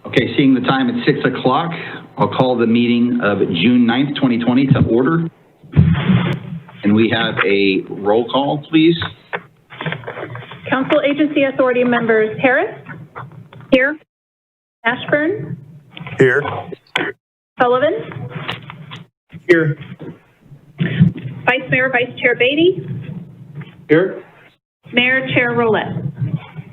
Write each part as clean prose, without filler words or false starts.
Okay, seeing the time at 6 o'clock, I'll call the meeting of June 9th, 2020 to order. And we have a roll call, please. Council Agency Authority members Harris? Here. Ashburn? Here. Sullivan? Here. Vice Mayor, Vice Chair Beatty? Here. Mayor, Chair Roulette.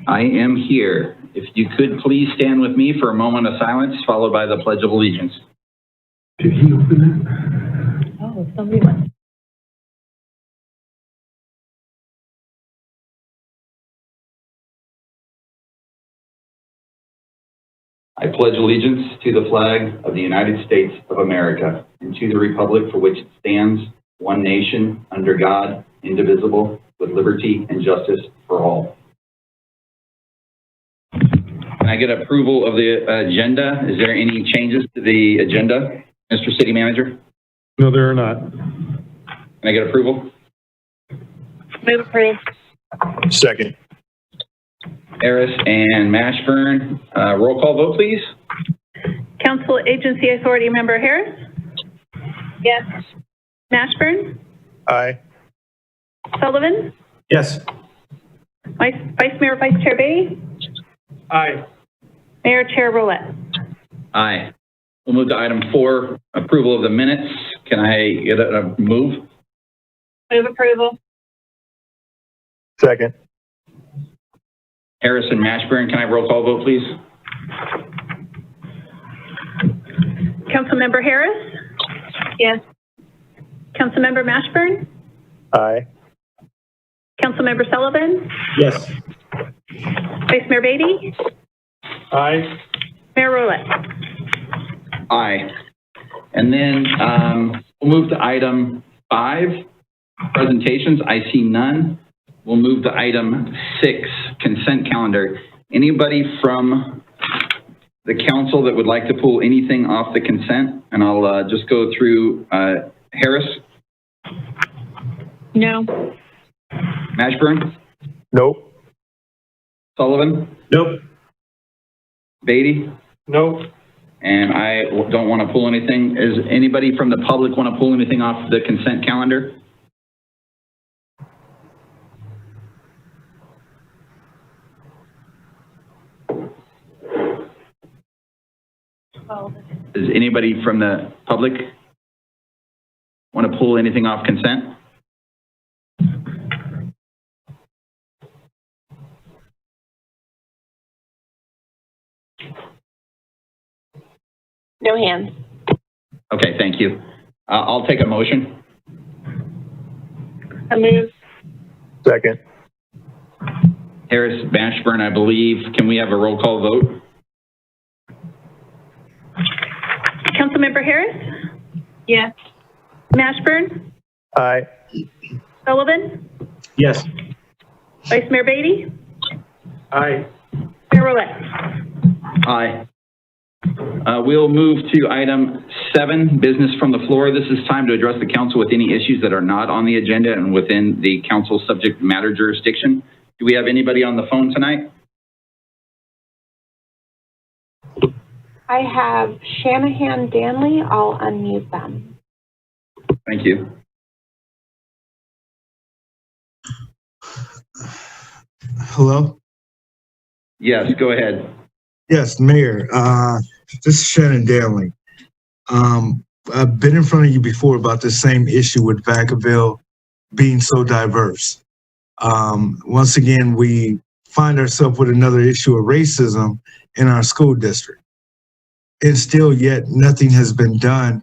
I am here. If you could please stand with me for a moment of silence, followed by the Pledge of Allegiance. Did he open it? Oh, somebody went. I pledge allegiance to the flag of the United States of America and to the republic for which it stands, one nation, under God, indivisible, with liberty and justice for all. Can I get approval of the agenda? Is there any changes to the agenda, Mr. City Manager? No, there are not. Can I get approval? Move approved. Second. Harris and Mashburn. Roll call vote, please. Council Agency Authority member Harris? Yes. Mashburn? Aye. Sullivan? Yes. Vice Mayor, Vice Chair Beatty? Aye. Mayor, Chair Roulette. Aye. We'll move to item 4, approval of the minutes. Can I get a move? Move approval. Second. Harris and Mashburn, can I roll call vote, please? Councilmember Harris? Yes. Councilmember Mashburn? Aye. Councilmember Sullivan? Yes. Vice Mayor Beatty? Aye. Mayor Roulette. Aye. And then we'll move to item 5, presentations. I see none. We'll move to item 6, consent calendar. Anybody from the council that would like to pull anything off the consent? And I'll just go through Harris. No. Mashburn. Nope. Sullivan. Nope. Beatty. Nope. And I don't want to pull anything. Is anybody from the public want to pull anything off the consent calendar? Does anybody from the public want to pull anything off consent? No hands. Okay, thank you. I'll take a motion. I move. Second. Harris, Mashburn, I believe. Can we have a roll call vote? Councilmember Harris? Yes. Mashburn? Aye. Sullivan? Yes. Vice Mayor Beatty? Aye. Mayor Roulette. Aye. We'll move to item 7, business from the floor. This is time to address the council with any issues that are not on the agenda and within the council subject matter jurisdiction. Do we have anybody on the phone tonight? I have Shanahan Danley. I'll unmute them. Thank you. Hello? Yes, go ahead. Yes, Mayor. This is Shannon Danley. I've been in front of you before about the same issue with Vacaville being so diverse. Once again, we find ourselves with another issue of racism in our school district. And still yet nothing has been done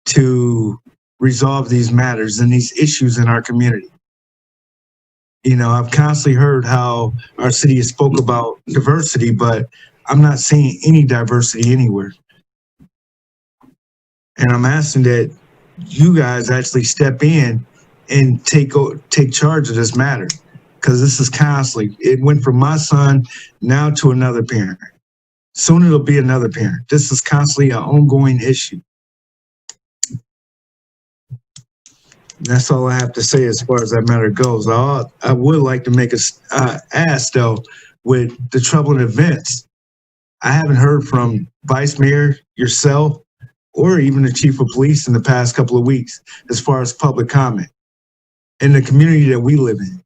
to resolve these matters and these issues in our community. You know, I've constantly heard how our city has spoke about diversity, but I'm not seeing any diversity anywhere. And I'm asking that you guys actually step in and take charge of this matter, because this is constantly, it went from my son now to another parent. Soon it'll be another parent. This is constantly an ongoing issue. That's all I have to say as far as that matter goes. I would like to make a ask though, with the troubling events I haven't heard from Vice Mayor, yourself, or even the Chief of Police in the past couple of weeks as far as public comment in the community that we live in.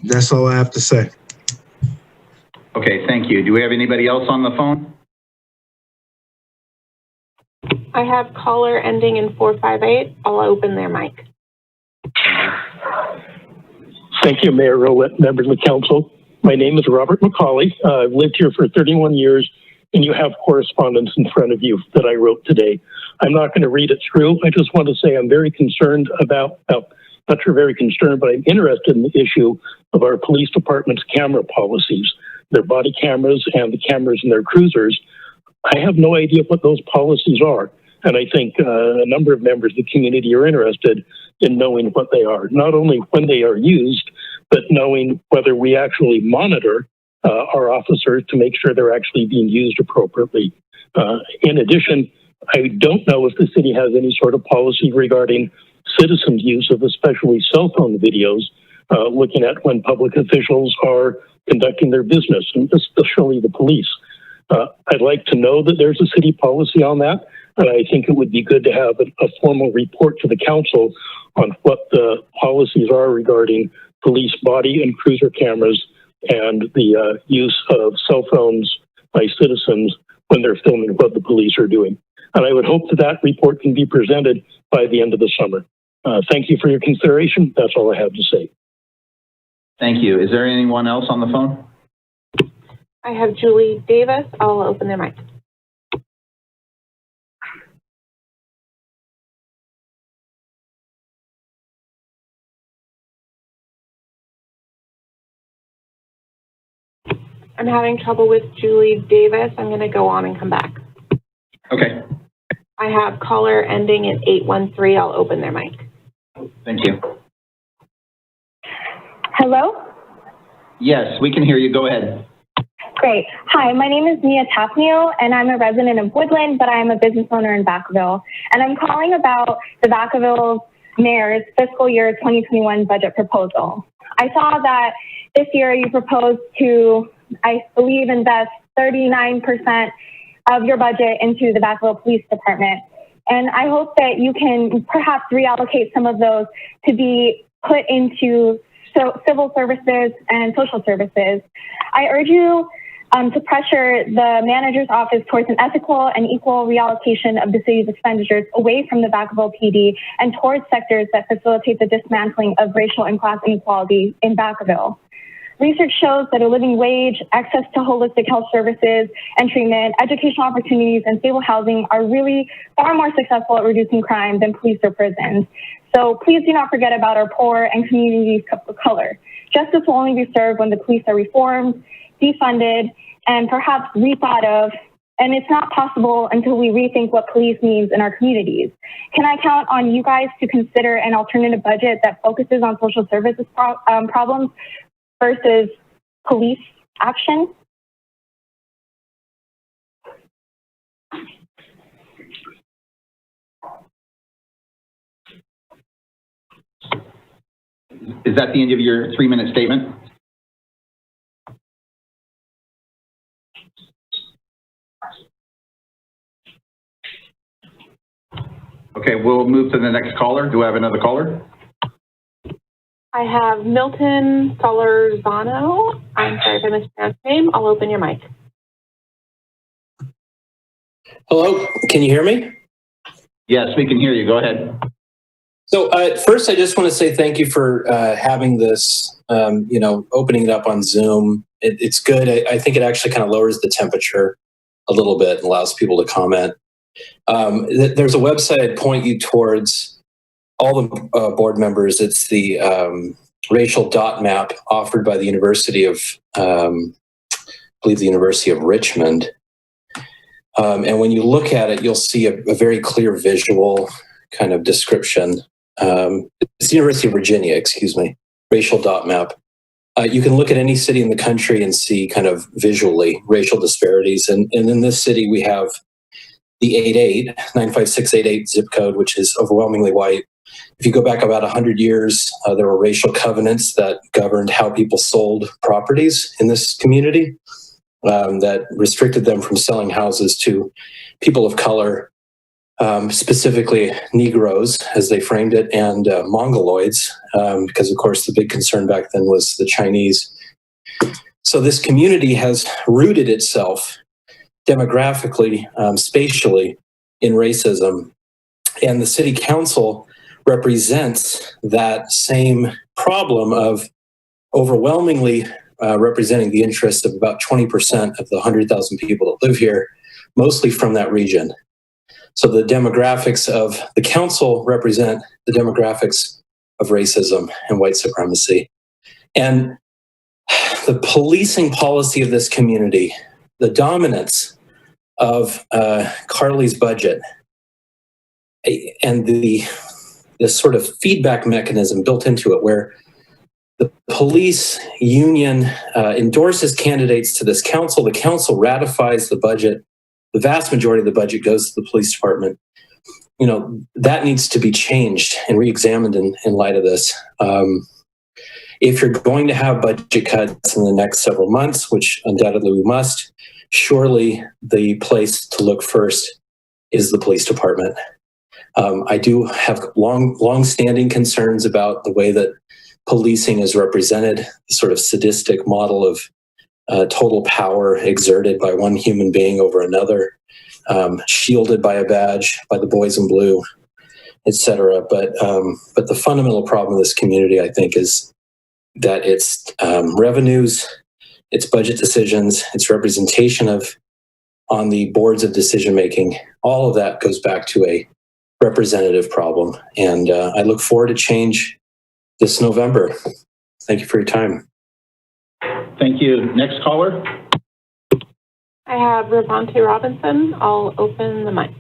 That's all I have to say. Okay, thank you. Do we have anybody else on the phone? I have caller ending in 458. I'll open their mic. Thank you, Mayor Rowett, members of the council. My name is Robert McCauley. I've lived here for 31 years, and you have correspondence in front of you that I wrote today. I'm not going to read it through. I just want to say I'm very concerned about, not sure very concerned, but I'm interested in the issue of our police department's camera policies, their body cameras and the cameras in their cruisers. I have no idea what those policies are. And I think a number of members of the community are interested in knowing what they are, not only when they are used, but knowing whether we actually monitor our officers to make sure they're actually being used appropriately. In addition, I don't know if the city has any sort of policy regarding citizens' use of especially cell phone videos, looking at when public officials are conducting their business, and especially the police. I'd like to know that there's a city policy on that. And I think it would be good to have a formal report to the council on what the policies are regarding police body and cruiser cameras and the use of cell phones by citizens when they're filming what the police are doing. And I would hope that that report can be presented by the end of the summer. Thank you for your consideration. That's all I have to say. Thank you. Is there anyone else on the phone? I have Julie Davis. I'll open their mic. I'm having trouble with Julie Davis. I'm going to go on and come back. Okay. I have caller ending in 813. I'll open their mic. Thank you. Hello? Yes, we can hear you. Go ahead. Great. Hi, my name is Mia Tapnio, and I'm a resident of Woodland, but I am a business owner in Vacaville. And I'm calling about the Vacaville Mayor's fiscal year 2021 budget proposal. I saw that this year you proposed to, I believe, invest 39% of your budget into the Vacaville Police Department. And I hope that you can perhaps reallocate some of those to be put into civil services and social services. I urge you to pressure the manager's office towards an ethical and equal reallocation of the city's expenditures away from the Vacaville PD and towards sectors that facilitate the dismantling of racial and class inequality in Vacaville. Research shows that a living wage, access to holistic health services and treatment, educational opportunities, and stable housing are really far more successful at reducing crime than police or prisons. So please do not forget about our poor and communities of color. Justice will only be served when the police are reformed, defunded, and perhaps rethought of, and it's not possible until we rethink what police means in our communities. Can I count on you guys to consider an alternative budget that focuses on social services problems versus police action? Is that the end of your 3-minute statement? Okay, we'll move to the next caller. Do I have another caller? I have Milton Solorzano. I'm sorry if I mispronounced your name. I'll open your mic. Hello, can you hear me? Yes, we can hear you. Go ahead. So first, I just want to say thank you for having this, opening it up on Zoom. It's good. I think it actually kind of lowers the temperature a little bit and allows people to comment. There's a website I'd point you towards, all the board members. It's the racial dot map offered by the University of, I believe the University of Richmond. And when you look at it, you'll see a very clear visual kind of description. It's the University of Virginia, excuse me, racial dot map. You can look at any city in the country and see kind of visually racial disparities. And in this city, we have the 95688 zip code, which is overwhelmingly white, If you go back about 100 years, there were racial covenants that governed how people sold properties in this community that restricted them from selling houses to people of color, specifically Negroes, as they framed it, and Mongoloids, because, of course, the big concern back then was the Chinese. So this community has rooted itself demographically, spatially, in racism. And the city council represents that same problem of overwhelmingly representing the interests of about 20% of the 100,000 people that live here, mostly from that region. So the demographics of the council represent the demographics of racism and white supremacy. And the policing policy of this community, the dominance of Carly's budget, and this sort of feedback mechanism built into it where the police union endorses candidates to this council, the council ratifies the budget, the vast majority of the budget goes to the police department. You know, that needs to be changed and re-examined in light of this. If you're going to have budget cuts in the next several months, which undoubtedly we must, surely the place to look first is the police department. I do have long-standing concerns about the way that policing is represented, the sort of sadistic model of total power exerted by one human being over another, shielded by a badge, by the boys in blue, etc. But the fundamental problem of this community, I think, is that its revenues, its budget decisions, its representation on the boards of decision making, all of that goes back to a representative problem. And I look forward to change this November. Thank you for your time. Thank you. Next caller. I have Ravante Robinson. I'll open the mic.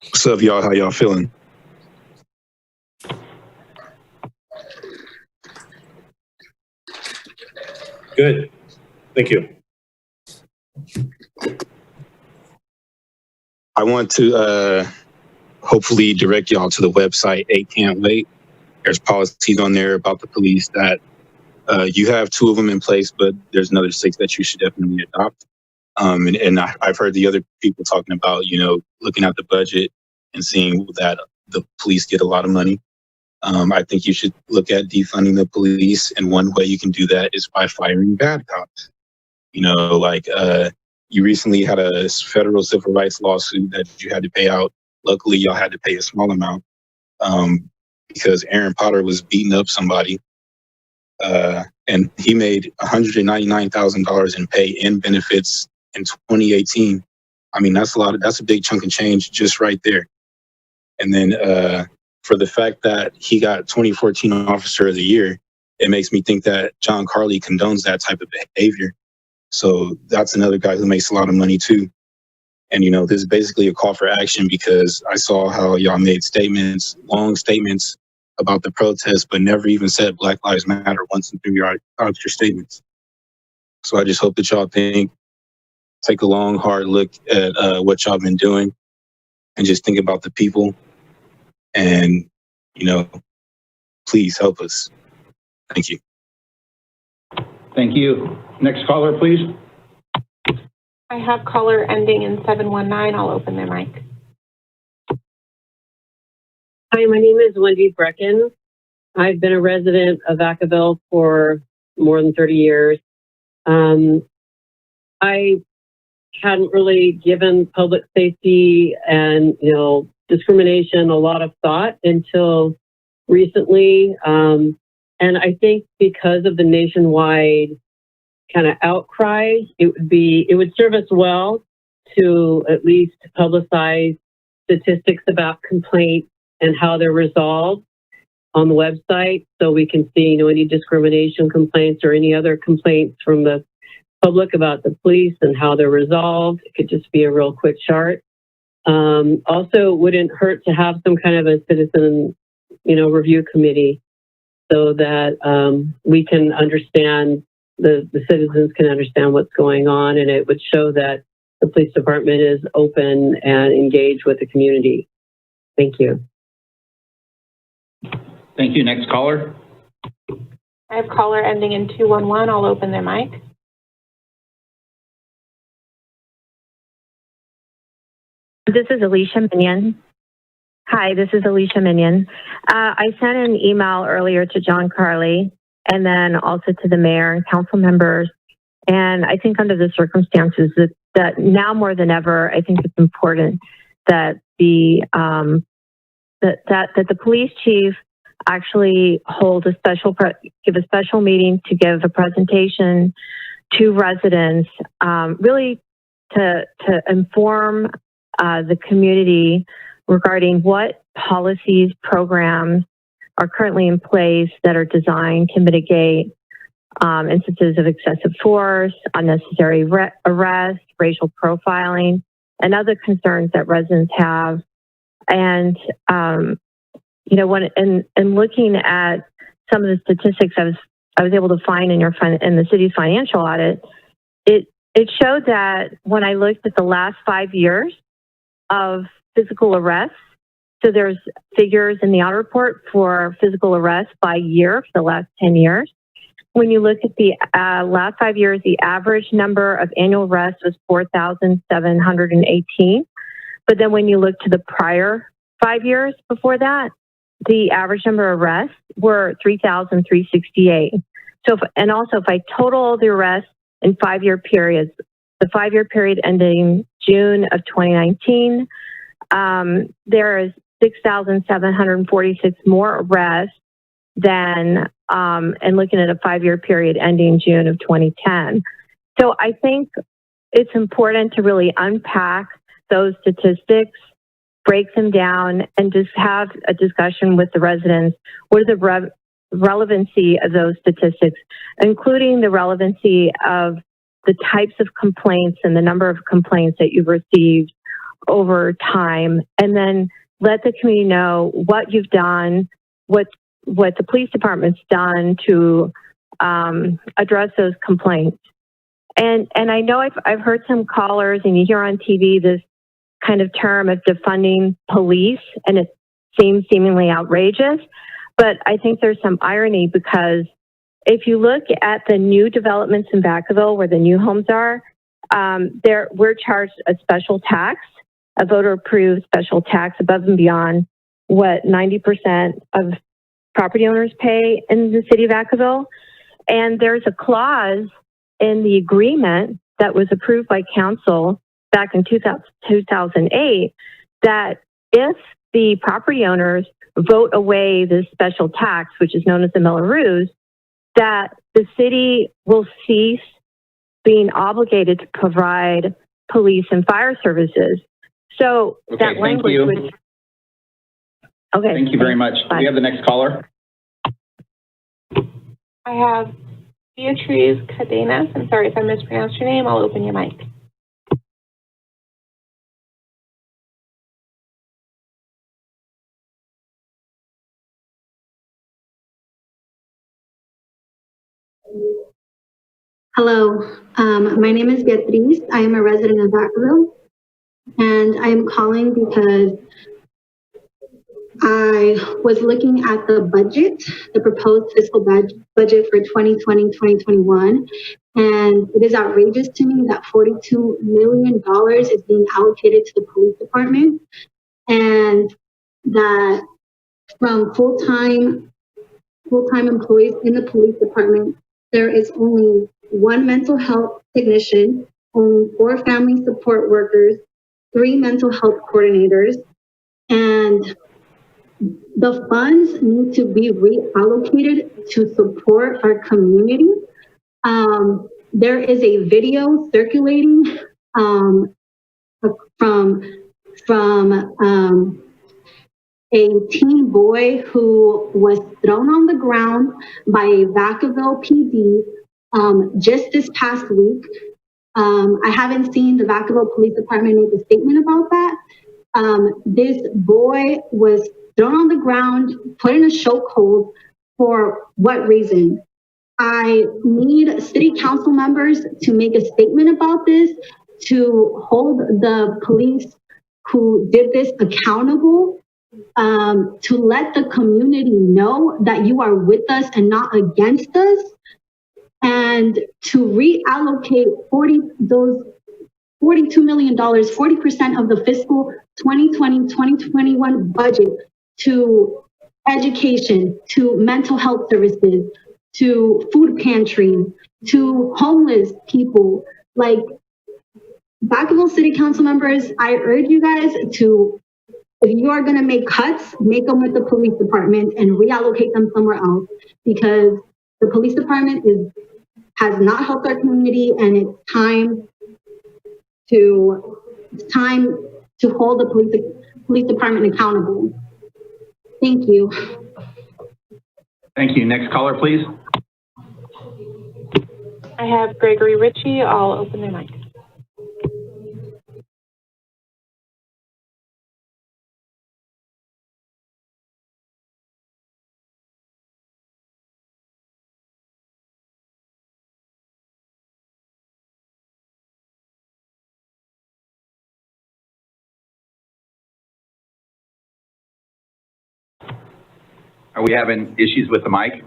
What's up, y'all? How y'all feeling? Good. Thank you. I want to hopefully direct y'all to the website 8 Can't Wait. There's policies on there about the police that you have 2 of them in place, but there's another 6 that you should definitely adopt. And I've heard the other people talking about, you know, looking at the budget and seeing that the police get a lot of money. I think you should look at defunding the police, and one way you can do that is by firing bad cops. You know, like you recently had a federal civil rights lawsuit that you had to pay out. Luckily, y'all had to pay a small amount because Aaron Potter was beating up somebody, and he made $199,000 in pay and benefits in 2018. I mean, that's a lot. That's a big chunk of change just right there. And then for the fact that he got 2014 Officer of the Year, it makes me think that John Carly condones that type of behavior. So that's another guy who makes a lot of money too. And, you know, this is basically a call for action because I saw how y'all made statements, long statements about the protest, but never even said Black Lives Matter once through your statements. So I just hope that y'all take a long, hard look at what y'all been doing and just think about the people and, you know, please help us. Thank you. Thank you. Next caller, please. I have caller ending in 719. I'll open their mic. Hi, my name is Wendy Brecken. I've been a resident of Vacaville for more than 30 years. I hadn't really given public safety and, you know, discrimination a lot of thought until recently. And I think because of the nationwide kind of outcry, it would serve us well to at least publicize statistics about complaints and how they're resolved on the website, so we can see, you know, any discrimination complaints or any other complaints from the public about the police and how they're resolved. It could just be a real quick chart. Also, it wouldn't hurt to have some kind of a citizen, you know, review committee so that we can understand, the citizens can understand what's going on, and it would show that the police department is open and engaged with the community. Thank you. Thank you. Next caller. I have caller ending in 211. I'll open their mic. This is Alicia Minion. Hi, this is Alicia Minion. I sent an email earlier to John Carley and then also to the mayor and council members. And I think under the circumstances that now more than ever, I think it's important that the police chief actually give a special meeting to give a presentation to residents, really to inform the community regarding what policies, programs are currently in place that are designed to mitigate instances of excessive force, unnecessary arrest, racial profiling, and other concerns that residents have. And when looking at some of the statistics I was able to find in the city's financial audit, it showed that when I looked at the last 5 years of physical arrests, so there's figures in the audit report for physical arrests by year for the last 10 years. When you look at the last 5 years, the average number of annual arrests was 4,718. But then when you look to the prior 5 years before that, the average number of arrests were 3,368. So, if I total the arrests in 5 year periods, the 5 year period ending June of 2019, there is 6,746 more arrests than, and looking at a 5 year period ending June of 2010. So I think it's important to really unpack those statistics, break them down, and just have a discussion with the residents. What is the relevancy of those statistics, including the relevancy of the types of complaints and the number of complaints that you've received over time, and then let the community know what you've done, what the police department's done to address those complaints. And I know I've heard some callers, and you hear on TV this kind of term of defunding police, and it seems seemingly outrageous, but I think there's some irony, because if you look at the new developments in Vacaville, where the new homes are, we're charged a special tax, a voter-approved special tax above and beyond what 90% of property owners pay in the city of Vacaville. And there's a clause in the agreement that was approved by council back in 2008 that if the property owners vote away this special tax, which is known as the Melrose, that the city will cease being obligated to provide police and fire services. So that language would... Okay. Thank you very much. Do we have the next caller? I have Beatriz Cadenas. I'm sorry if I mispronounced your name. I'll open your mic. Hello, my name is Beatriz. I am a resident of Vacaville, and I am calling because I was looking at the budget, the proposed fiscal budget for 2020-2021, and it is outrageous to me that $42 million is being allocated to the police department, and that from full-time employees in the police department, there is only one mental health technician, only 4 family support workers, 3 mental health coordinators, and the funds need to be reallocated to support our community. There is a video circulating from a teen boy who was thrown on the ground by a Vacaville PD just this past week. I haven't seen the Vacaville Police Department make a statement about that. This boy was thrown on the ground, put in a chokehold. For what reason? I need city council members to make a statement about this, to hold the police who did this accountable, to let the community know that you are with us and not against us, and to reallocate $42 million, 40% of the fiscal 2020-2021 budget to education, to mental health services, to food pantries, to homeless people. Like, Vacaville City Council members, I urge you guys to, if you are going to make cuts, make them with the police department and reallocate them somewhere else, because the police department has not helped our community, and it's time to hold the police department accountable. Thank you. Thank you. Next caller, please. I have Gregory Ritchie. I'll open their mic. Are we having issues with the mic?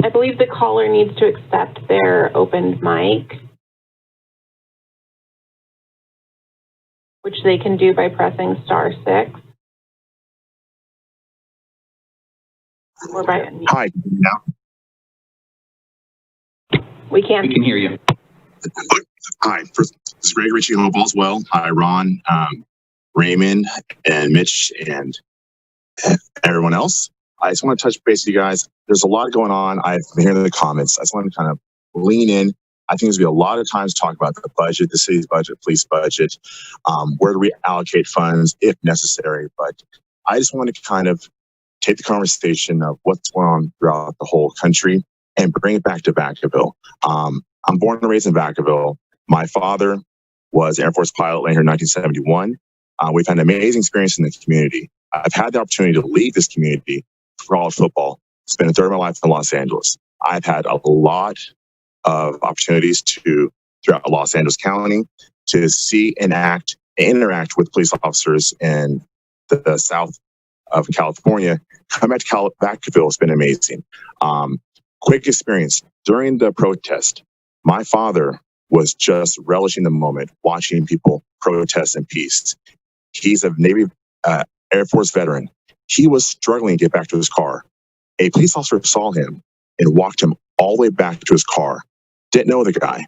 I believe the caller needs to accept their opened mic, which they can do by pressing *6. Or by unmute. Hi. Now We can. We can hear you. Hi. First, this is Greg Ritchie. Hope all's well. Hi, Ron, Raymond, and Mitch, and everyone else. I just want to touch base with you guys. There's a lot going on. I've been hearing the comments. I just want to kind of lean in. I think there's going to be a lot of times talk about the budget, the city's budget, police budget, where to reallocate funds if necessary. But I just want to kind of take the conversation of what's going on throughout the whole country and bring it back to Vacaville. I'm born and raised in Vacaville. My father was an Air Force pilot here in 1971. We've had an amazing experience in the community. I've had the opportunity to lead this community for college football, spend a third of my life in Los Angeles. I've had a lot of opportunities throughout Los Angeles County to see and interact with police officers in the south of California. Come back to Vacaville has been amazing. Quick experience. During the protest, my father was just relishing the moment, watching people protest in peace. He's a Navy Air Force veteran. He was struggling to get back to his car. A police officer saw him and walked him all the way back to his car. Didn't know the guy.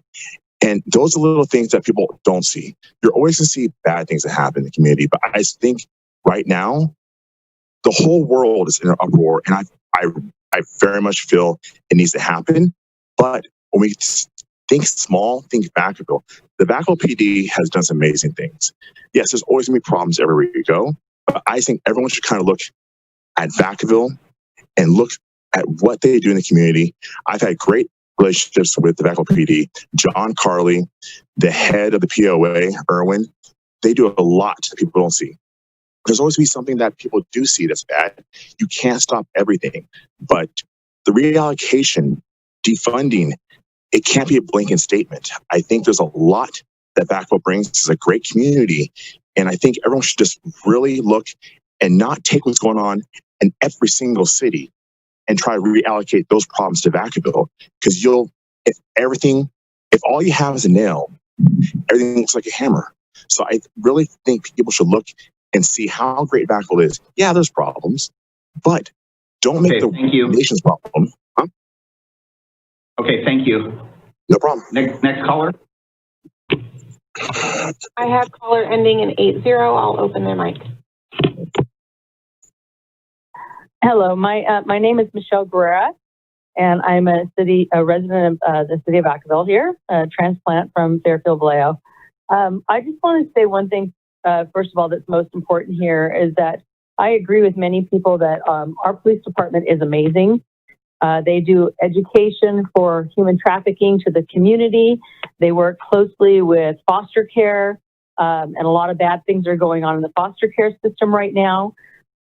And those are little things that people don't see. You're always going to see bad things that happen in the community. But I think right now, the whole world is in an uproar. And I very much feel it needs to happen. But when we think small, think Vacaville. The Vacaville PD has done some amazing things. Yes, there's always going to be problems everywhere you go. But I think everyone should kind of look at Vacaville and look at what they do in the community. I've had great relationships with the Vacaville PD. John Carley, the head of the POA, Irwin, they do a lot that people don't see. There's always be something that people do see that's bad. You can't stop everything. But the reallocation, defunding, it can't be a blanket statement. I think there's a lot that Vacaville brings. It's a great community. And I think everyone should just really look and not take what's going on in every single city and try to reallocate those problems to Vacaville. Because if all you have is a nail, everything looks like a hammer. So I really think people should look and see how great Vacaville is. Yeah, there's problems, but don't make the nation's problem. Huh? Okay, thank you. No problem. Next caller. I have caller ending in 80. I'll open their mic. Hello, my name is Michelle Guerrera, and I'm a resident of the city of Vacaville here, a transplant from Fairfield Vallejo. I just want to say one thing, first of all, that's most important here is that I agree with many people that our police department is amazing. They do education for human trafficking to the community. They work closely with foster care, and a lot of bad things are going on in the foster care system right now.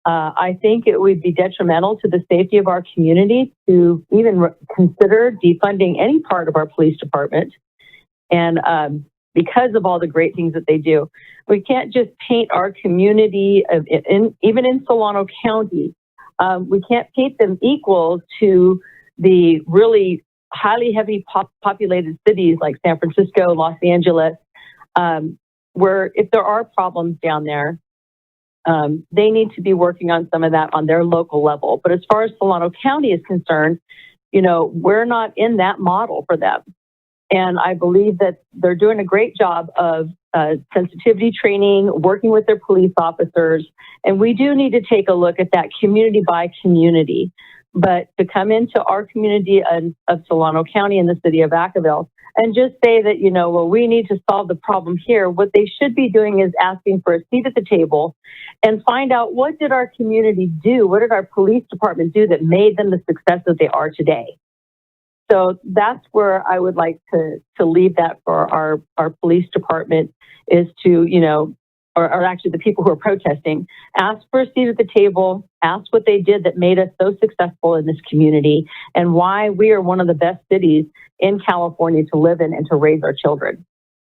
I think it would be detrimental to the safety of our community to even consider defunding any part of our police department. And because of all the great things that they do, we can't just paint our community, even in Solano County, we can't paint them equal to the really highly heavy populated cities like San Francisco, Los Angeles, where if there are problems down there, they need to be working on some of that on their local level. But as far as Solano County is concerned, you know, we're not in that model for them. And I believe that they're doing a great job of sensitivity training, working with their police officers. And we do need to take a look at that community by community. But to come into our community of Solano County in the city of Vacaville and just say that, you know, well, we need to solve the problem here, what they should be doing is asking for a seat at the table and find out, what did our community do? What did our police department do that made them the success that they are today? So that's where I would like to leave that for our police department, is to, you know, or actually the people who are protesting, ask for a seat at the table, ask what they did that made us so successful in this community, and why we are one of the best cities in California to live in and to raise our children.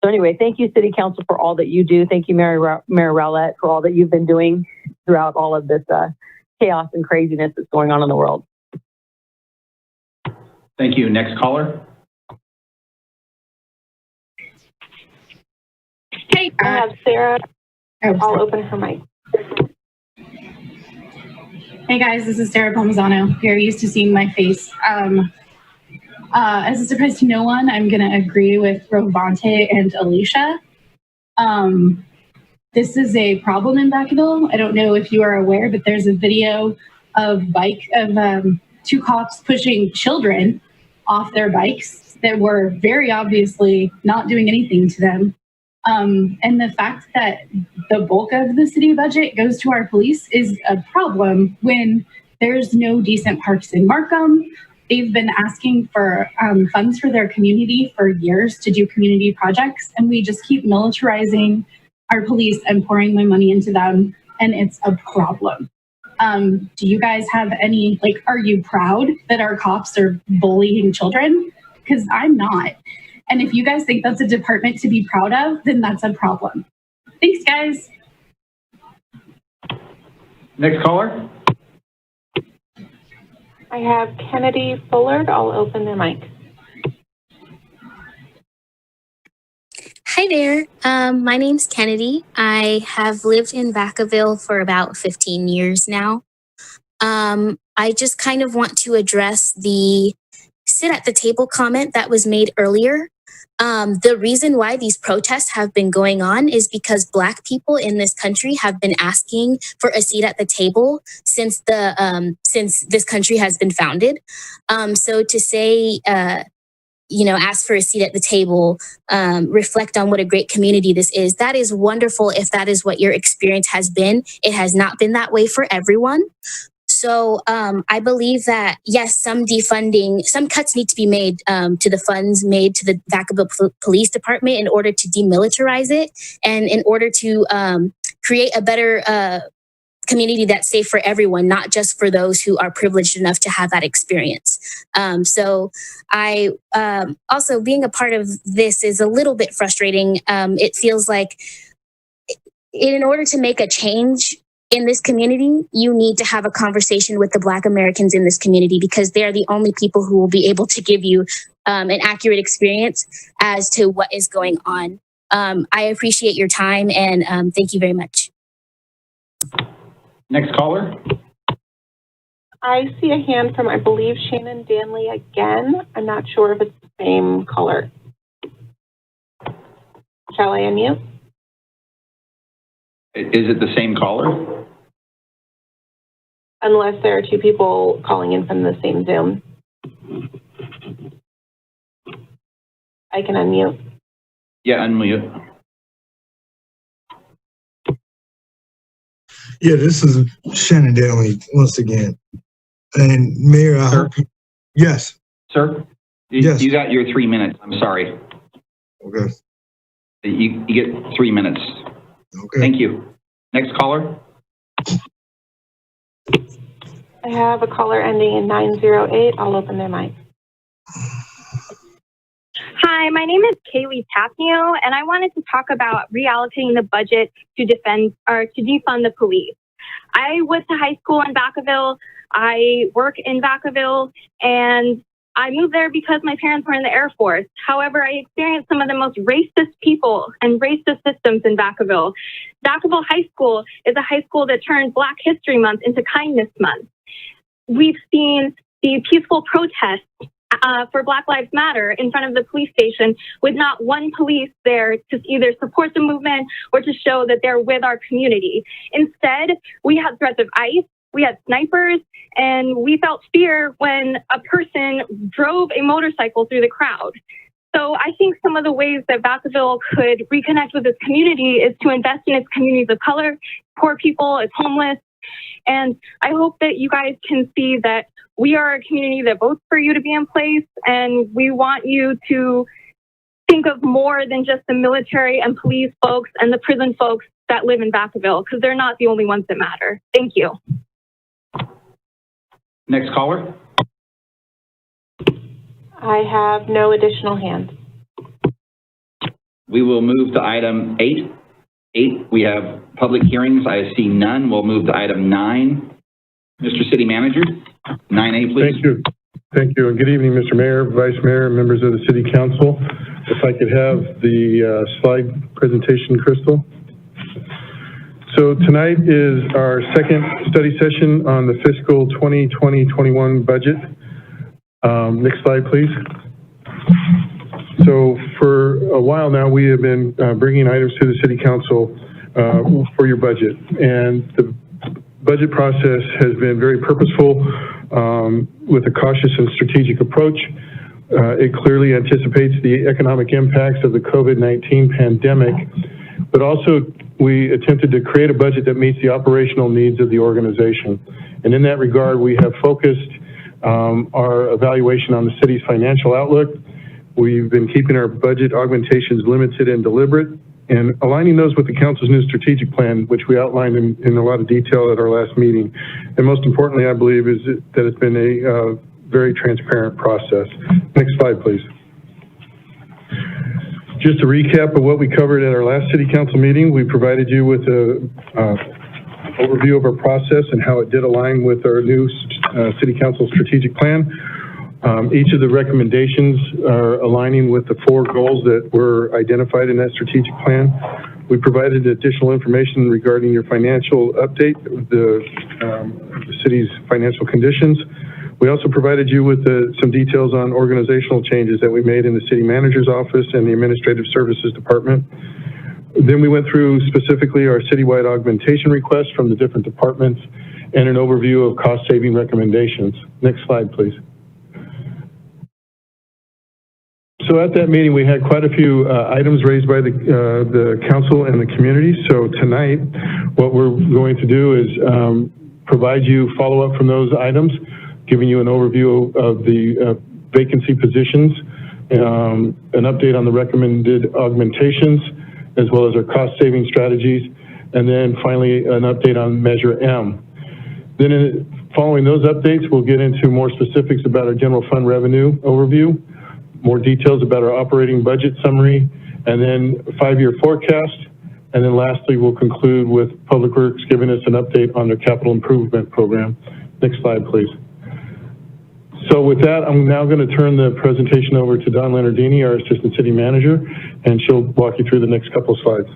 So anyway, thank you, City Council, for all that you do. Thank you, Mayor Rowlett, for all that you've been doing throughout all of this chaos and craziness that's going on in the world. Thank you. Next caller. Hey, I have Sarah. I'll open her mic. Hey guys, this is Sarah Palmisano. You're used to seeing my face. As a surprise to no one, I'm going to agree with Rovante and Alicia. This is a problem in Vacaville. I don't know if you are aware, but there's a video of two cops pushing children off their bikes that were very obviously not doing anything to them. And the fact that the bulk of the city budget goes to our police is a problem when there's no decent parks in Markham. They've been asking for funds for their community for years to do community projects, and we just keep militarizing our police and pouring my money into them, and it's a problem. Do you guys have any, like, are you proud that our cops are bullying children? Because I'm not. And if you guys think that's a department to be proud of, then that's a problem. Thanks, guys. Next caller. I have Kennedy Fullard. I'll open their mic. Hi there. My name's Kennedy. I have lived in Vacaville for about 15 years now. I just kind of want to address the sit at the table comment that was made earlier. The reason why these protests have been going on is because Black people in this country have been asking for a seat at the table since this country has been founded. So to say, ask for a seat at the table, reflect on what a great community this is, that is wonderful if that is what your experience has been. It has not been that way for everyone. So I believe that, yes, some cuts need to be made to the funds made to the Vacaville Police Department in order to demilitarize it and in order to create a better community that's safe for everyone, not just for those who are privileged enough to have that experience. So I also, being a part of this is a little bit frustrating. It feels like in order to make a change in this community, you need to have a conversation with the Black Americans in this community, because they're the only people who will be able to give you an accurate experience as to what is going on. I appreciate your time, and thank you very much. Next caller. I see a hand from, I believe, Shannon Danley again. I'm not sure if it's the same color. Shall I unmute? Is it the same caller? Unless there are two people calling in from the same Zoom. I can unmute. Yeah, unmute. Yeah, this is Shannon Daly once again. And Mayor, I hope yes. Sir? Yes. You got your 3 minutes. I'm sorry. Okay. You get 3 minutes. Okay. Thank you. Next caller. I have a caller ending in 908. I'll open their mic. Hi, my name is Kaylee Tapnio, and I wanted to talk about reallocating the budget to defund the police. I went to high school in Vacaville. I work in Vacaville, and I moved there because my parents were in the Air Force. However, I experienced some of the most racist people and racist systems in Vacaville. Vacaville High School is a high school that turned Black History Month into Kindness Month. We've seen the peaceful protests for Black Lives Matter in front of the police station with not one police there to either support the movement or to show that they're with our community. Instead, we had threats of ICE, we had snipers, and we felt fear when a person drove a motorcycle through the crowd. So I think some of the ways that Vacaville could reconnect with its community is to invest in its communities of color, poor people, its homeless. And I hope that you guys can see that we are a community that votes for you to be in place, and we want you to think of more than just the military and police folks and the prison folks that live in Vacaville, because they're not the only ones that matter. Thank you. Next caller. I have no additional hands. We will move to item 8. 8, we have public hearings. I see none. We'll move to item 9. Mr. City Manager, 9A, please. Thank you. Thank you. And good evening, Mr. Mayor, Vice Mayor, members of the City Council. If I could have the slide presentation, Crystal. So tonight is our second study session on the fiscal 2020-21 budget. Next slide, please. So for a while now, we have been bringing items to the City Council for your budget. And the budget process has been very purposeful with a cautious and strategic approach. It clearly anticipates the economic impacts of the COVID-19 pandemic, but also we attempted to create a budget that meets the operational needs of the organization. And in that regard, we have focused our evaluation on the city's financial outlook. We've been keeping our budget augmentations limited and deliberate, and aligning those with the council's new strategic plan, which we outlined in a lot of detail at our last meeting. And most importantly, I believe, is that it's been a very transparent process. Next slide, please. Just a recap of what we covered at our last City Council meeting, we provided you with an overview of our process and how it did align with our new City Council strategic plan. Each of the recommendations are aligning with the 4 goals that were identified in that strategic plan. We provided additional information regarding your financial update, the city's financial conditions. We also provided you with some details on organizational changes that we made in the city manager's office and the administrative services department. Then we went through specifically our citywide augmentation requests from the different departments and an overview of cost-saving recommendations. Next slide, please. So at that meeting, we had quite a few items raised by the council and the community. So tonight, what we're going to do is provide you follow-up from those items, giving you an overview of the vacancy positions, an update on the recommended augmentations, as well as our cost-saving strategies, and then finally an update on Measure M. Then following those updates, we'll get into more specifics about our general fund revenue overview, more details about our operating budget summary, and then a 5-year forecast. And then lastly, we'll conclude with Public Works giving us an update on their capital improvement program. Next slide, please. So with that, I'm now going to turn the presentation over to Dawn Leonardini, our Assistant City Manager, and she'll walk you through the next couple of slides.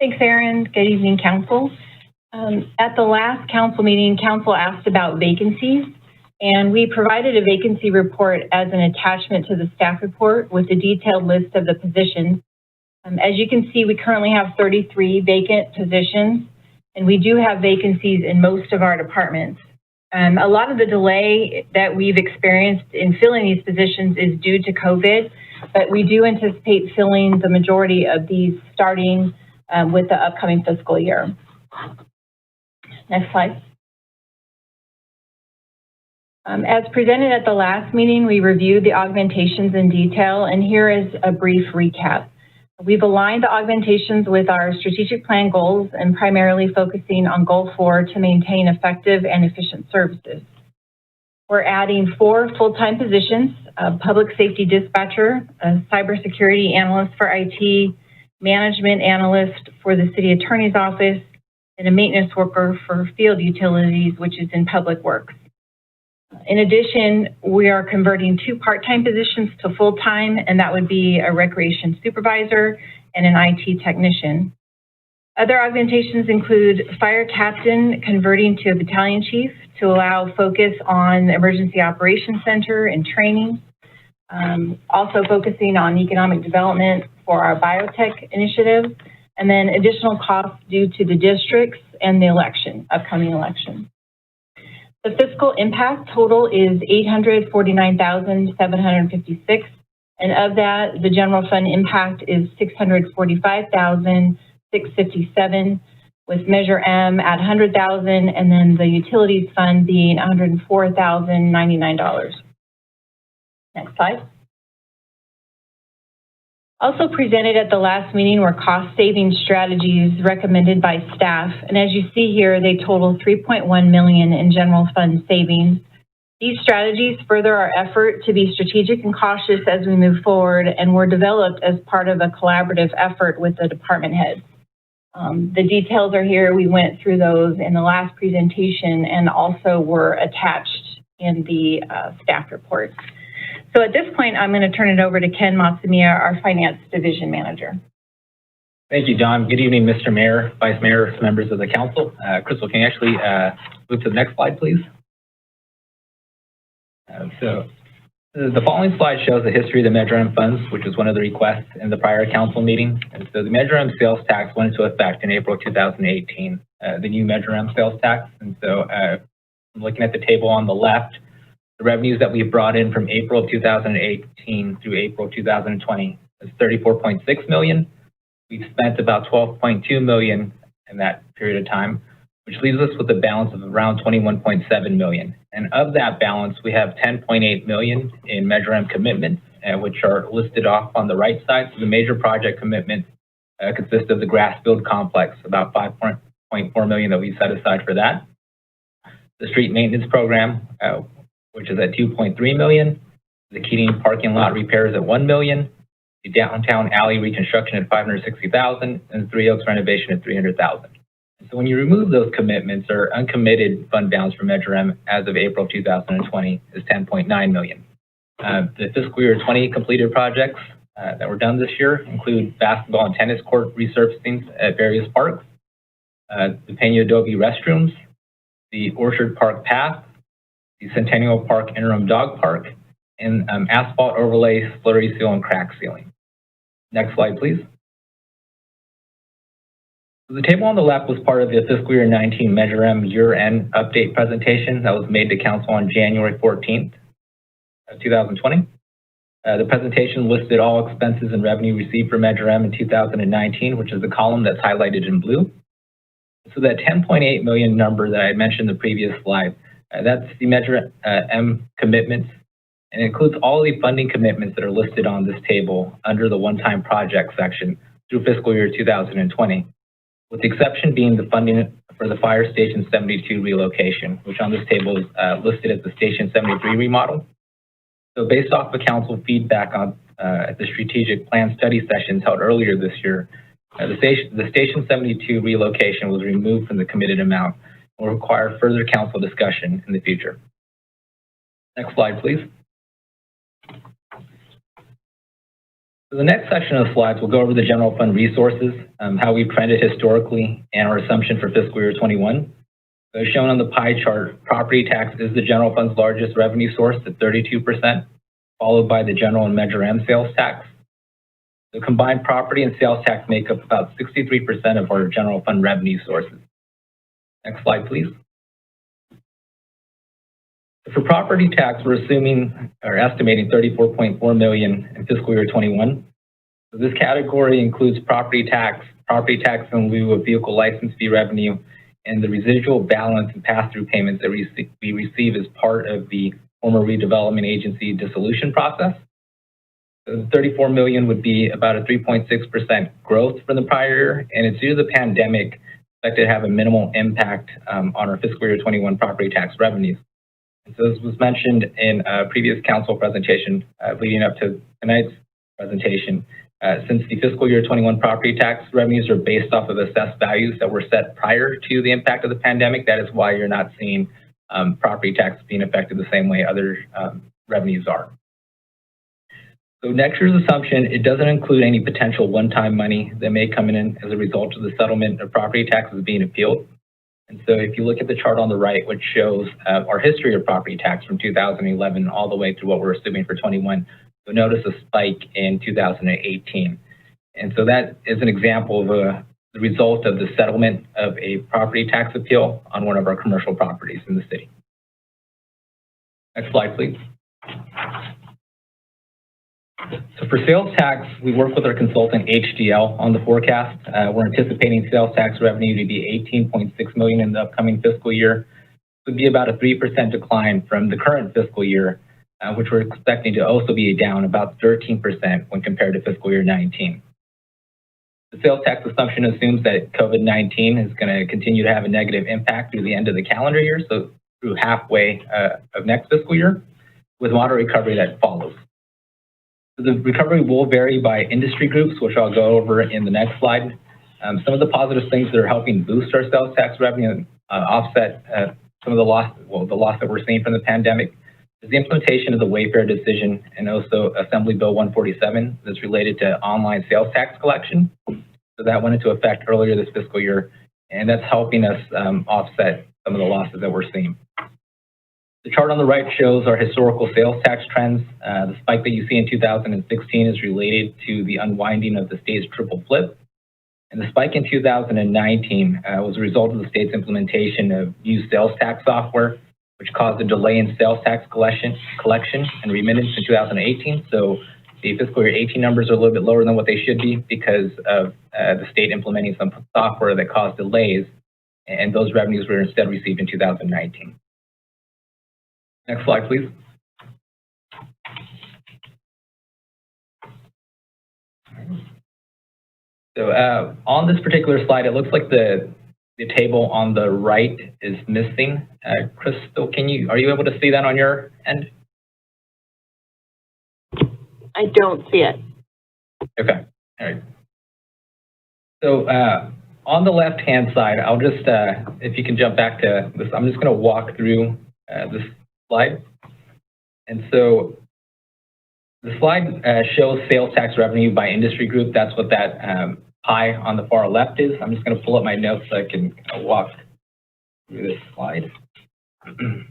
Thanks, Aaron. Good evening, Council. At the last Council meeting, Council asked about vacancies, and we provided a vacancy report as an attachment to the staff report with a detailed list of the positions. As you can see, we currently have 33 vacant positions, and we do have vacancies in most of our departments. A lot of the delay that we've experienced in filling these positions is due to COVID, but we do anticipate filling the majority of these starting with the upcoming fiscal year. Next slide. As presented at the last meeting, we reviewed the augmentations in detail, and here is a brief recap. We've aligned the augmentations with our strategic plan goals and primarily focusing on goal 4 to maintain effective and efficient services. We're adding 4 full-time positions, a public safety dispatcher, a cybersecurity analyst for IT, management analyst for the city attorney's office, and a maintenance worker for field utilities, which is in public works. In addition, we are converting 2 part-time positions to full-time, and that would be a recreation supervisor and an IT technician. Other augmentations include fire captain converting to a battalion chief to allow focus on emergency operations center and training. Also focusing on economic development for our biotech initiative, and then additional costs due to the districts and the upcoming election. The fiscal impact total is $849,756, and of that, the general fund impact is $645,657, with Measure M at $100,000, and then the utilities fund being $104,099. Next slide. Also presented at the last meeting were cost-saving strategies recommended by staff, and as you see here, they total $3.1 million in general fund savings. These strategies further our effort to be strategic and cautious as we move forward, and were developed as part of a collaborative effort with the department heads. The details are here. We went through those in the last presentation and also were attached in the staff report. So at this point, I'm going to turn it over to Ken Matsumiya, our Finance Division Manager. Thank you, Don. Good evening, Mr. Mayor, Vice Mayor, members of the council. Crystal, can you actually move to the next slide, please? So the following slide shows the history of the Measure M funds, which was one of the requests in the prior council meeting. And so the Measure M sales tax went into effect in April 2018, the new Measure M sales tax. And so looking at the table on the left, the revenues that we've brought in from April of 2018 through April 2020 is $34.6 million. We've spent about $12.2 million in that period of time, which leaves us with a balance of around $21.7 million. And of that balance, we have $10.8 million in Measure M commitments, which are listed off on the right side. So the major project commitments consist of the grass field complex, about $5.4 million that we set aside for that. The street maintenance program, which is at $2.3 million. The Keating parking lot repairs at $1 million. The downtown alley reconstruction at $560,000, and the Three Oaks renovation at $300,000. So when you remove those commitments, our uncommitted fund balance for Measure M as of April 2020 is $10.9 million. The fiscal year 20 completed projects that were done this year include basketball and tennis court resurfacings at various parks, the Peña Adobe restrooms, the Orchard Park path, the Centennial Park interim dog park, and asphalt overlay, slurry seal, and crack sealing. Next slide, please. So the table on the left was part of the fiscal year 19 Measure M year-end update presentation that was made to council on January 14th of 2020. The presentation listed all expenses and revenue received for Measure M in 2019, which is the column that's highlighted in blue. So that $10.8 million number that I mentioned in the previous slide, that's the Measure M commitments, and it includes all the funding commitments that are listed on this table under the one-time project section through fiscal year 2020, with the exception being the funding for the Fire Station 72 relocation, which on this table is listed as the Station 73 remodel. So based off the council feedback on at the strategic plan study sessions held earlier this year, the Station 72 relocation was removed from the committed amount and will require further council discussion in the future. Next slide, please. So the next section of slides will go over the general fund resources, how we've trended historically, and our assumption for fiscal year 21. So as shown on the pie chart, property tax is the general fund's largest revenue source at 32%, followed by the general and Measure M sales tax. The combined property and sales tax make up about 63% of our general fund revenue sources. Next slide, please. For property tax, we're assuming or estimating $34.4 million in fiscal year 21. So this category includes property tax in lieu of vehicle license fee revenue, and the residual balance and pass-through payments that we receive as part of the former redevelopment agency dissolution process. So 34 million would be about a 3.6% growth from the prior year, and it's due to the pandemic expected to have a minimal impact on our fiscal year 21 property tax revenues. And so as was mentioned in a previous council presentation leading up to tonight's presentation, since the fiscal year 21 property tax revenues are based off of assessed values that were set prior to the impact of the pandemic, that is why you're not seeing property tax being affected the same way other revenues are. So next year's assumption, it doesn't include any potential one-time money that may come in as a result of the settlement of property taxes being appealed. And so if you look at the chart on the right, which shows our history of property tax from 2011 all the way through what we're assuming for 21, you'll notice a spike in 2018. And so that is an example of the result of the settlement of a property tax appeal on one of our commercial properties in the city. Next slide, please. So for sales tax, we work with our consultant HDL on the forecast. We're anticipating sales tax revenue to be $18.6 million in the upcoming fiscal year. It would be about a 3% decline from the current fiscal year, which we're expecting to also be down about 13% when compared to fiscal year 19. The sales tax assumption assumes that COVID-19 is going to continue to have a negative impact through the end of the calendar year, so through halfway of next fiscal year, with moderate recovery that follows. The recovery will vary by industry groups, which I'll go over in the next slide. Some of the positive things that are helping boost our sales tax revenue and offset some of the loss that we're seeing from the pandemic is the implementation of the Wayfair decision and also Assembly Bill 147 that's related to online sales tax collection. So that went into effect earlier this fiscal year, and that's helping us offset some of the losses that we're seeing. The chart on the right shows our historical sales tax trends. The spike that you see in 2016 is related to the unwinding of the state's triple flip. And the spike in 2019 was a result of the state's implementation of new sales tax software, which caused a delay in sales tax collection and remittance in 2018. So the fiscal year 18 numbers are a little bit lower than what they should be because of the state implementing some software that caused delays, and those revenues were instead received in 2019. Next slide, please. So on this particular slide, it looks like the table on the right is missing. Crystal, are you able to see that on your end? I don't see it. Okay, all right. So on the left-hand side, I'll just, if you can jump back to this, I'm just going to walk through this slide. And so the slide shows sales tax revenue by industry group. That's what that pie on the far left is. I'm just going to pull up my notes so I can walk through this slide. And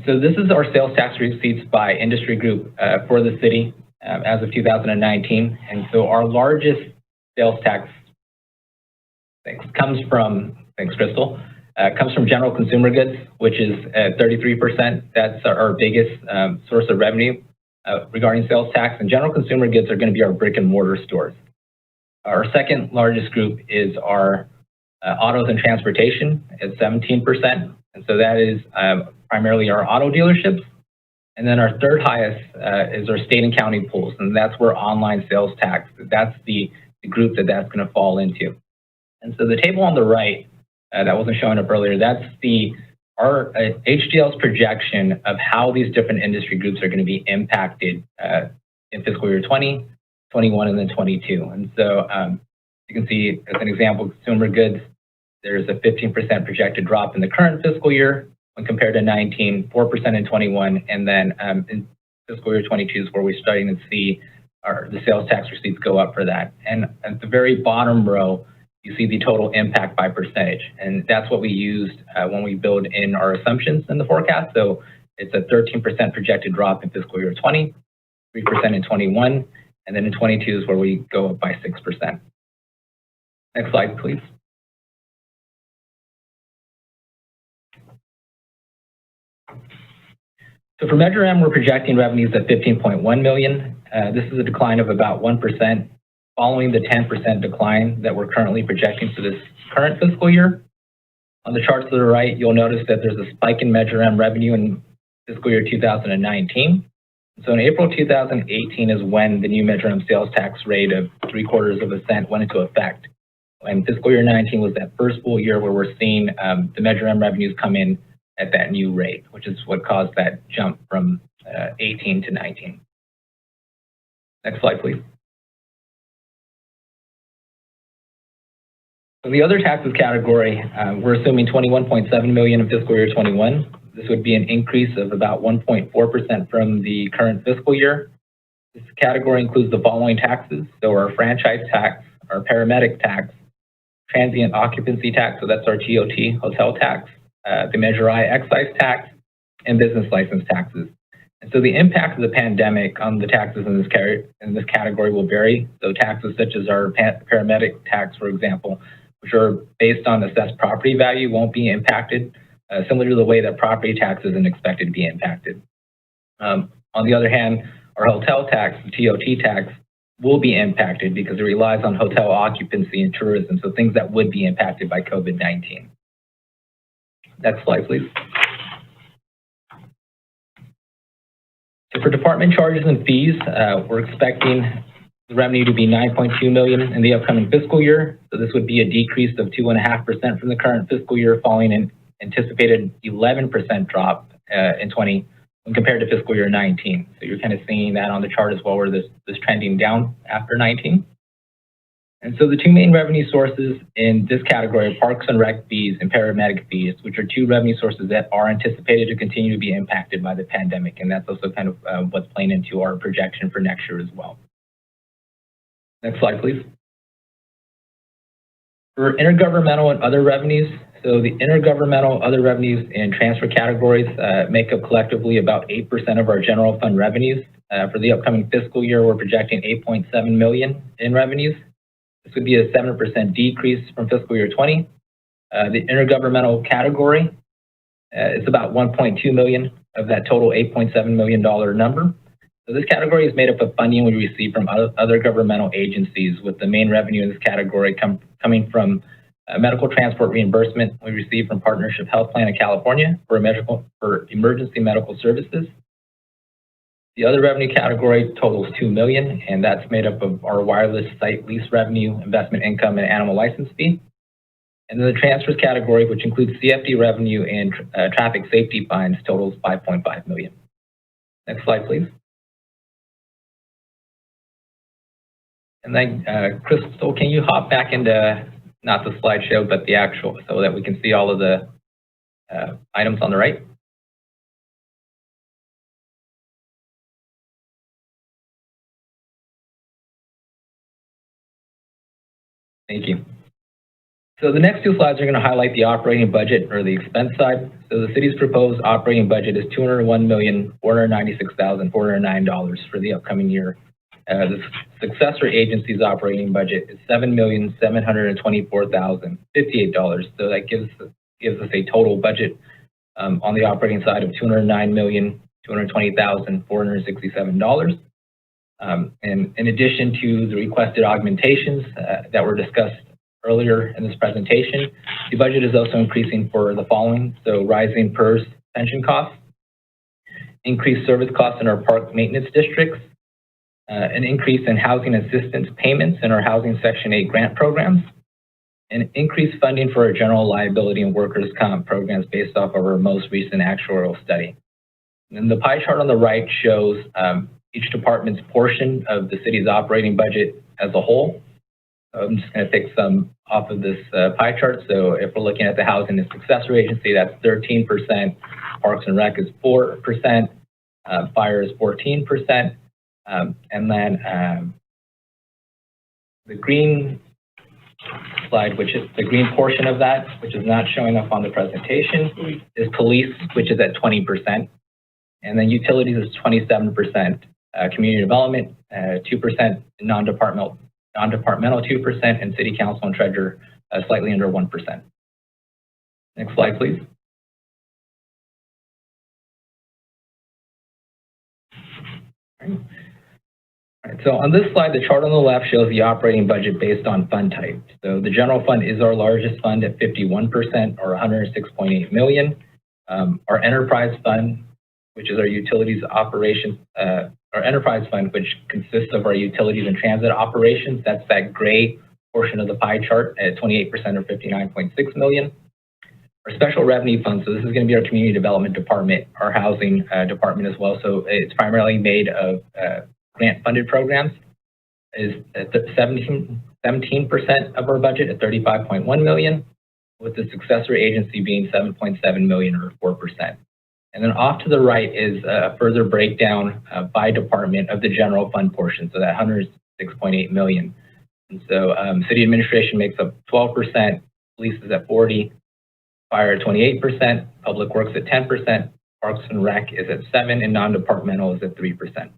so this is our sales tax receipts by industry group for the city as of 2019. And so our largest sales tax comes from, thanks Crystal, comes from general consumer goods, which is 33%. That's our biggest source of revenue regarding sales tax. And general consumer goods are going to be our brick and mortar stores. Our second largest group is our autos and transportation at 17%. And so that is primarily our auto dealerships. And then our third highest is our state and county pools. And that's where online sales tax, that's the group that's going to fall into. And so the table on the right that wasn't showing up earlier, that's our HDL's projection of how these different industry groups are going to be impacted in fiscal year 20, 21, and then 22. And so you can see, as an example, consumer goods, there's a 15% projected drop in the current fiscal year when compared to 19, 4% in 21, and then in fiscal year 22 is where we're starting to see the sales tax receipts go up for that. And at the very bottom row, you see the total impact by percentage. And that's what we used when we build in our assumptions in the forecast. So it's a 13% projected drop in fiscal year 20, 3% in 21, and then in 22 is where we go up by 6%. Next slide, please. So for Measure M, we're projecting revenues at $15.1 million. This is a decline of about 1%, following the 10% decline that we're currently projecting for this current fiscal year. On the charts to the right, you'll notice that there's a spike in Measure M revenue in fiscal year 2019. So in April 2018 is when the new measured sales tax rate of 0.75 cents went into effect. And fiscal year 19 was that first full year where we're seeing the Measure M revenues come in at that new rate, which is what caused that jump from 18 to 19. Next slide, please. So the other taxes category, we're assuming $21.7 million in fiscal year 21. This would be an increase of about 1.4% from the current fiscal year. This category includes the following taxes. So our franchise tax, our paramedic tax, transient occupancy tax, so that's our TOT, hotel tax, the Measure I excise tax, and business license taxes. And so the impact of the pandemic on the taxes in this category will vary. So taxes such as our paramedic tax, for example, which are based on assessed property value, won't be impacted, similar to the way that property tax isn't expected to be impacted. On the other hand, our hotel tax, the TOT tax, will be impacted because it relies on hotel occupancy and tourism, so things that would be impacted by COVID-19. Next slide, please. So for department charges and fees, we're expecting the revenue to be $9.2 million in the upcoming fiscal year. So this would be a decrease of 2.5% from the current fiscal year, following an anticipated 11% drop in 20 when compared to fiscal year 19. So you're kind of seeing that on the chart as well, where this trending down after 19. And so the two main revenue sources in this category are Parks and Rec fees and paramedic fees, which are two revenue sources that are anticipated to continue to be impacted by the pandemic. And that's also kind of what's playing into our projection for next year as well. Next slide, please. For intergovernmental and other revenues, so the intergovernmental other revenues and transfer categories make up collectively about 8% of our general fund revenues. For the upcoming fiscal year, we're projecting $8.7 million in revenues. This would be a 7% decrease from fiscal year 20. The intergovernmental category is about $1.2 million of that total $8.7 million number. So this category is made up of funding we receive from other governmental agencies, with the main revenue in this category coming from medical transport reimbursement we receive from Partnership Health Plan of California for emergency medical services. The other revenue category totals $2 million, and that's made up of our wireless site lease revenue, investment income, and animal license fee. And then the transfers category, which includes CFD revenue and traffic safety fines, totals $5.5 million. Next slide, please. And then, Crystal, can you hop back into, not the slideshow, but the actual, so that we can see all of the items on the right? Thank you. So the next two slides are going to highlight the operating budget, or the expense side. So the city's proposed operating budget is $201,496,409 for the upcoming year. The successor agency's operating budget is $7,724,058. So that gives us a total budget on the operating side of $209,220,467. And in addition to the requested augmentations that were discussed earlier in this presentation, the budget is also increasing for the following. So rising PERS pension costs, increased service costs in our park maintenance districts, an increase in housing assistance payments in our Housing Section 8 grant programs, and increased funding for our general liability and workers' comp programs based off of our most recent actuarial study. And the pie chart on the right shows each department's portion of the city's operating budget as a whole. So I'm just going to pick some off of this pie chart. So if we're looking at the housing and successor agency, that's 13%. Parks and Rec is 4%. Fire is 14%. And then the green slide, which is the green portion of that, which is not showing up on the presentation, is police, which is at 20%. And then utilities is 27%. Community development, 2%, non-departmental 2%, and city council and treasurer slightly under 1%. Next slide, please. All right, so on this slide, the chart on the left shows the operating budget based on fund type. So the general fund is our largest fund at 51%, or $106.8 million. Our enterprise fund which is our utilities operations, our enterprise fund, which consists of our utilities and transit operations. That's that gray portion of the pie chart at 28% or $59.6 million. Our special revenue fund, so this is going to be our community development department, our housing department as well. So it's primarily made of grant-funded programs, is at 17% of our budget at $35.1 million, with the successor agency being $7.7 million or 4%. And then off to the right is a further breakdown by department of the general fund portion, so that $106.8 million. And so city administration makes up 12%, police is at 40%, fire at 28%, public works at 10%, parks and rec is at 7%, and non-departmental is at 3%.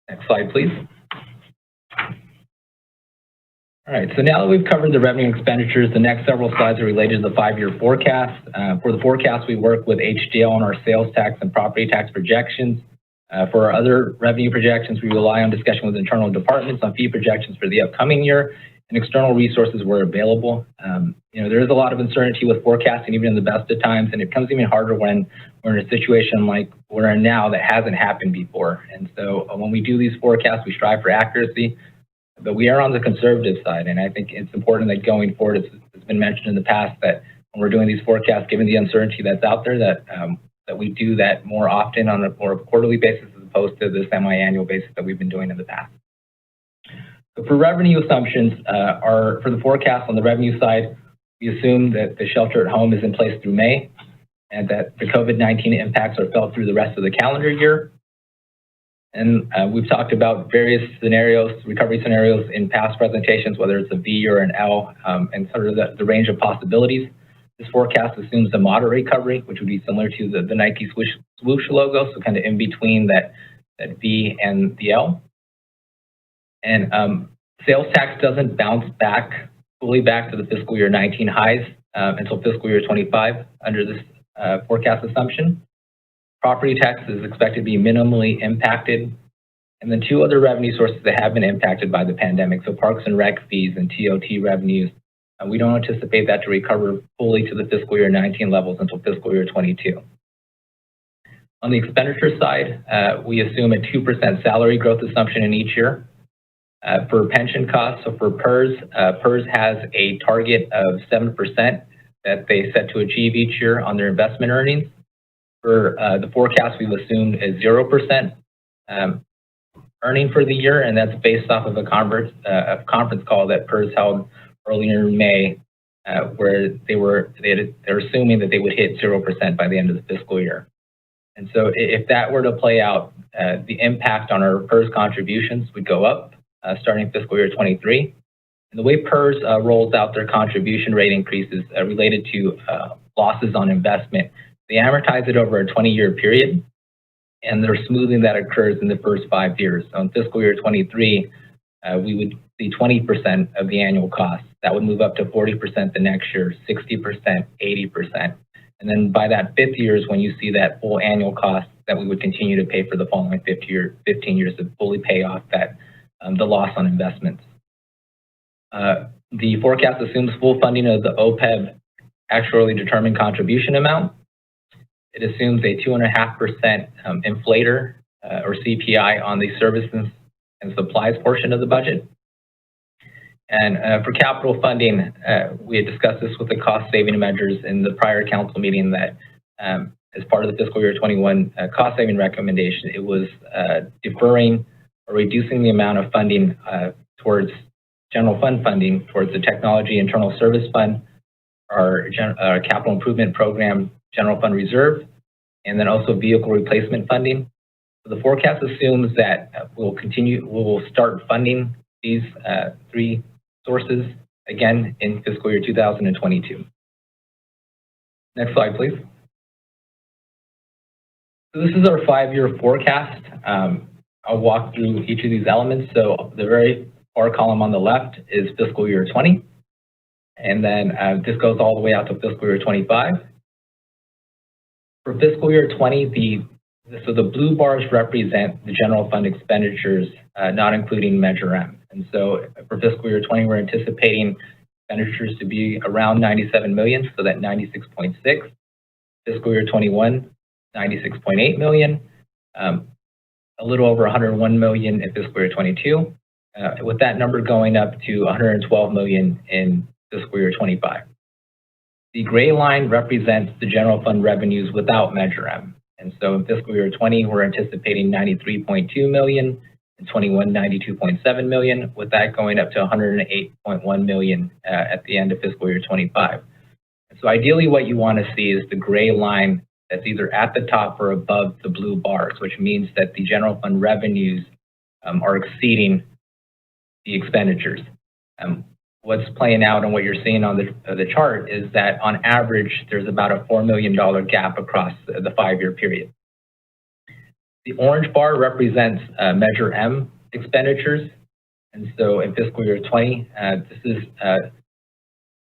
Next slide, please. All right, so now that we've covered the revenue and expenditures, the next several slides are related to the 5-year forecast. For the forecast, we work with HDL on our sales tax and property tax projections. For our other revenue projections, we rely on discussion with internal departments on fee projections for the upcoming year and external resources where available. There is a lot of uncertainty with forecasting, even in the best of times, and it becomes even harder when we're in a situation like we're in now that hasn't happened before. And so when we do these forecasts, we strive for accuracy, but we are on the conservative side. And I think it's important that going forward, it's been mentioned in the past that when we're doing these forecasts, given the uncertainty that's out there, that we do that more often on a more quarterly basis as opposed to the semi-annual basis that we've been doing in the past. So for revenue assumptions, for the forecast on the revenue side, we assume that the shelter at home is in place through May and that the COVID-19 impacts are felt through the rest of the calendar year. And we've talked about various scenarios, recovery scenarios in past presentations, whether it's a V or an L, and sort of the range of possibilities. This forecast assumes a moderate recovery, which would be similar to the Nike swoosh logo, so kind of in between that V and the L. And sales tax doesn't bounce back fully back to the fiscal year 19 highs until fiscal year 25 under this forecast assumption. Property tax is expected to be minimally impacted. And then two other revenue sources that have been impacted by the pandemic, so parks and rec fees and TOT revenues. We don't anticipate that to recover fully to the fiscal year 19 levels until fiscal year 22. On the expenditure side, we assume a 2% salary growth assumption in each year. For pension costs, so for PERS, PERS has a target of 7% that they set to achieve each year on their investment earnings. For the forecast, we've assumed a 0% earning for the year, and that's based off of a conference call that PERS held earlier in May, where they're assuming that they would hit 0% by the end of the fiscal year. And so if that were to play out, the impact on our PERS contributions would go up starting fiscal year 23. And the way PERS rolls out their contribution rate increases related to losses on investment, they amortize it over a 20-year period, and their smoothing that occurs in the first 5 years. So in fiscal year 23, we would see 20% of the annual cost. That would move up to 40% the next year, 60%, 80%. And then by that 5th year is when you see that full annual cost that we would continue to pay for the following 15 years to fully pay off that the loss on investments. The forecast assumes full funding of the OPEB actuarially determined contribution amount. It assumes a 2.5% inflator or CPI on the services and supplies portion of the budget. And for capital funding, we had discussed this with the cost saving measures in the prior council meeting that as part of the fiscal year 21 cost saving recommendation, it was deferring or reducing the amount of funding towards general fund funding towards the technology internal service fund, our capital improvement program, general fund reserve, and then also vehicle replacement funding. So the forecast assumes that we'll start funding these 3 sources again in fiscal year 2022. Next slide, please. So this is our 5-year forecast. I'll walk through each of these elements. So the very far column on the left is fiscal year 20. And then this goes all the way out to fiscal year 25. For fiscal year 20, so the blue bars represent the general fund expenditures, not including Measure M. And so for fiscal year 20, we're anticipating expenditures to be around 97 million, so that 96.6. Fiscal year 21, 96.8 million, a little over 101 million in fiscal year 22, with that number going up to 112 million in fiscal year 25. The gray line represents the general fund revenues without Measure M. And so in fiscal year 20, we're anticipating 93.2 million, in 21, 92.7 million, with that going up to 108.1 million at the end of fiscal year 25. And so ideally what you want to see is the gray line that's either at the top or above the blue bars, which means that the general fund revenues are exceeding the expenditures. What's playing out and what you're seeing on the chart is that on average, there's about a $4 million gap across the 5-year period. The orange bar represents Measure M expenditures. And so in fiscal year 20, this is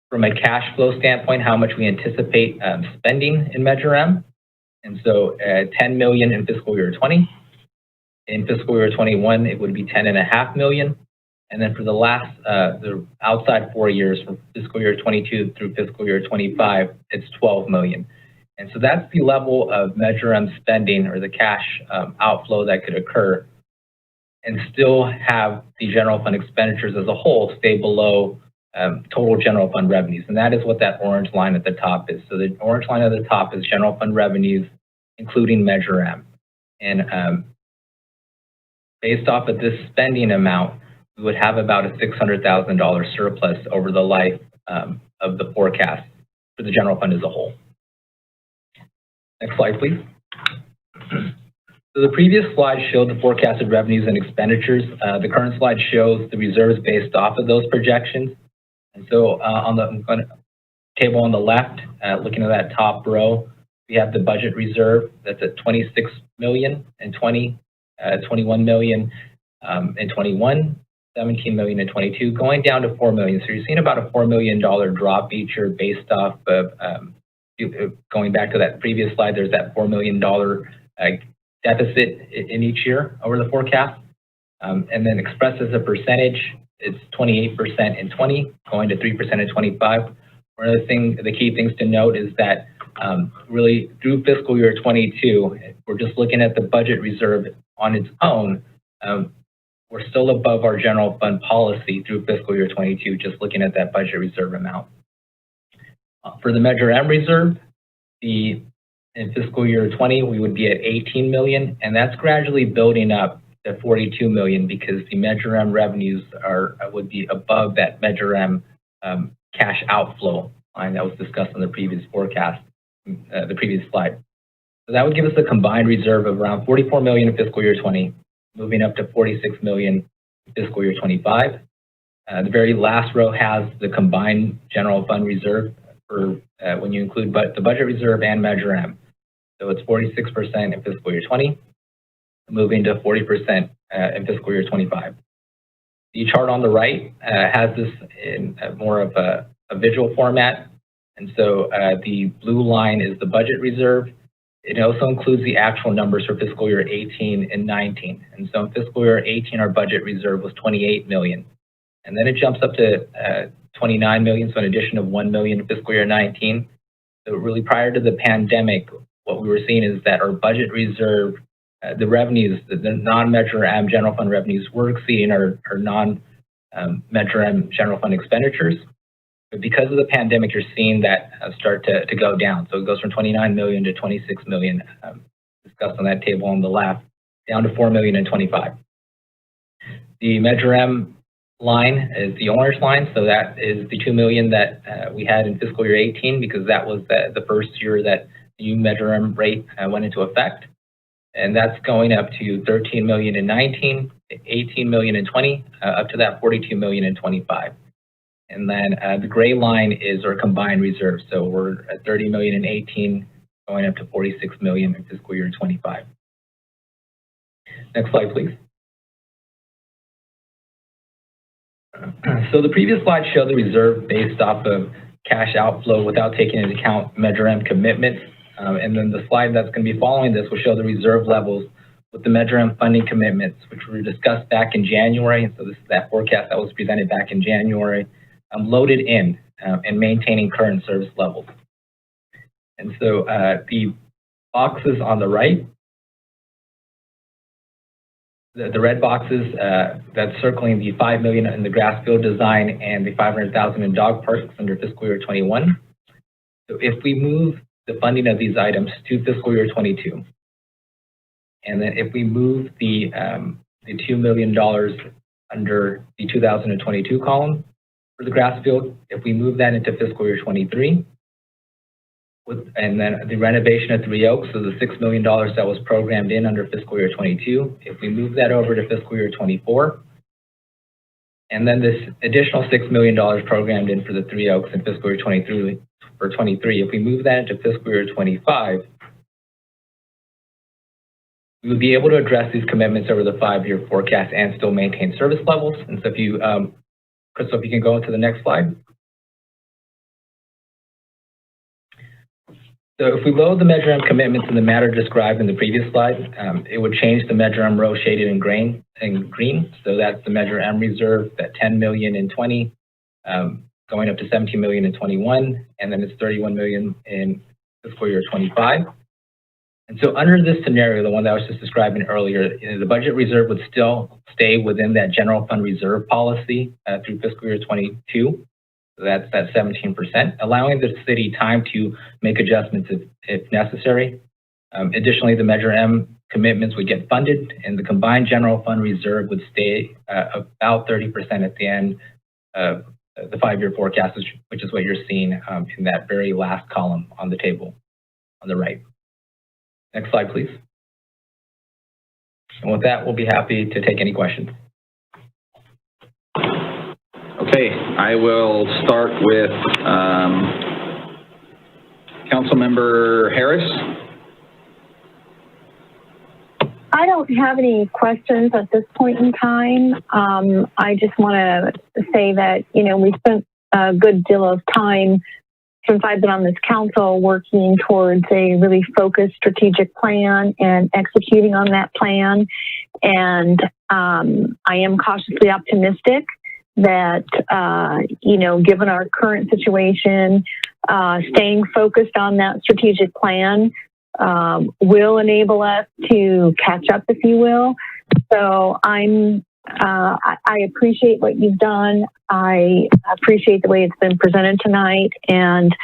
from a cash flow standpoint, how much we anticipate spending in Measure M. And so 10 million in fiscal year 20. In fiscal year 21, it would be 10.5 million. And then for the last, the outside 4 years, from fiscal year 22 through fiscal year 25, it's 12 million. And so that's the level of Measure M spending or the cash outflow that could occur and still have the general fund expenditures as a whole stay below total general fund revenues. And that is what that orange line at the top is. So the orange line at the top is general fund revenues, including Measure M. And based off of this spending amount, we would have about a $600,000 surplus over the life of the forecast for the general fund as a whole. Next slide, please. So the previous slide showed the forecasted revenues and expenditures. The current slide shows the reserves based off of those projections. And so on the table on the left, looking at that top row, we have the budget reserve that's at 26 million in 20, 21 million in 21, 17 million in 22, going down to 4 million. So you're seeing about a $4 million drop each year based off of, going back to that previous slide, there's that $4 million deficit in each year over the forecast. And then expressed as a percentage, it's 28% in 20, going to 3% in 25. One of the key things to note is that really through fiscal year 22, if we're just looking at the budget reserve on its own, we're still above our general fund policy through fiscal year 22, just looking at that budget reserve amount. For the Measure M reserve, in fiscal year 20, we would be at 18 million, and that's gradually building up to 42 million because the Measure M revenues would be above that Measure M cash outflow line that was discussed on the previous forecast, the previous slide. So that would give us a combined reserve of around 44 million in fiscal year 20, moving up to 46 million in fiscal year 25. The very last row has the combined general fund reserve for when you include the budget reserve and Measure M. So it's 46% in fiscal year 20, moving to 40% in fiscal year 25. The chart on the right has this in more of a visual format. And so the blue line is the budget reserve. It also includes the actual numbers for fiscal year 18 and 19. And so in fiscal year 18, our budget reserve was 28 million. And then it jumps up to 29 million, so an addition of 1 million in fiscal year 19. So really prior to the pandemic, what we were seeing is that our budget reserve, the revenues, the non-Measure M general fund revenues were exceeding our non-Measure M general fund expenditures. But because of the pandemic, you're seeing that start to go down. So it goes from 29 million to 26 million, discussed on that table on the left, down to 4 million in 25. The Measure M line is the orange line. So that is the 2 million that we had in fiscal year 18, because that was the first year that the new Measure M rate went into effect. And that's going up to 13 million in 19, 18 million in 20, up to that 42 million in 25. And then the gray line is our combined reserve. So we're at 30 million in 18, going up to 46 million in fiscal year 25. Next slide, please. So the previous slide showed the reserve based off of cash outflow without taking into account Measure M commitments. And then the slide that's going to be following this will show the reserve levels with the Measure M funding commitments, which were discussed back in January. And so this is that forecast that was presented back in January, loaded in and maintaining current service levels. And so the boxes on the right, the red boxes, that's circling the $5 million in the grass field design and the $500,000 in dog parks under fiscal year 21. So if we move the funding of these items to fiscal year 22, and then if we move the $2 million under the 2022 column for the grass field, if we move that into fiscal year 23, and then the renovation at Three Oaks, so the $6 million that was programmed in under fiscal year 22, if we move that over to fiscal year 24, and then this additional $6 million programmed in for the Three Oaks in fiscal year 23, if we move that into fiscal year 25, we would be able to address these commitments over the 5-year forecast and still maintain service levels. And so if you, Crystal, if you can go into the next slide. So if we load the Measure M commitments in the manner described in the previous slide, it would change the Measure M row shaded in green. So that's the Measure M reserve, that 10 million in 20, going up to 17 million in 21, and then it's 31 million in fiscal year 25. And so under this scenario, the one that I was just describing earlier, the budget reserve would still stay within that general fund reserve policy through fiscal year 22. So that's that 17%, allowing the city time to make adjustments if necessary. Additionally, the Measure M commitments would get funded and the combined general fund reserve would stay about 30% at the end of the 5-year forecast, which is what you're seeing in that very last column on the table on the right. Next slide, please. And with that, we'll be happy to take any questions. Okay, I will start with Councilmember Harris. I don't have any questions at this point in time. I just want to say that, you know, we spent a good deal of time since I've been on this council working towards a really focused strategic plan and executing on that plan. And I am cautiously optimistic that, you know, given our current situation, staying focused on that strategic plan will enable us to catch up, if you will. So I appreciate what you've done. I appreciate the way it's been presented tonight, and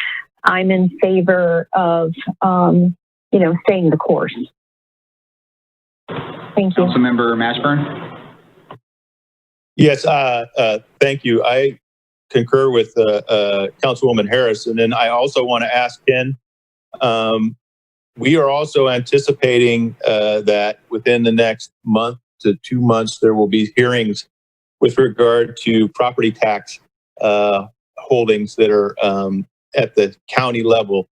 I'm in favor of, you know, staying the course. Thank you. Councilmember Mashburn. Yes, thank you. I concur with Councilwoman Harris, and then I also want to ask Ken. We are also anticipating that within the next month to 2 months, there will be hearings with regard to property tax holdings that are at the county level.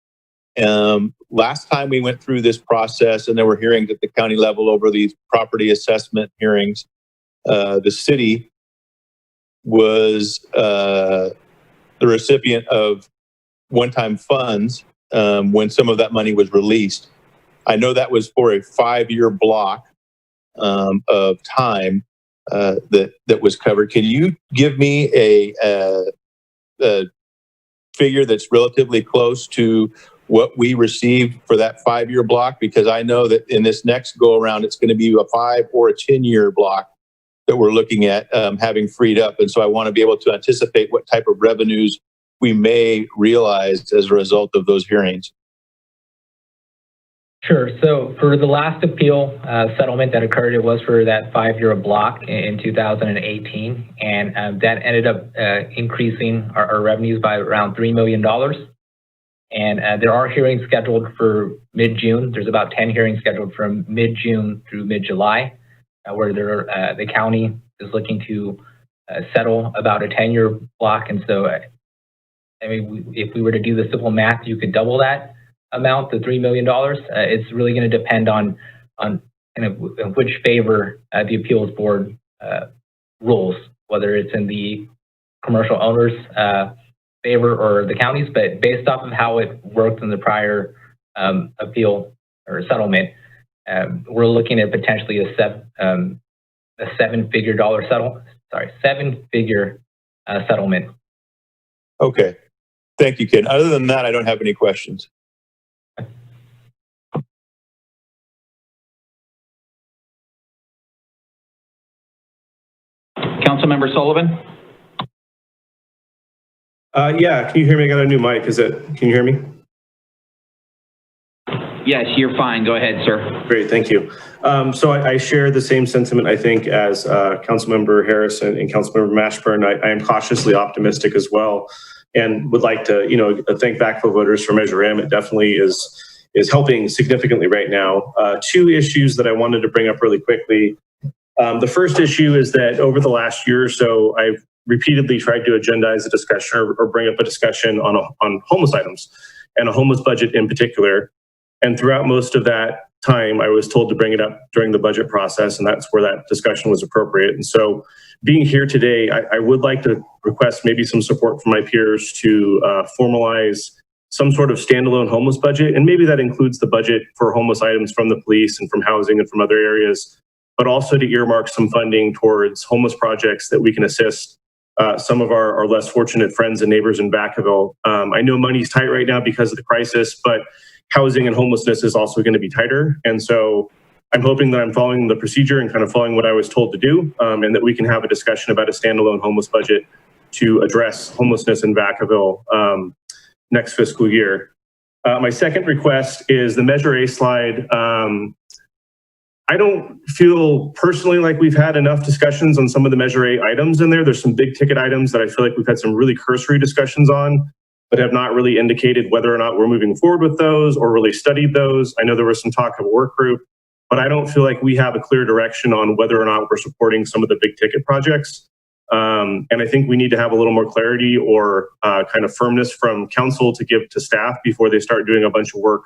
Last time we went through this process and there were hearings at the county level over these property assessment hearings, the city was the recipient of one-time funds when some of that money was released. I know that was for a 5-year block of time that was covered. Can you give me a figure that's relatively close to what we received for that 5-year block? Because I know that in this next go around, it's going to be a 5 or a 10-year block that we're looking at having freed up. And so I want to be able to anticipate what type of revenues we may realize as a result of those hearings. Sure. So for the last appeal settlement that occurred, it was for that 5-year block in 2018. And that ended up increasing our revenues by around $3 million. And there are hearings scheduled for mid-June. There's about 10 hearings scheduled from mid-June through mid-July, where the county is looking to settle about a 10-year block. And so, I mean, if we were to do the simple math, you could double that amount, the $3 million. It's really going to depend on kind of which favor the appeals board rules, whether it's in the commercial owners' favor or the county's. But based off of how it worked in the prior appeal or settlement, we're looking at potentially a seven-figure settlement. Okay. Thank you, Ken. Other than that, I don't have any questions. Councilmember Sullivan? Yeah, can you hear me? I got a new mic. Can you hear me? Yes, you're fine. Go ahead, sir. Great, thank you. So I share the same sentiment, I think, as Councilmember Harrison and Councilmember Mashburn. I am cautiously optimistic as well, and would like to, thank Vacaville voters for Measure M. It definitely is helping significantly right now. Two issues that I wanted to bring up really quickly. The first issue is that over the last year or so, I've repeatedly tried to agendize a discussion or bring up a discussion on homeless items and a homeless budget in particular. And throughout most of that time, I was told to bring it up during the budget process, and that's where that discussion was appropriate. And so being here today, I would like to request maybe some support from my peers to formalize some sort of standalone homeless budget. And maybe that includes the budget for homeless items from the police and from housing and from other areas, but also to earmark some funding towards homeless projects that we can assist some of our less fortunate friends and neighbors in Vacaville. I know money's tight right now because of the crisis, but housing and homelessness is also going to be tighter. And so I'm hoping that I'm following the procedure and kind of following what I was told to do, and that we can have a discussion about a standalone homeless budget to address homelessness in Vacaville next fiscal year. My second request is the Measure A slide. I don't feel personally like we've had enough discussions on some of the Measure A items in there. There's some big ticket items that I feel like we've had some really cursory discussions on, but have not really indicated whether or not we're moving forward with those or really studied those. I know there was some talk of a work group, but I don't feel like we have a clear direction on whether or not we're supporting some of the big ticket projects. And I think we need to have a little more clarity or kind of firmness from council to give to staff before they start doing a bunch of work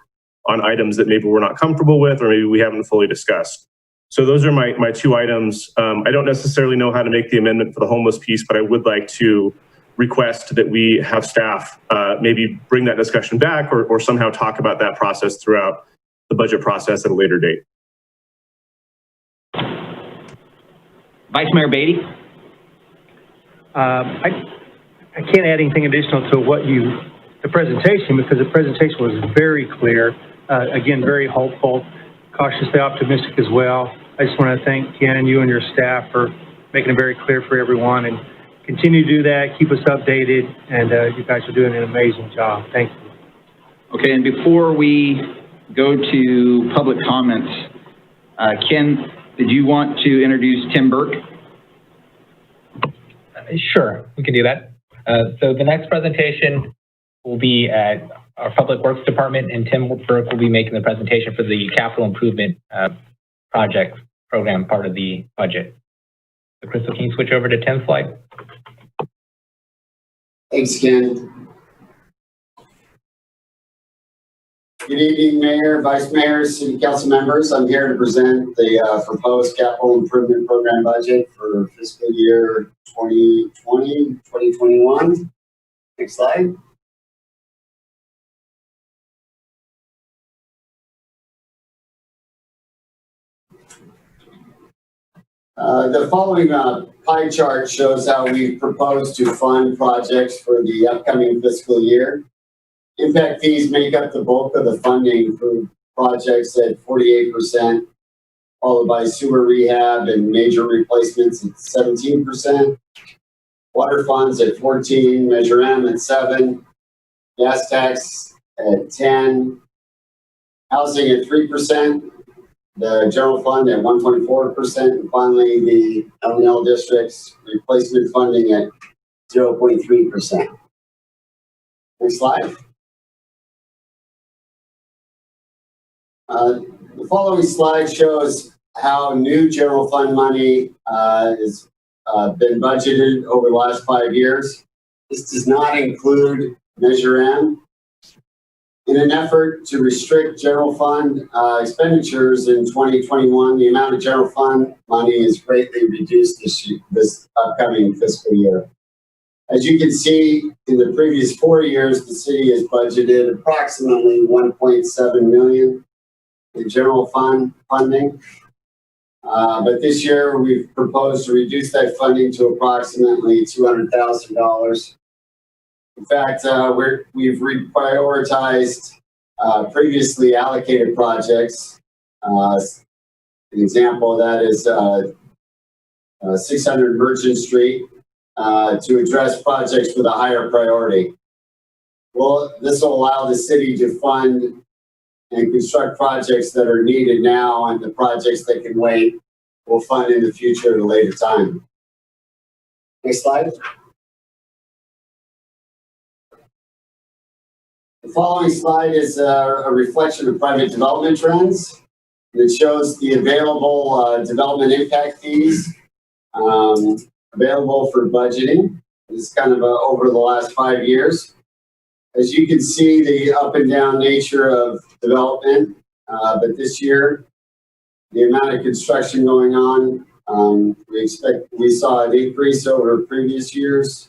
on items that maybe we're not comfortable with or maybe we haven't fully discussed. So those are my two items. I don't necessarily know how to make the amendment for the homeless piece, but I would like to request that we have staff maybe bring that discussion back or somehow talk about that process throughout the budget process at a later date. Vice Mayor Beatty? I can't add anything additional to the presentation, because the presentation was very clear. Again, very hopeful, cautiously optimistic as well. I just want to thank Ken, you and your staff for making it very clear for everyone, and continue to do that, keep us updated, and you guys are doing an amazing job. Thank you. Okay, and before we go to public comments, Ken, did you want to introduce Tim Burke? Sure, we can do that. So the next presentation will be at our Public Works Department, and Tim Burke will be making the presentation for the capital improvement project program part of the budget. So Crystal, can you switch over to Tim's slide? Thanks, Ken. Good evening, Mayor, Vice Mayor, City Council members. I'm here to present the proposed capital improvement program budget for fiscal year 2020-2021. Next slide. The following pie chart shows how we propose to fund projects for the upcoming fiscal year. Impact fees make up the bulk of the funding for projects at 48%, followed by sewer rehab and major replacements at 17%. Water funds at 14%, Measure M at 7%, gas tax at 10%, housing at 3%, the general fund at 1.4%, and finally the L&L district's replacement funding at 0.3%. Next slide. The following slide shows how new general fund money has been budgeted over the last 5 years. This does not include Measure M. In an effort to restrict general fund expenditures in 2021, the amount of general fund money is greatly reduced this upcoming fiscal year. As you can see, in the previous 4 years, the city has budgeted approximately $1.7 million in general fund funding. But this year, we've proposed to reduce that funding to approximately $200,000. In fact, we've reprioritized previously allocated projects. An example of that is 600 Merchant Street to address projects with a higher priority. Well, this will allow the city to fund and construct projects that are needed now, and the projects that can wait we'll fund in the future at a later time. Next slide. The following slide is a reflection of private development trends. It shows the available development impact fees available for budgeting. This is kind of over the last 5 years. As you can see, the up and down nature of development, but this year, the amount of construction going on, we saw an increase over previous years.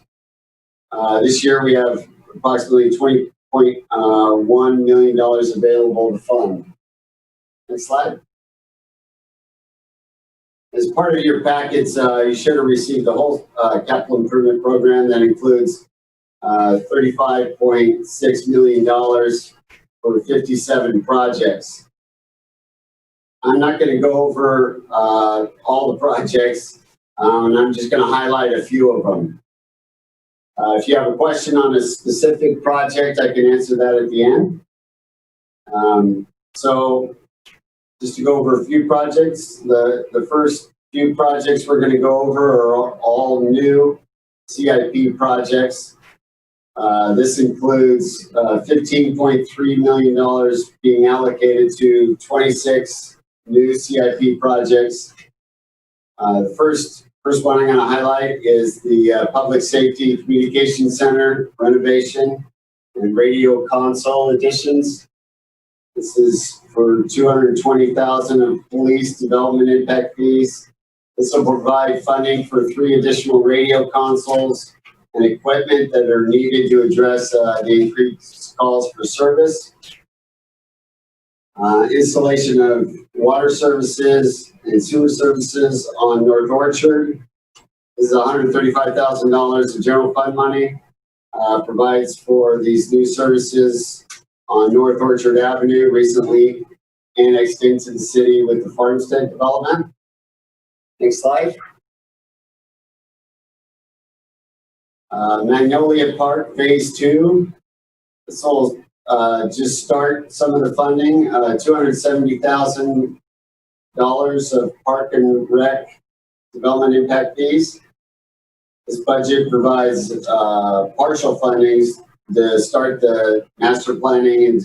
This year, we have approximately $20.1 million available to fund. Next slide. As part of your packets, you should have received the whole capital improvement program that includes $35.6 million for 57 projects. I'm not going to go over all the projects, and I'm just going to highlight a few of them. If you have a question on a specific project, I can answer that at the end. So just to go over a few projects, the first few projects we're going to go over are all new CIP projects. This includes $15.3 million being allocated to 26 new CIP projects. The first one I'm going to highlight is the Public Safety Communication Center renovation and radio console additions. This is for $220,000 of police development impact fees. This will provide funding for 3 additional radio consoles and equipment that are needed to address the increased calls for service. Installation of water services and sewer services on North Orchard. This is $135,000 of general fund money. Provides for these new services on North Orchard Avenue, recently annexed into the city with the Farmstead development. Next slide. Magnolia Park Phase 2. This will just start some of the funding, $270,000 of park and rec development impact fees. This budget provides partial fundings to start the master planning and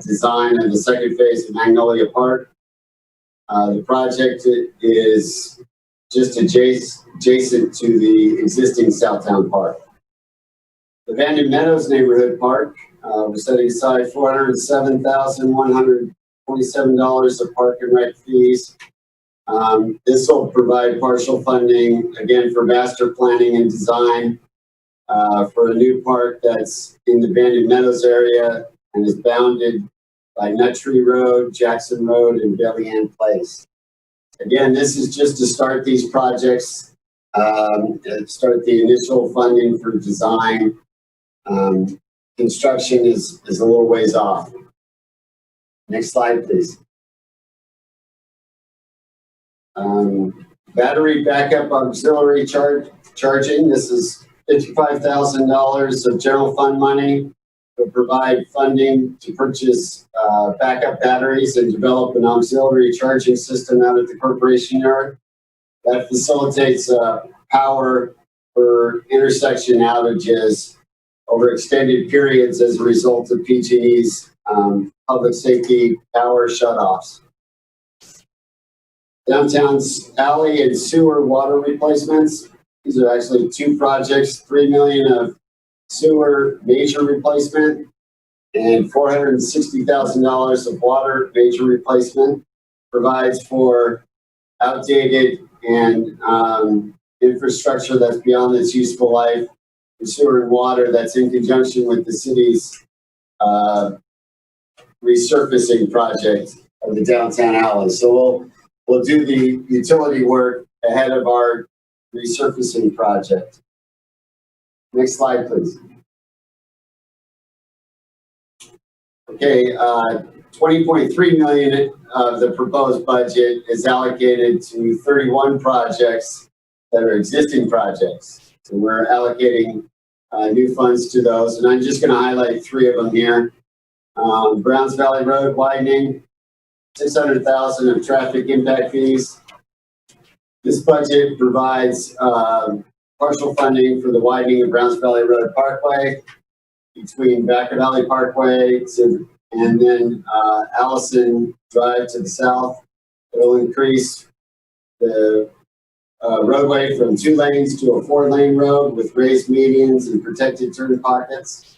design of the second phase of Magnolia Park. The project is just adjacent to the existing Southtown Park. The Vanden Meadows Neighborhood Park, we're setting aside $407,127 of park and rec fees. This will provide partial funding, again, for master planning and design for a new park that's in the Vanden Meadows area and is bounded by Nut Tree Road, Jackson Road, and Belly Ann Place. Again, this is just to start these projects, start the initial funding for design. Construction is a little ways off. Next slide, please. Battery backup auxiliary charging. This is $55,000 of general fund money to provide funding to purchase backup batteries and develop an auxiliary charging system out at the corporation yard. That facilitates power for intersection outages over extended periods as a result of PG&E's public safety power shutoffs. Downtown's alley and sewer water replacements. These are actually 2 projects, $3 million of sewer major replacement and $460,000 of water major replacement. Provides for outdated and infrastructure that's beyond its useful life, for sewer and water that's in conjunction with the city's resurfacing project of the downtown alley. So we'll do the utility work ahead of our resurfacing project. Next slide, please. Okay, 20.3 million of the proposed budget is allocated to 31 projects that are existing projects. So we're allocating new funds to those, and I'm just going to highlight 3 of them here. Browns Valley Road widening, $600,000 of traffic impact fees. This budget provides partial funding for the widening of Browns Valley Road Parkway between Vacaville Parkway and then Allison Drive to the south. It will increase the roadway from 2 lanes to a 4-lane road with raised medians and protected turn pockets.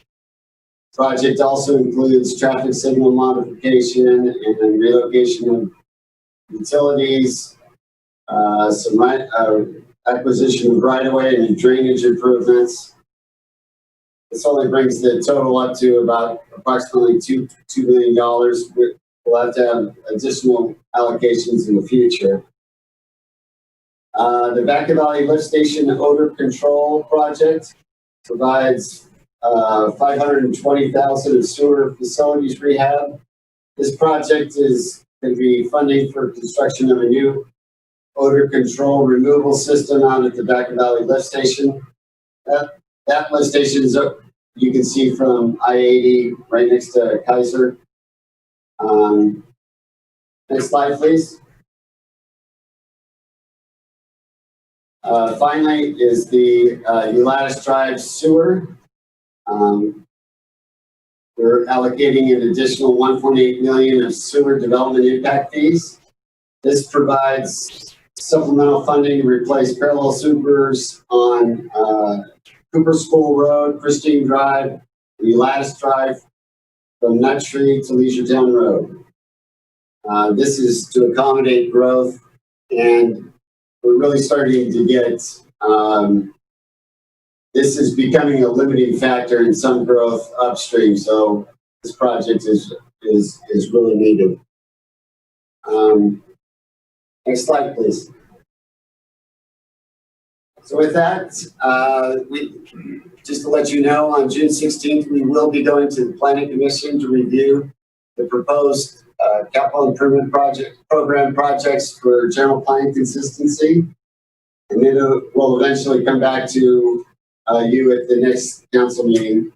Project also includes traffic signal modification and relocation of utilities, some acquisition of right-of-way and drainage improvements. This only brings the total up to about approximately $2 million. We'll have to have additional allocations in the future. The Vacaville Lift Station Odor Control Project provides $520,000 of sewer facilities rehab. This project is going to be funding for construction of a new odor control removal system out at the Vacaville Lift Station. That lift station is, you can see from I-80 right next to Kaiser. Next slide, please. Finally is the Ulatis Drive sewer. We're allocating an additional $1.8 million of sewer development impact fees. This provides supplemental funding to replace parallel supers on Cooper School Road, Christine Drive, Ulatis Drive, from Nut Tree to Leisure Road. This is to accommodate growth, and we're really starting to get, this is becoming a limiting factor in some growth upstream, so this project is really needed. Next slide, please. So with that, just to let you know, on June 16th, we will be going to the Planning Commission to review the proposed capital improvement program projects for general plan consistency. And then we'll eventually come back to you at the next council meeting.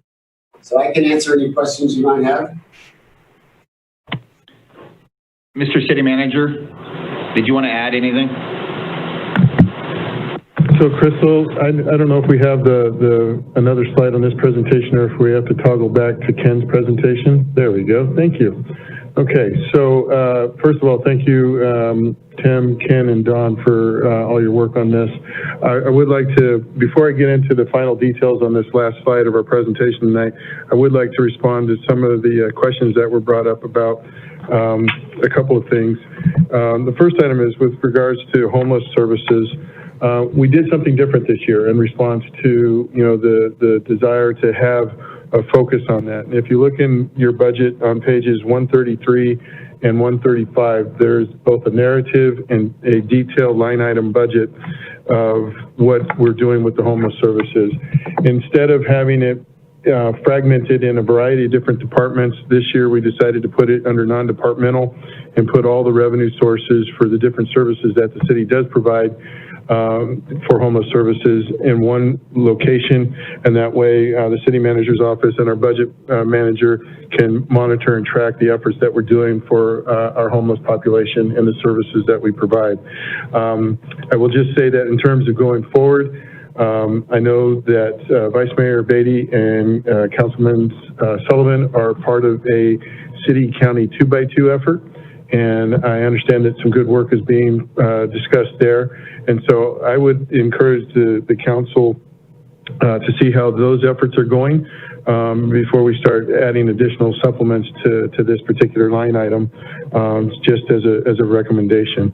So I can answer any questions you might have. Mr. City Manager, did you want to add anything? So Crystal, I don't know if we have another slide on this presentation or if we have to toggle back to Ken's presentation. There we go. Thank you. Okay, so first of all, thank you, Tim, Ken, and Don for all your work on this. I would like to, before I get into the final details on this last slide of our presentation tonight, I would like to respond to some of the questions that were brought up about a couple of things. The first item is with regards to homeless services. We did something different this year in response to, the desire to have a focus on that. And if you look in your budget on pages 133 and 135, there's both a narrative and a detailed line item budget of what we're doing with the homeless services. Instead of having it fragmented in a variety of different departments, this year we decided to put it under non-departmental and put all the revenue sources for the different services that the city does provide for homeless services in one location, and that way the city manager's office and our budget manager can monitor and track the efforts that we're doing for our homeless population and the services that we provide. I will just say that in terms of going forward, I know that Vice Mayor Beatty and Councilman Sullivan are part of a city-county 2x2 effort, and I understand that some good work is being discussed there. And so I would encourage the council to see how those efforts are going before we start adding additional supplements to this particular line item, just as a recommendation.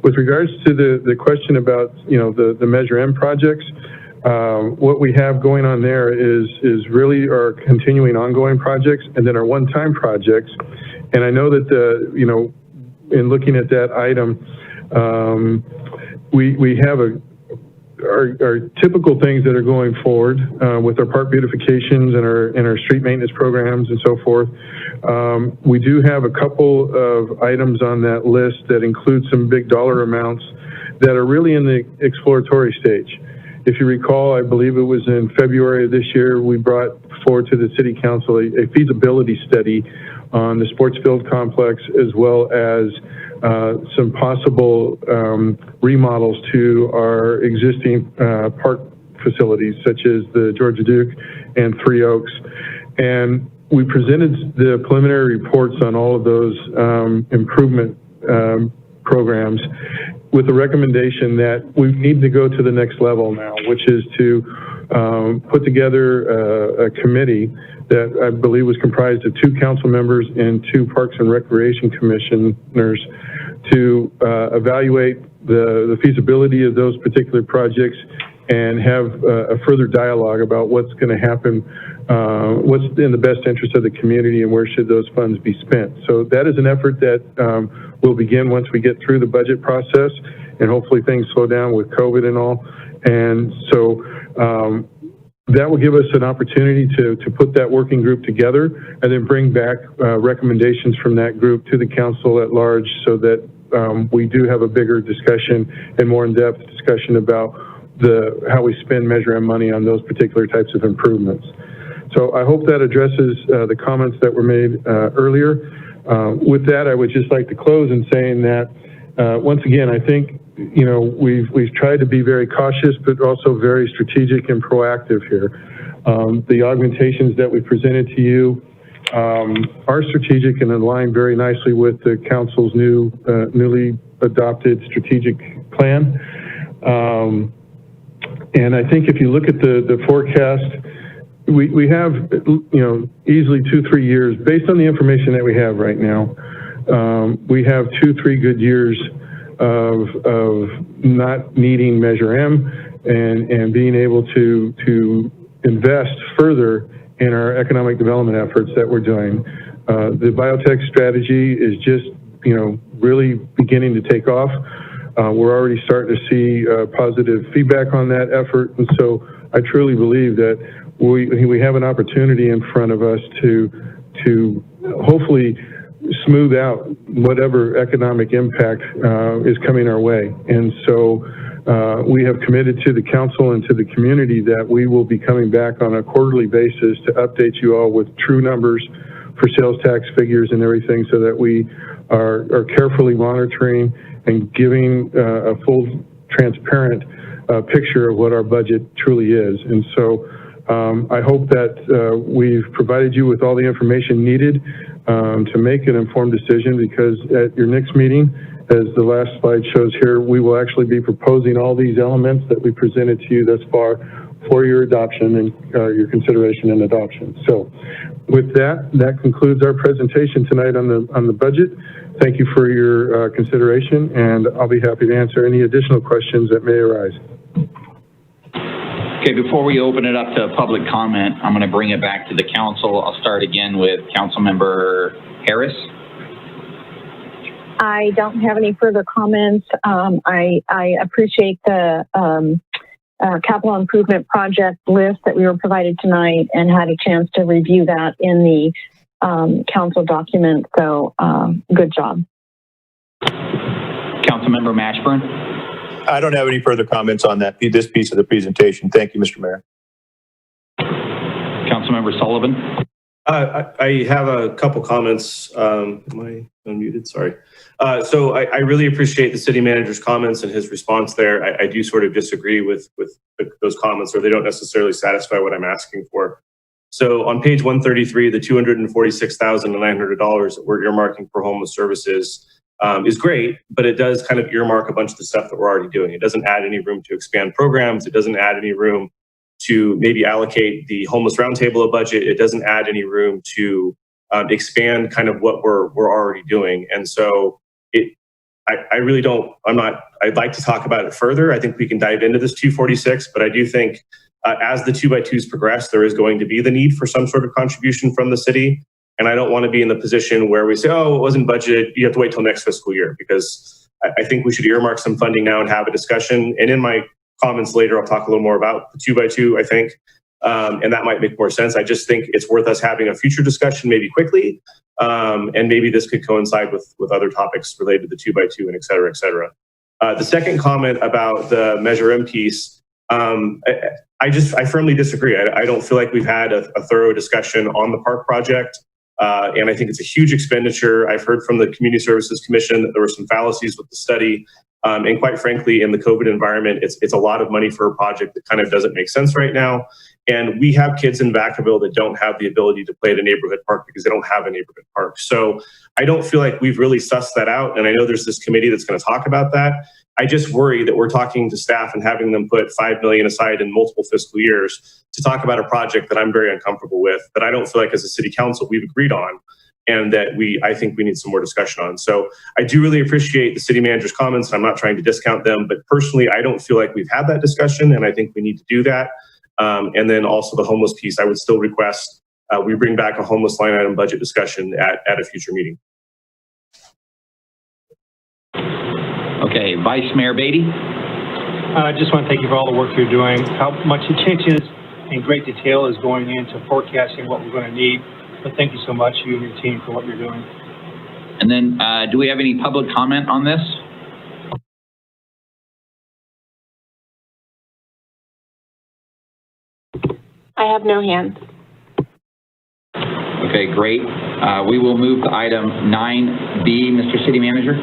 With regards to the question about the Measure M projects, what we have going on there is really our continuing ongoing projects and then our one-time projects. And I know that in looking at that item, we have our typical things that are going forward with our park beautifications and our street maintenance programs and so forth. We do have a couple of items on that list that include some big dollar amounts that are really in the exploratory stage. If you recall, I believe it was in February of this year, we brought forward to the City Council a feasibility study on the sports field complex, as well as some possible remodels to our existing park facilities, such as the Georgia Duke and Three Oaks. And we presented the preliminary reports on all of those improvement programs with the recommendation that we need to go to the next level now, which is to put together a committee that I believe was comprised of 2 council members and 2 Parks and Recreation commissioners to evaluate the feasibility of those particular projects and have a further dialogue about what's going to happen, what's in the best interest of the community and where should those funds be spent. So that is an effort that will begin once we get through the budget process, and hopefully things slow down with COVID and all. And so that will give us an opportunity to put that working group together and then bring back recommendations from that group to the council at large, so that we do have a bigger discussion and more in-depth discussion about how we spend Measure M money on those particular types of improvements. So I hope that addresses the comments that were made earlier. With that, I would just like to close in saying that once again, I think we've tried to be very cautious, but also very strategic and proactive here. The augmentations that we presented to you are strategic and align very nicely with the council's newly adopted strategic plan. And I think if you look at the forecast, we have easily 2-3 years based on the information that we have right now. We have 2-3 good years of not needing Measure M and being able to invest further in our economic development efforts that we're doing. The biotech strategy is just really beginning to take off. We're already starting to see positive feedback on that effort, and so I truly believe that we have an opportunity in front of us to hopefully smooth out whatever economic impact is coming our way. And so we have committed to the council and to the community that we will be coming back on a quarterly basis to update you all with true numbers for sales tax figures and everything, so that we are carefully monitoring and giving a full, transparent picture of what our budget truly is. And so I hope that we've provided you with all the information needed to make an informed decision, because at your next meeting, as the last slide shows here, we will actually be proposing all these elements that we presented to you thus far for your adoption and your consideration and adoption. So with that concludes our presentation tonight on the budget. Thank you for your consideration, and I'll be happy to answer any additional questions that may arise. Okay, before we open it up to public comment, I'm going to bring it back to the council. I'll start again with Councilmember Harris. I don't have any further comments. I appreciate the capital improvement project list that we were provided tonight and had a chance to review that in the council document. So good job. Councilmember Mashburn. I don't have any further comments on this piece of the presentation. Thank you, Mr. Mayor. Councilmember Sullivan. I have a couple comments. Am I unmuted? Sorry. So I really appreciate the city manager's comments and his response there. I do sort of disagree with those comments, or they don't necessarily satisfy what I'm asking for. So on page 133, the $246,900 that we're earmarking for homeless services is great, but it does kind of earmark a bunch of the stuff that we're already doing. It doesn't add any room to expand programs. It doesn't add any room to maybe allocate the homeless roundtable a budget. It doesn't add any room to expand kind of what we're already doing. And so I really don't, I'd like to talk about it further. I think we can dive into this 246, but I do think as the 2x2s progress, there is going to be the need for some sort of contribution from the city. And I don't want to be in the position where we say, oh, it wasn't budgeted, you have to wait till next fiscal year, because I think we should earmark some funding now and have a discussion. And in my comments later, I'll talk a little more about the 2x2, I think. And that might make more sense. I just think it's worth us having a future discussion, maybe quickly. And maybe this could coincide with other topics related to the 2x2 and et cetera, et cetera. The second comment about the Measure M piece, I firmly disagree. I don't feel like we've had a thorough discussion on the park project. And I think it's a huge expenditure. I've heard from the Community Services Commission that there were some fallacies with the study. And quite frankly, in the COVID environment, it's a lot of money for a project that kind of doesn't make sense right now. And we have kids in Vacaville that don't have the ability to play at a neighborhood park because they don't have a neighborhood park. So I don't feel like we've really sussed that out. And I know there's this committee that's going to talk about that. I just worry that we're talking to staff and having them put $5 million aside in multiple fiscal years to talk about a project that I'm very uncomfortable with, that I don't feel like as a city council we've agreed on, and that I think we need some more discussion on. So I do really appreciate the city manager's comments. I'm not trying to discount them, but personally, I don't feel like we've had that discussion, and I think we need to do that. And then also the homeless piece, I would still request we bring back a homeless line item budget discussion at a future meeting. Okay, Vice Mayor Beatty. I just want to thank you for all the work you're doing, how much attention in great detail is going into forecasting what we're going to need. But thank you so much, you and your team, for what you're doing. And then do we have any public comment on this? I have no hands. Okay, great. We will move to item 9B, Mr. City Manager.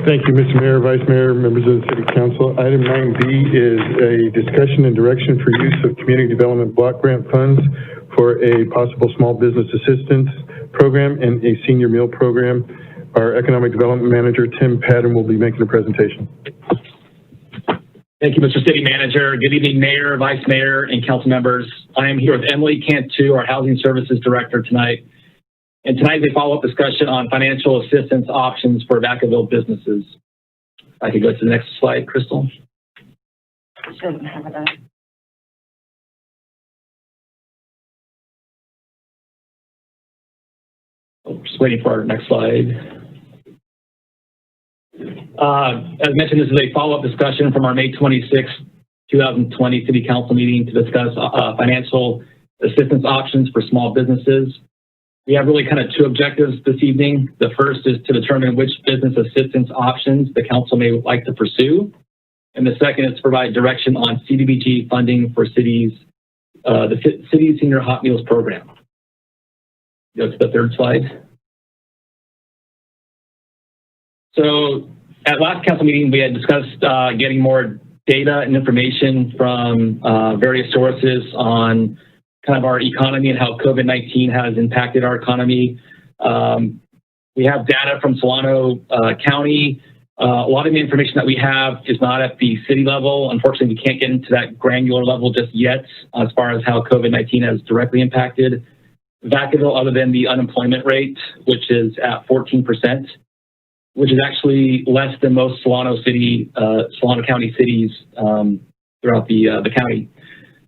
Thank you, Mr. Mayor, Vice Mayor, members of the City Council. Item 9B is a discussion and direction for use of community development block grant funds for a possible small business assistance program and a senior meal program. Our Economic Development Manager, Tim Patton, will be making a presentation. Thank you, Mr. City Manager. Good evening, Mayor, Vice Mayor, and council members. I am here with Emily Cantu, our Housing Services Director tonight. And tonight is a follow-up discussion on financial assistance options for Vacaville businesses. If I could go to the next slide, Crystal. She doesn't have it up. Oh, just waiting for our next slide. As mentioned, this is a follow-up discussion from our May 26, 2020 City Council meeting to discuss financial assistance options for small businesses. We have really kind of two objectives this evening. The first is to determine which business assistance options the council may like to pursue. And the second is to provide direction on CDBG funding for cities, the City Senior Hot Meals Program. Go to the third slide. So at last council meeting, we had discussed getting more data and information from various sources on kind of our economy and how COVID-19 has impacted our economy. We have data from Solano County. A lot of the information that we have is not at the city level. Unfortunately, we can't get into that granular level just yet as far as how COVID-19 has directly impacted Vacaville, other than the unemployment rate, which is at 14%, which is actually less than most Solano County cities throughout the county.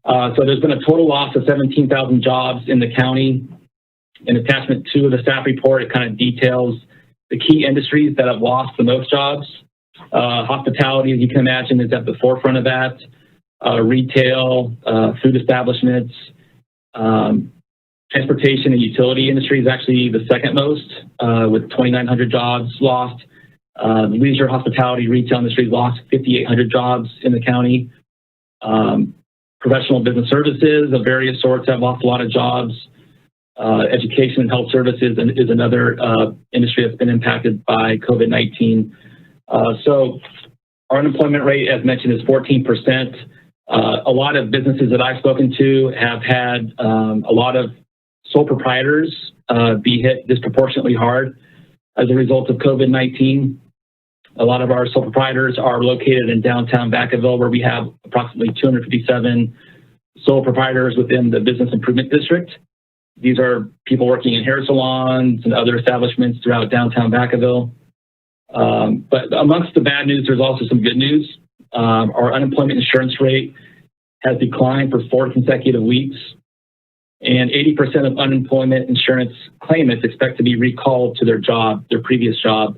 So there's been a total loss of 17,000 jobs in the county. In attachment 2 of the staff report, it kind of details the key industries that have lost the most jobs. Hospitality, as you can imagine, is at the forefront of that. Retail, food establishments, transportation and utility industry is actually the second most, with 2,900 jobs lost. Leisure, hospitality, retail industry lost 5,800 jobs in the county. Professional business services of various sorts have lost a lot of jobs. Education and health services is another industry that's been impacted by COVID-19. So our unemployment rate, as mentioned, is 14%. A lot of businesses that I've spoken to have had a lot of sole proprietors be hit disproportionately hard as a result of COVID-19. A lot of our sole proprietors are located in downtown Vacaville, where we have approximately 257 sole proprietors within the Business Improvement District. These are people working in hair salons and other establishments throughout downtown Vacaville. But amongst the bad news, there's also some good news. Our unemployment insurance rate has declined for 4 consecutive weeks, and 80% of unemployment insurance claimants expect to be recalled to their previous job.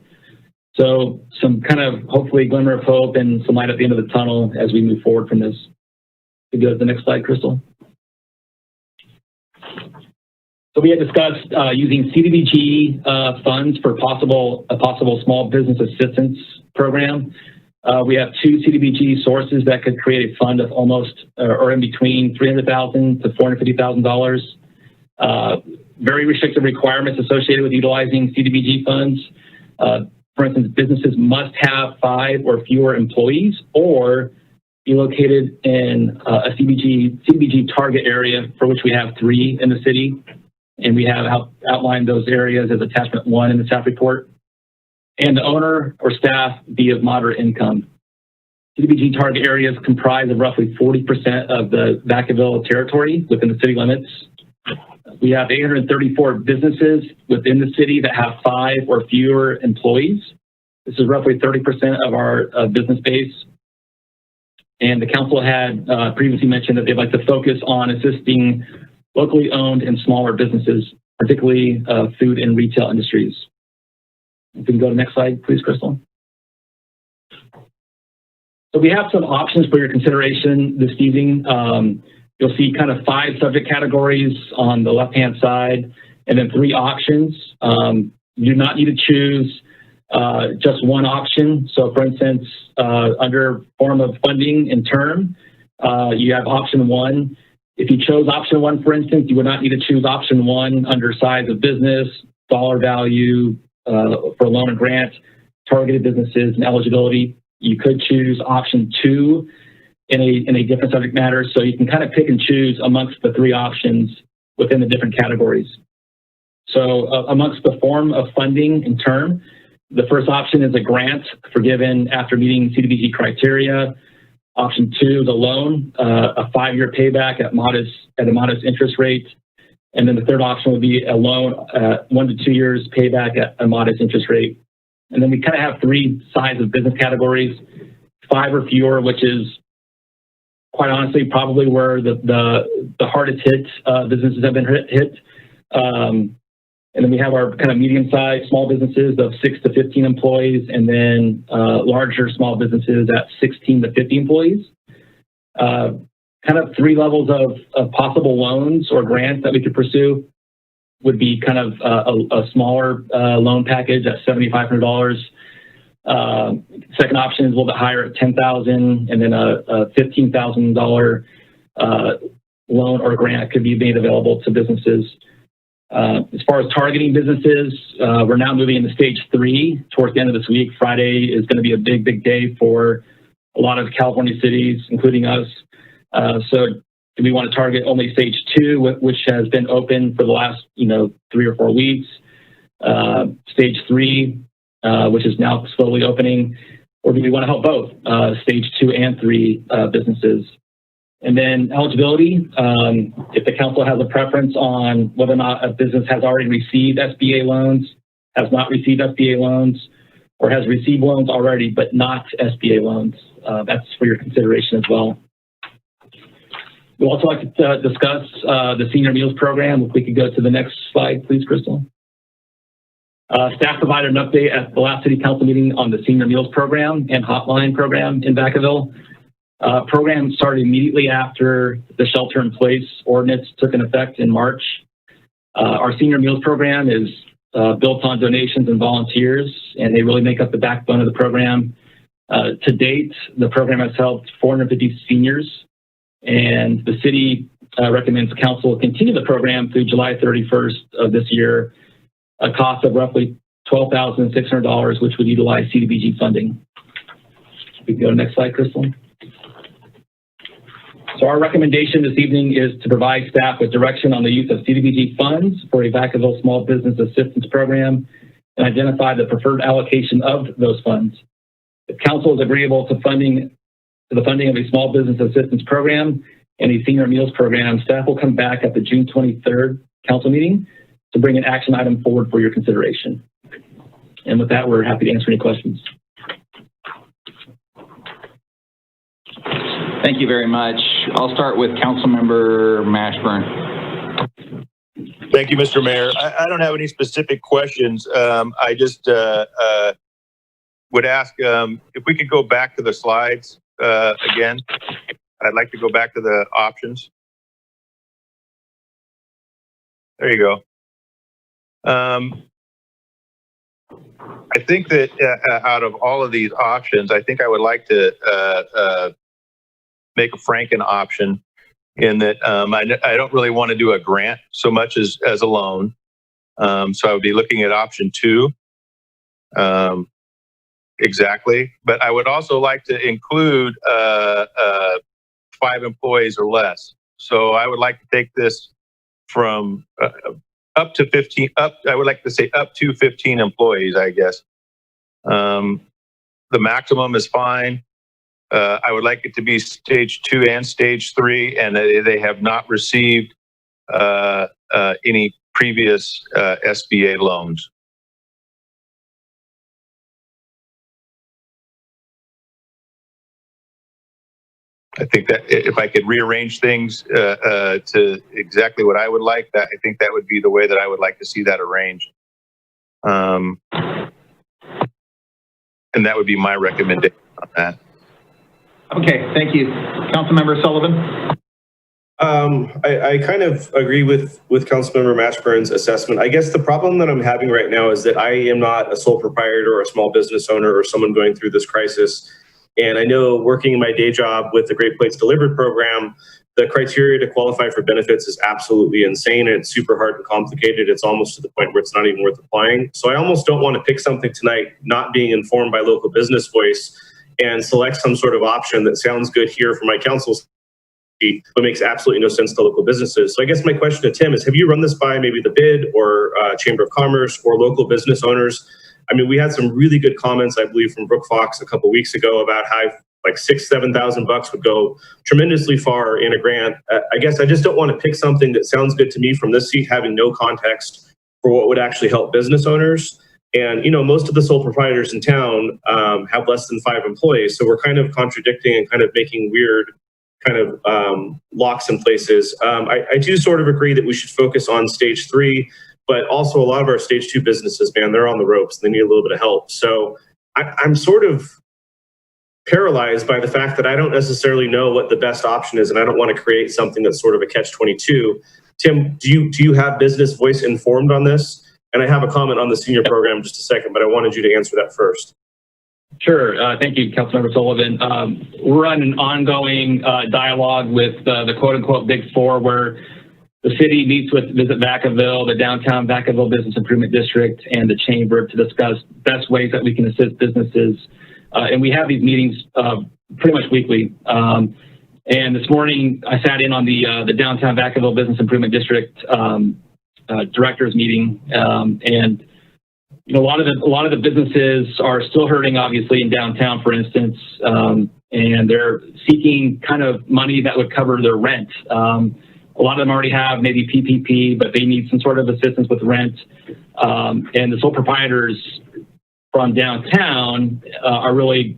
So some kind of hopefully glimmer of hope and some light at the end of the tunnel as we move forward from this. We go to the next slide, Crystal. So we had discussed using CDBG funds for a possible small business assistance program. We have two CDBG sources that could create a fund of almost or in between $300,000 to $450,000. Very restrictive requirements associated with utilizing CDBG funds. For instance, businesses must have 5 or fewer employees or be located in a CDBG target area, for which we have 3 in the city. And we have outlined those areas as attachment 1 in the staff report. And the owner or staff be of moderate income. CDBG target areas comprise of roughly 40% of the Vacaville territory within the city limits. We have 834 businesses within the city that have 5 or fewer employees. This is roughly 30% of our business base. And the council had previously mentioned that they'd like to focus on assisting locally owned and smaller businesses, particularly food and retail industries. If we can go to the next slide, please, Crystal. So we have some options for your consideration this evening. You'll see kind of 5 subject categories on the left-hand side, and then 3 options. You do not need to choose just one option. So for instance, under form of funding and term, you have option 1. If you chose option 1, for instance, you would not need to choose option 1 under size of business, dollar value for loan and grant, targeted businesses, and eligibility. You could choose option 2 in a different subject matter. So you can kind of pick and choose amongst the 3 options within the different categories. So amongst the form of funding and term, the first option is a grant forgiven after meeting CDBG criteria. Option 2 is a loan, a 5-year payback at a modest interest rate. And then the third option would be a loan, 1 to 2 years payback at a modest interest rate. And then we kind of have 3 sides of business categories, 5 or fewer, which is quite honestly probably where the hardest hit businesses have been hit. And then we have our kind of medium-sized small businesses of 6 to 15 employees, and then larger small businesses at 16 to 50 employees. Kind of 3 levels of possible loans or grants that we could pursue would be kind of a smaller loan package at $7,500. Second option is a little bit higher at $10,000, and then a $15,000 loan or grant could be made available to businesses. As far as targeting businesses, we're now moving into stage 3 towards the end of this week. Friday is going to be a big day for a lot of California cities, including us. So do we want to target only stage 2, which has been open for the last 3 or 4 weeks? Stage 3, which is now slowly opening, or do we want to help both stage 2 and 3 businesses? And then eligibility, if the council has a preference on whether or not a business has already received SBA loans, has not received SBA loans, or has received loans already but not SBA loans, that's for your consideration as well. We'd also like to discuss the Senior Meals Program. If we could go to the next slide, please, Crystal. Staff provided an update at the last City Council meeting on the Senior Meals Program and Hotline Program in Vacaville. Program started immediately after the shelter-in-place ordinance took an effect in March. Our Senior Meals Program is built on donations and volunteers, and they really make up the backbone of the program. To date, the program has helped 450 seniors, and the city recommends council continue the program through July 31st of this year, a cost of roughly $12,600, which would utilize CDBG funding. We can go to the next slide, Crystal. So our recommendation this evening is to provide staff with direction on the use of CDBG funds for a Vacaville Small Business Assistance Program and identify the preferred allocation of those funds. If council is agreeable to the funding of a Small Business Assistance Program and a Senior Meals Program, staff will come back at the June 23rd council meeting to bring an action item forward for your consideration. And with that, we're happy to answer any questions. Thank you very much. I'll start with Councilmember Mashburn. Thank you, Mr. Mayor. I don't have any specific questions. I just would ask if we could go back to the slides again. I'd like to go back to the options. There you go. I think that out of all of these options, I think I would like to make a Franken option in that I don't really want to do a grant so much as a loan. So I would be looking at option 2. Exactly. But I would also like to include 5 employees or less. So I would like to take this from up to 15, I would like to say up to 15 employees, I guess. The maximum is fine. I would like it to be stage 2 and stage 3, and they have not received any previous SBA loans. I think that if I could rearrange things to exactly what I would like, I think that would be the way that I would like to see that arranged. And that would be my recommendation on that. Okay, thank you. Councilmember Sullivan? I kind of agree with Councilmember Mashburn's assessment. I guess the problem that I'm having right now is that I am not a sole proprietor or a small business owner or someone going through this crisis. And I know working in my day job with the Great Plates Delivered program, the criteria to qualify for benefits is absolutely insane, and it's super hard and complicated. It's almost to the point where it's not even worth applying. So I almost don't want to pick something tonight, not being informed by local business voice, and select some sort of option that sounds good here for my council seat, but makes absolutely no sense to local businesses. So I guess my question to Tim is, have you run this by maybe the BID or Chamber of Commerce or local business owners? I mean, we had some really good comments, I believe, from Brooke Fox a couple of weeks ago about how like $6,000–7,000 would go tremendously far in a grant. I guess I just don't want to pick something that sounds good to me from this seat, having no context for what would actually help business owners. And, you know, most of the sole proprietors in town have less than 5 employees. So we're kind of contradicting and kind of making weird kind of locks in places. I do sort of agree that we should focus on stage 3. But also a lot of our stage 2 businesses, man, they're on the ropes. They need a little bit of help. So I'm sort of paralyzed by the fact that I don't necessarily know what the best option is, and I don't want to create something that's sort of a catch-22. Tim, do you have business voice informed on this? And I have a comment on the senior program in just a second, but I wanted you to answer that first. Sure. Thank you, Councilmember Sullivan. We're on an ongoing dialogue with the quote-unquote Big Four, where the city meets with Visit Vacaville, the downtown Vacaville Business Improvement District, and the Chamber to discuss best ways that we can assist businesses. And we have these meetings pretty much weekly. And this morning, I sat in on the downtown Vacaville Business Improvement District directors meeting, and you know, a lot of the businesses are still hurting, obviously, in downtown, for instance, and they're seeking kind of money that would cover their rent. A lot of them already have maybe PPP, but they need some sort of assistance with rent. And the sole proprietors from downtown are really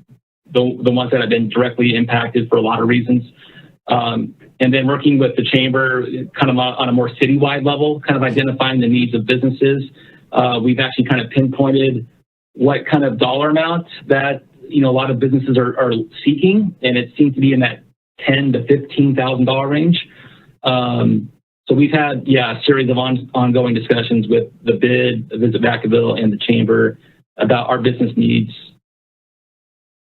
the ones that have been directly impacted for a lot of reasons. And then working with the chamber kind of on a more citywide level, kind of identifying the needs of businesses. We've actually kind of pinpointed what kind of dollar amount that, you know, a lot of businesses are seeking. And it seems to be in that $10,000 to $15,000 range. So we've had, a series of ongoing discussions with the BID, Visit Vacaville, and the Chamber about our business needs.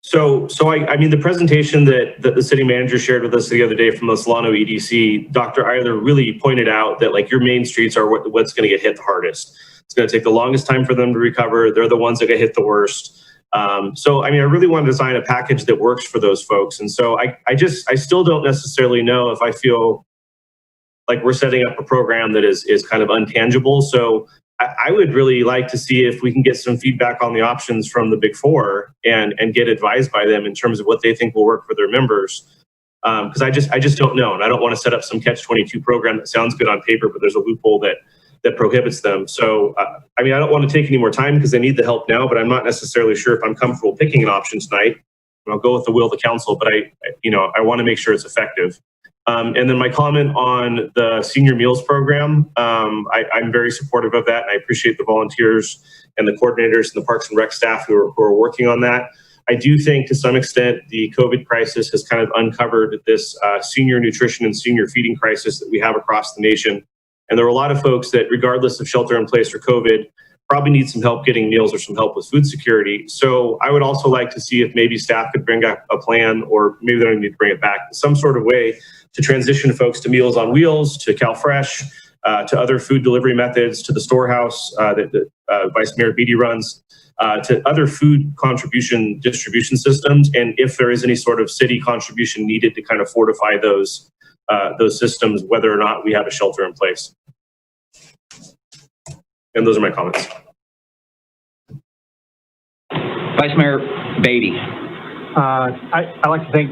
So I mean, the presentation that the city manager shared with us the other day from the Solano EDC, Dr. Eiler really pointed out that like your main streets are what's going to get hit the hardest. It's going to take the longest time for them to recover. They're the ones that get hit the worst. So, I mean, I really want to design a package that works for those folks. And so I still don't necessarily know if I feel like we're setting up a program that is kind of untangible. So I would really like to see if we can get some feedback on the options from the Big Four and get advised by them in terms of what they think will work for their members. Because I just don't know. And I don't want to set up some catch-22 program that sounds good on paper, but there's a loophole that prohibits them. So, I mean, I don't want to take any more time because they need the help now, but I'm not necessarily sure if I'm comfortable picking an option tonight. And I'll go with the will of the council, but I want to make sure it's effective. And then my comment on the senior meals program, I'm very supportive of that, and I appreciate the volunteers and the coordinators and the Parks and Rec staff who are working on that. I do think to some extent the COVID crisis has kind of uncovered this senior nutrition and senior feeding crisis that we have across the nation. And there are a lot of folks that, regardless of shelter in place or COVID, probably need some help getting meals or some help with food security. So I would also like to see if maybe staff could bring up a plan, or maybe they don't need to bring it back, some sort of way to transition folks to Meals on Wheels, to CalFresh, to other food delivery methods, to the storehouse that Vice Mayor Beatty runs, to other food contribution distribution systems. And if there is any sort of city contribution needed to kind of fortify those systems, whether or not we have a shelter in place. And those are my comments. Vice Mayor Beatty. I'd like to thank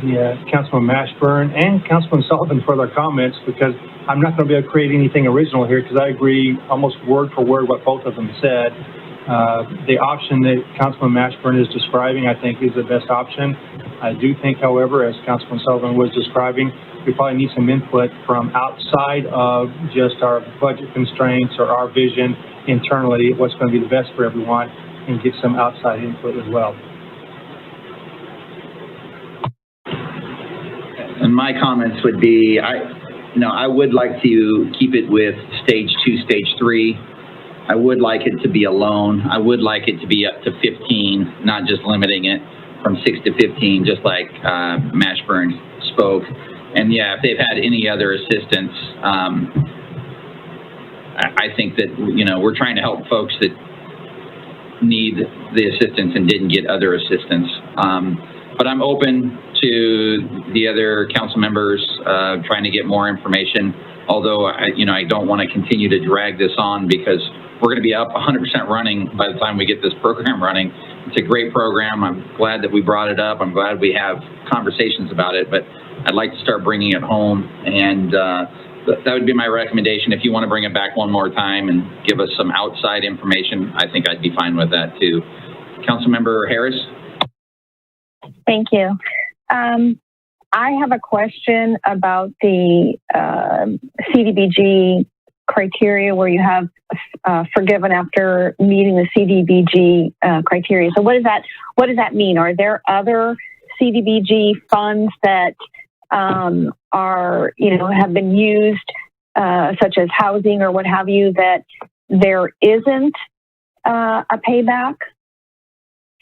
the Councilman Mashburn and Councilman Sullivan for their comments, because I'm not going to be able to create anything original here, because I agree almost word for word what both of them said. The option that Councilman Mashburn is describing, I think, is the best option. I do think, however, as Councilman Sullivan was describing, we probably need some input from outside of just our budget constraints or our vision internally, what's going to be the best for everyone, and get some outside input as well. And my comments would be, I would like to keep it with stage 2, stage 3. I would like it to be a loan. I would like it to be up to 15, not just limiting it from 6 to 15, just like Mashburn spoke. And yeah, if they've had any other assistance, I think that, we're trying to help folks that need the assistance and didn't get other assistance. But I'm open to the other council members trying to get more information. Although, I don't want to continue to drag this on, because we're going to be up 100% running by the time we get this program running. It's a great program. I'm glad that we brought it up. I'm glad we have conversations about it, but I'd like to start bringing it home. And that would be my recommendation. If you want to bring it back one more time and give us some outside information, I think I'd be fine with that too. Councilmember Harris. Thank you. I have a question about the CDBG criteria, where you have forgiven after meeting the CDBG criteria. So what does that mean? Are there other CDBG funds that are, have been used, such as housing or what have you, that there isn't a payback?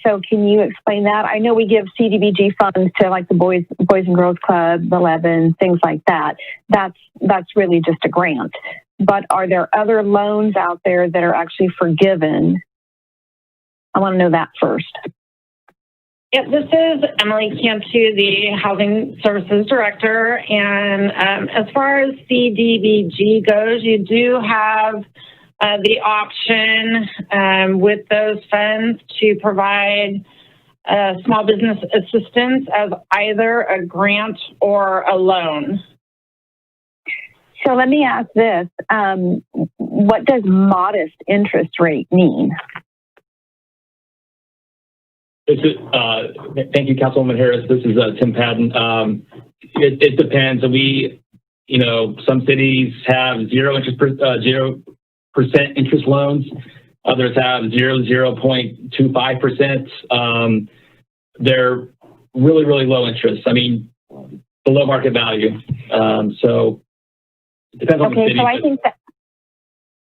So can you explain that? I know we give CDBG funds to like the Boys and Girls Club, the 11, things like that. That's really just a grant. But are there other loans out there that are actually forgiven? I want to know that first. Yep, this is Emily Cantu, the Housing Services Director. And as far as CDBG goes, you do have the option with those funds to provide small business assistance as either a grant or a loan. So let me ask this. What does modest interest rate mean? Thank you, Councilwoman Harris. This is Tim Padden. It depends. We, some cities have 0% interest loans. Others have 0.25%. They're really, really low interest. I mean, below market value. So it depends on the city.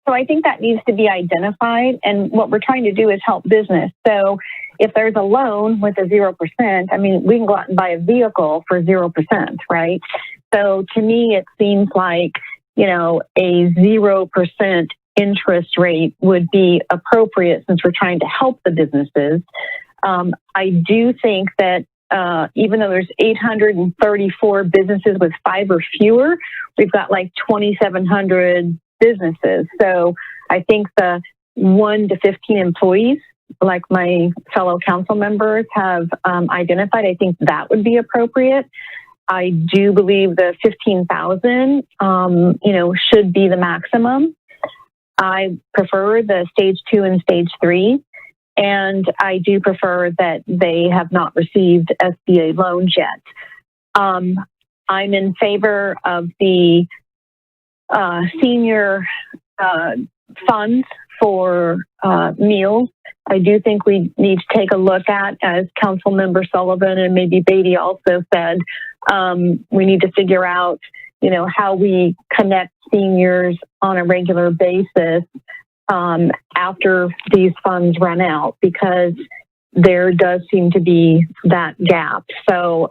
So I think that needs to be identified, and what we're trying to do is help business. So if there's a loan with a 0%, I mean, we can go out and buy a vehicle for 0%, right? So to me, it seems like, a 0% interest rate would be appropriate, since we're trying to help the businesses. I do think that even though there's 834 businesses with 5 or fewer, we've got like 2,700 businesses. So I think the 1 to 15 employees, like my fellow council members have identified, I think that would be appropriate. I do believe the 15,000, should be the maximum. I prefer the stage 2 and stage 3. And I do prefer that they have not received SBA loans yet. I'm in favor of the senior funds for meals. I do think we need to take a look at, as Councilmember Sullivan and maybe Beatty also said, we need to figure out, you know, how we connect seniors on a regular basis after these funds run out, because there does seem to be that gap. So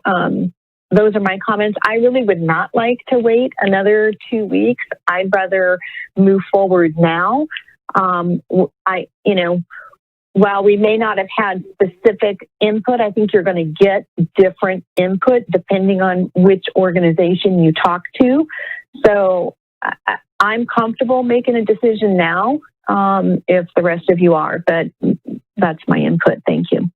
those are my comments. I really would not like to wait another 2 weeks. I'd rather move forward now. While we may not have had specific input, I think you're going to get different input depending on which organization you talk to. So I'm comfortable making a decision now, if the rest of you are, but that's my input. Thank you.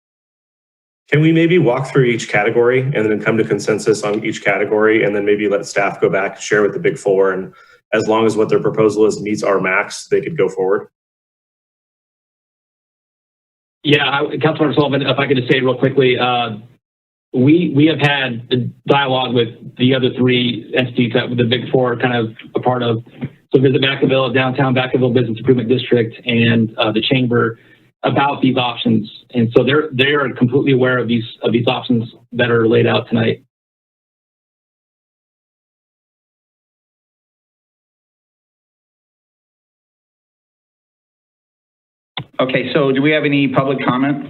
Can we maybe walk through each category and then come to consensus on each category, and then maybe let staff go back, share with the big four, and as long as what their proposal is meets our max, they could go forward? Yeah, Councilmember Sullivan, if I could just say real quickly, we have had a dialogue with the other three entities that the big four are kind of a part of. So Visit Vacaville, Downtown Vacaville Business Improvement District, and the Chamber about these options. And so they are completely aware of these options that are laid out tonight. Okay, so do we have any public comment?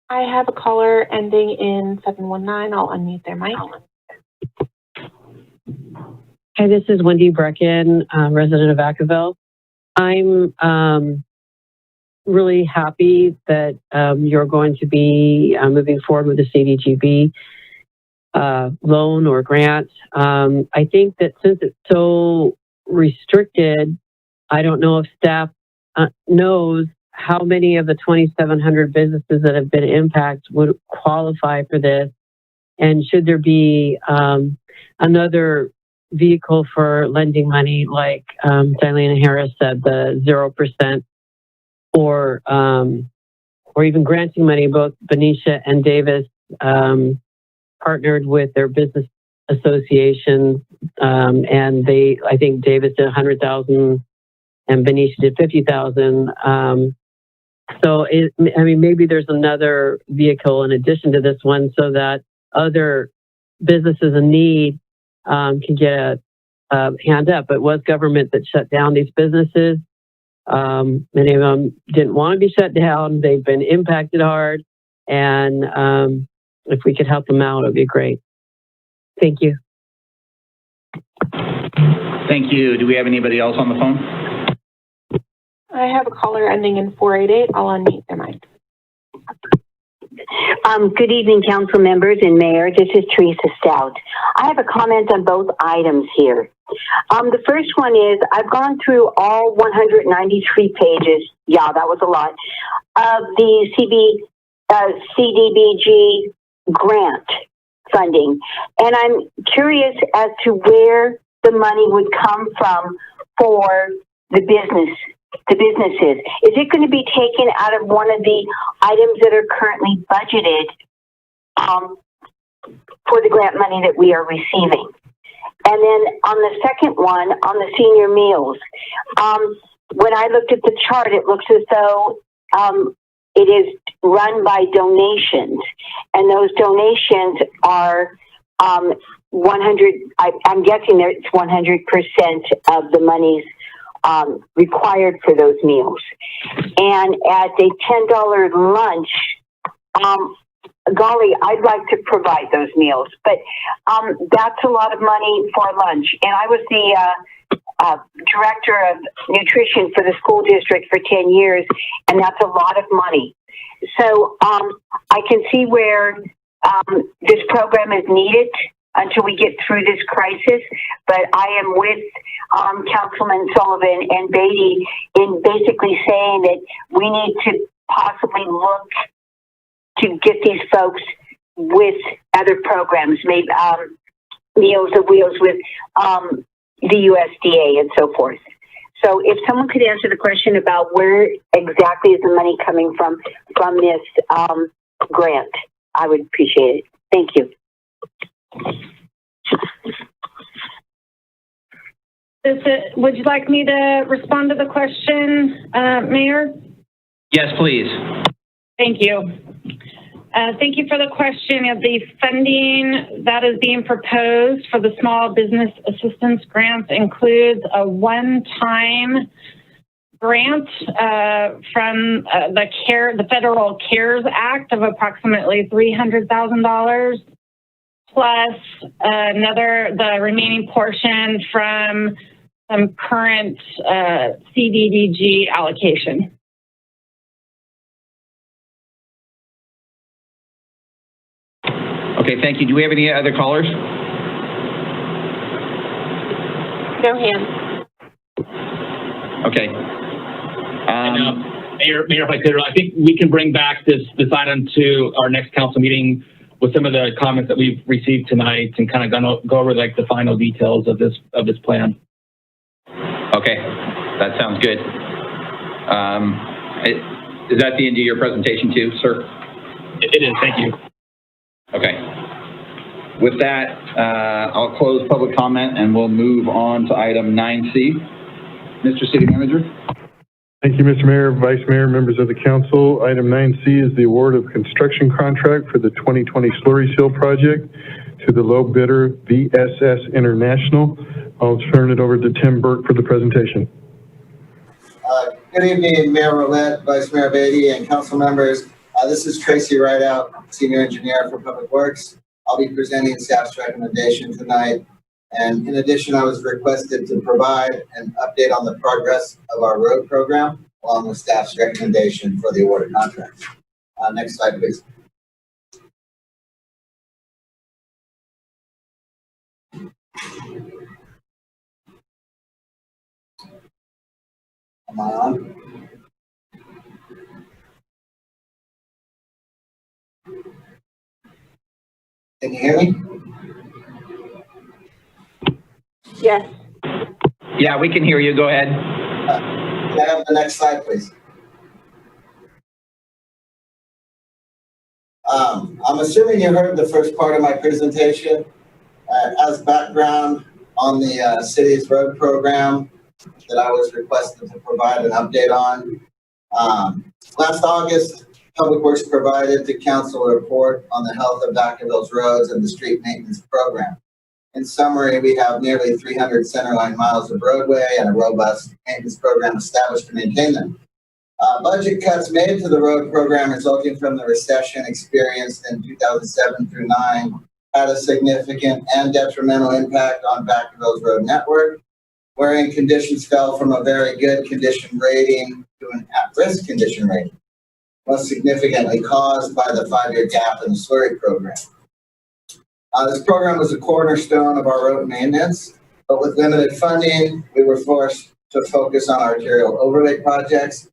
I have a caller ending in 719. I'll unmute their mic. Hi, this is Wendy Brecken, resident of Vacaville. I'm really happy that you're going to be moving forward with the CDGB loan or grant. I think that since it's so restricted, I don't know if staff knows how many of the 2,700 businesses that have been impacted would qualify for this. And should there be another vehicle for lending money, like Diana Harris said, the 0%, or even granting money? Both Benicia and Davis partnered with their business association, and I think Davis did 100,000 and Benicia did 50,000. So maybe there's another vehicle in addition to this one, so that other businesses in need can get a hand up. It was government that shut down these businesses. Many of them didn't want to be shut down. They've been impacted hard. And if we could help them out, it would be great. Thank you. Thank you. Do we have anybody else on the phone? I have a caller ending in 488. I'll unmute their mic. Good evening, council members and mayor. This is Teresa Stout. I have a comment on both items here. The first one is, I've gone through all 193 pages, yeah, that was a lot, of the CDBG grant funding. And I'm curious as to where the money would come from for the businesses. Is it going to be taken out of one of the items that are currently budgeted for the grant money that we are receiving? And then on the second one, on the senior meals, when I looked at the chart, it looks as though it is run by donations, and those donations are 100. I'm guessing that it's 100% of the monies required for those meals. And at a $10 lunch, golly, I'd like to provide those meals, but that's a lot of money for lunch. And I was the director of nutrition for the school district for 10 years, and that's a lot of money. So I can see where this program is needed until we get through this crisis, but I am with Councilman Sullivan and Beatty in basically saying that we need to possibly look to get these folks with other programs, maybe Meals on Wheels with the USDA and so forth. So if someone could answer the question about where exactly is the money coming from this grant, I would appreciate it. Thank you. Would you like me to respond to the question, Mayor? Yes, please. Thank you. Thank you for the question. The funding that is being proposed for the small business assistance grants includes a one-time grant from the Federal CARES Act of approximately $300,000, plus the remaining portion from some current CDBG allocation. Okay, thank you. Do we have any other callers? No hands. Okay. Mayor, if I could, I think we can bring back this item to our next council meeting with some of the comments that we've received tonight and kind of go over like the final details of this plan. Okay, that sounds good. Is that the end of your presentation too, sir? It is, thank you. Okay. With that, I'll close public comment and we'll move on to item 9C. Mr. City Manager. Thank you, Mr. Mayor, Vice Mayor, members of the council. Item 9C is the award of construction contract for the 2020 Slurry Seal project to the low bidder, VSS International. I'll turn it over to Tim Burke for the presentation. Good evening, Mayor Roulette, Vice Mayor Beatty, and council members. This is Tracy Rideout, Senior Engineer for Public Works. I'll be presenting staff's recommendation tonight. And in addition, I was requested to provide an update on the progress of our road program, along with staff's recommendation for the awarded contract. Next slide, please. Am I on? Can you hear me? Yes. Yeah, we can hear you. Go ahead. Can I have the next slide, please? I'm assuming you heard the first part of my presentation. As background on the city's road program that I was requested to provide an update on. Last August, Public Works provided to council a report on the health of Vacaville's roads and the street maintenance program. In summary, we have nearly 300 centerline miles of roadway and a robust maintenance program established to maintain them. Budget cuts made to the road program resulting from the recession experienced in 2007 through 9 had a significant and detrimental impact on Vacaville's road network, wherein conditions fell from a very good condition rating to an at-risk condition rating, most significantly caused by the 5-year gap in the slurry program. This program was a cornerstone of our road maintenance, but with limited funding, we were forced to focus on arterial overlay projects,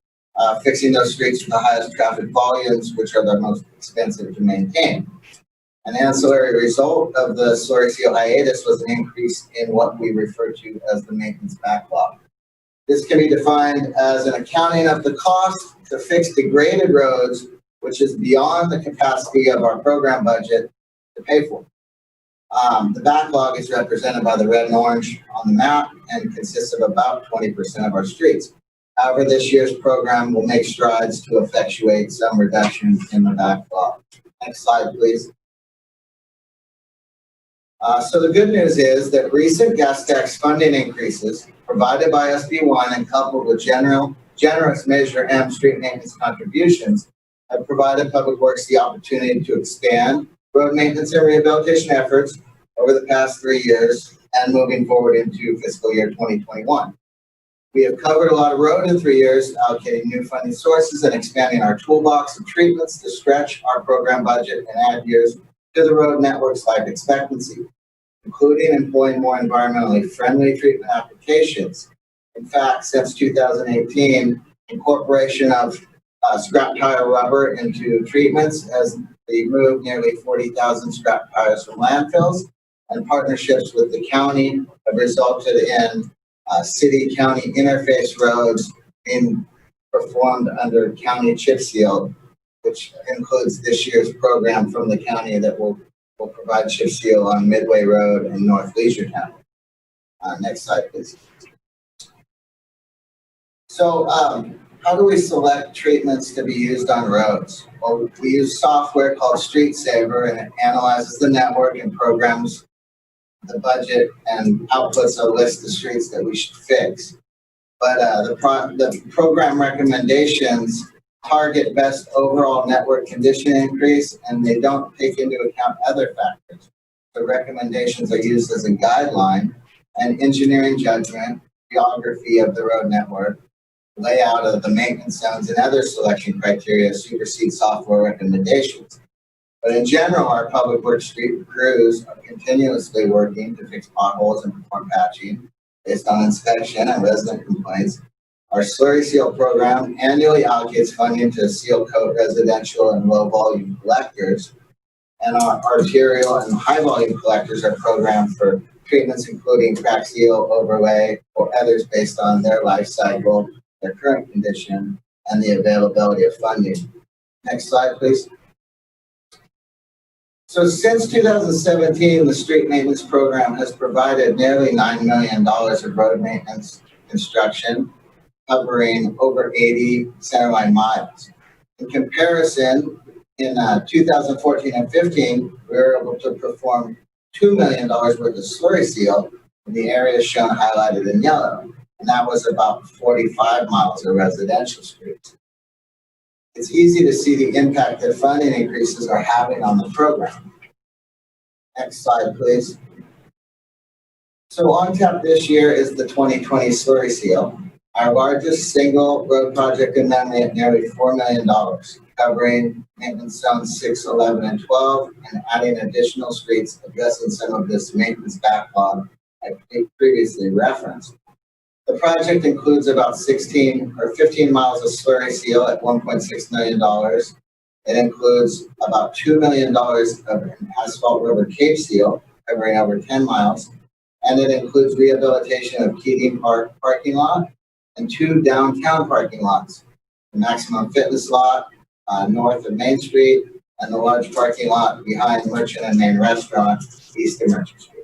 fixing those streets with the highest traffic volumes, which are the most expensive to maintain. An ancillary result of the slurry seal hiatus was an increase in what we refer to as the maintenance backlog. This can be defined as an accounting of the cost to fix degraded roads, which is beyond the capacity of our program budget to pay for. The backlog is represented by the red and orange on the map and consists of about 20% of our streets. However, this year's program will make strides to effectuate some reduction in the backlog. Next slide, please. So the good news is that recent gas tax funding increases provided by SB1 and coupled with generous Measure M street maintenance contributions have provided Public Works the opportunity to expand road maintenance and rehabilitation efforts over the past 3 years and moving forward into fiscal year 2021. We have covered a lot of road in 3 years, allocating new funding sources and expanding our toolbox of treatments to stretch our program budget and add years to the road network's life expectancy, including employing more environmentally friendly treatment applications. In fact, since 2018, incorporation of scrap tire rubber into treatments has removed nearly 40,000 scrap tires from landfills, and partnerships with the county have resulted in city-county interface roads being performed under county chip seal, which includes this year's program from the county that will will provide chip seal on Midway Road and North Leisure Town. Next slide, please. So how do we select treatments to be used on roads? Well, we use software called Street Saver, and it analyzes the network and programs the budget and outputs a list of streets that we should fix. But the program recommendations target best overall network condition increase, and they don't take into account other factors. The recommendations are used as a guideline, and engineering judgment, geography of the road network, layout of the maintenance zones, and other selection criteria supersede software recommendations. But in general, our public works street crews are continuously working to fix potholes and perform patching based on inspection and resident complaints. Our slurry seal program annually allocates funding to seal coat residential and low volume collectors. And our arterial and high volume collectors are programmed for treatments including crack seal, overlay, or others based on their life cycle, their current condition, and the availability of funding. Next slide, please. So since 2017, the street maintenance program has provided nearly $9 million of road maintenance construction, covering over 80 centerline miles. In comparison, in 2014 and 15, we were able to perform $2 million worth of slurry seal in the areas shown highlighted in yellow, and that was about 45 miles of residential streets. It's easy to see the impact that funding increases are having on the program. Next slide, please. So on tap this year is the 2020 slurry seal, our largest single road project amendment at nearly $4 million, covering maintenance zones 6, 11, and 12, and adding additional streets addressing some of this maintenance backlog I previously referenced. The project includes about 16 or 15 miles of slurry seal at $1.6 million. It includes about $2 million of an asphalt rubber cave seal covering over 10 miles. And it includes rehabilitation of Keating Park parking lot and 2 downtown parking lots, the Maximum Fitness lot north of Main Street and the large parking lot behind Merchant and Main Restaurant east of Merchant Street.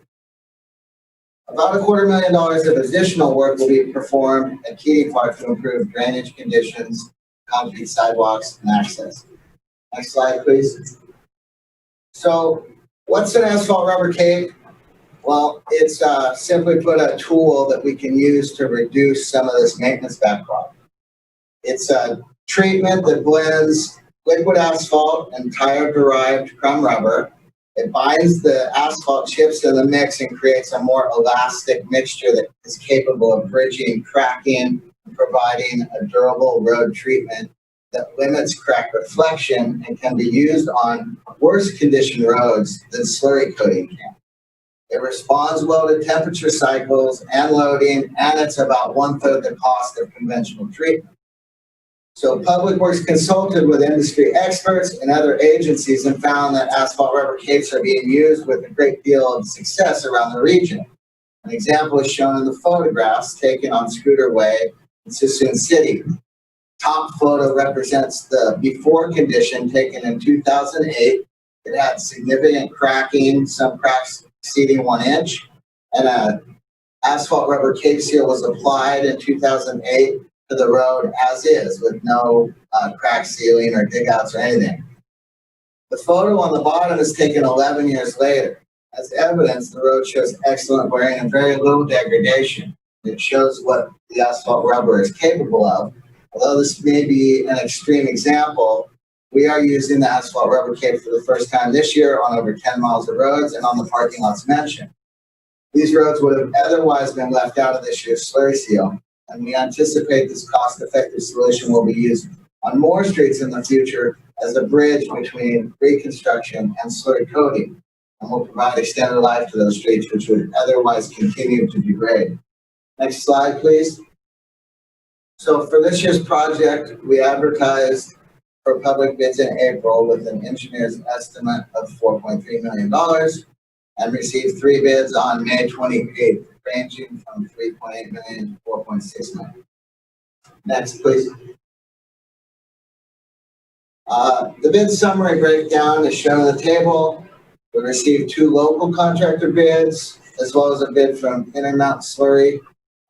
About $250,000 of additional work will be performed at Keating Park to improve drainage conditions, concrete sidewalks, and access. Next slide, please. So what's an asphalt rubber cave? Well, it's simply put a tool that we can use to reduce some of this maintenance backlog. It's a treatment that blends liquid asphalt and tire-derived crumb rubber. It binds the asphalt chips in the mix and creates a more elastic mixture that is capable of bridging cracking and providing a durable road treatment that limits crack reflection and can be used on worse conditioned roads than slurry coating can. It responds well to temperature cycles and loading, and it's about 1/3 the cost of conventional treatment. So Public Works consulted with industry experts and other agencies and found that asphalt rubber capes are being used with a great deal of success around the region. An example is shown in the photographs taken on Scooter Way in Suisun City. Top photo represents the before condition taken in 2008. It had significant cracking, some cracks exceeding 1 inch, and an asphalt rubber cape seal was applied in 2008 to the road as is, with no crack sealing or dig outs or anything. The photo on the bottom is taken 11 years later. As evidence, the road shows excellent wearing and very little degradation. It shows what the asphalt rubber is capable of. Although this may be an extreme example, we are using the asphalt rubber cape for the first time this year on over 10 miles of roads and on the parking lots mentioned. These roads would have otherwise been left out of this year's slurry seal, and we anticipate this cost-effective solution will be used on more streets in the future as a bridge between reconstruction and slurry coating, and will provide extended life to those streets which would otherwise continue to degrade. Next slide, please. So for this year's project, we advertised for public bids in April with an engineer's estimate of $4.3 million and received 3 bids on May 28th, ranging from $3.8 million to $4.6 million. Next, please. The bid summary breakdown is shown in the table. We received 2 local contractor bids, as well as a bid from Intermountain Slurry,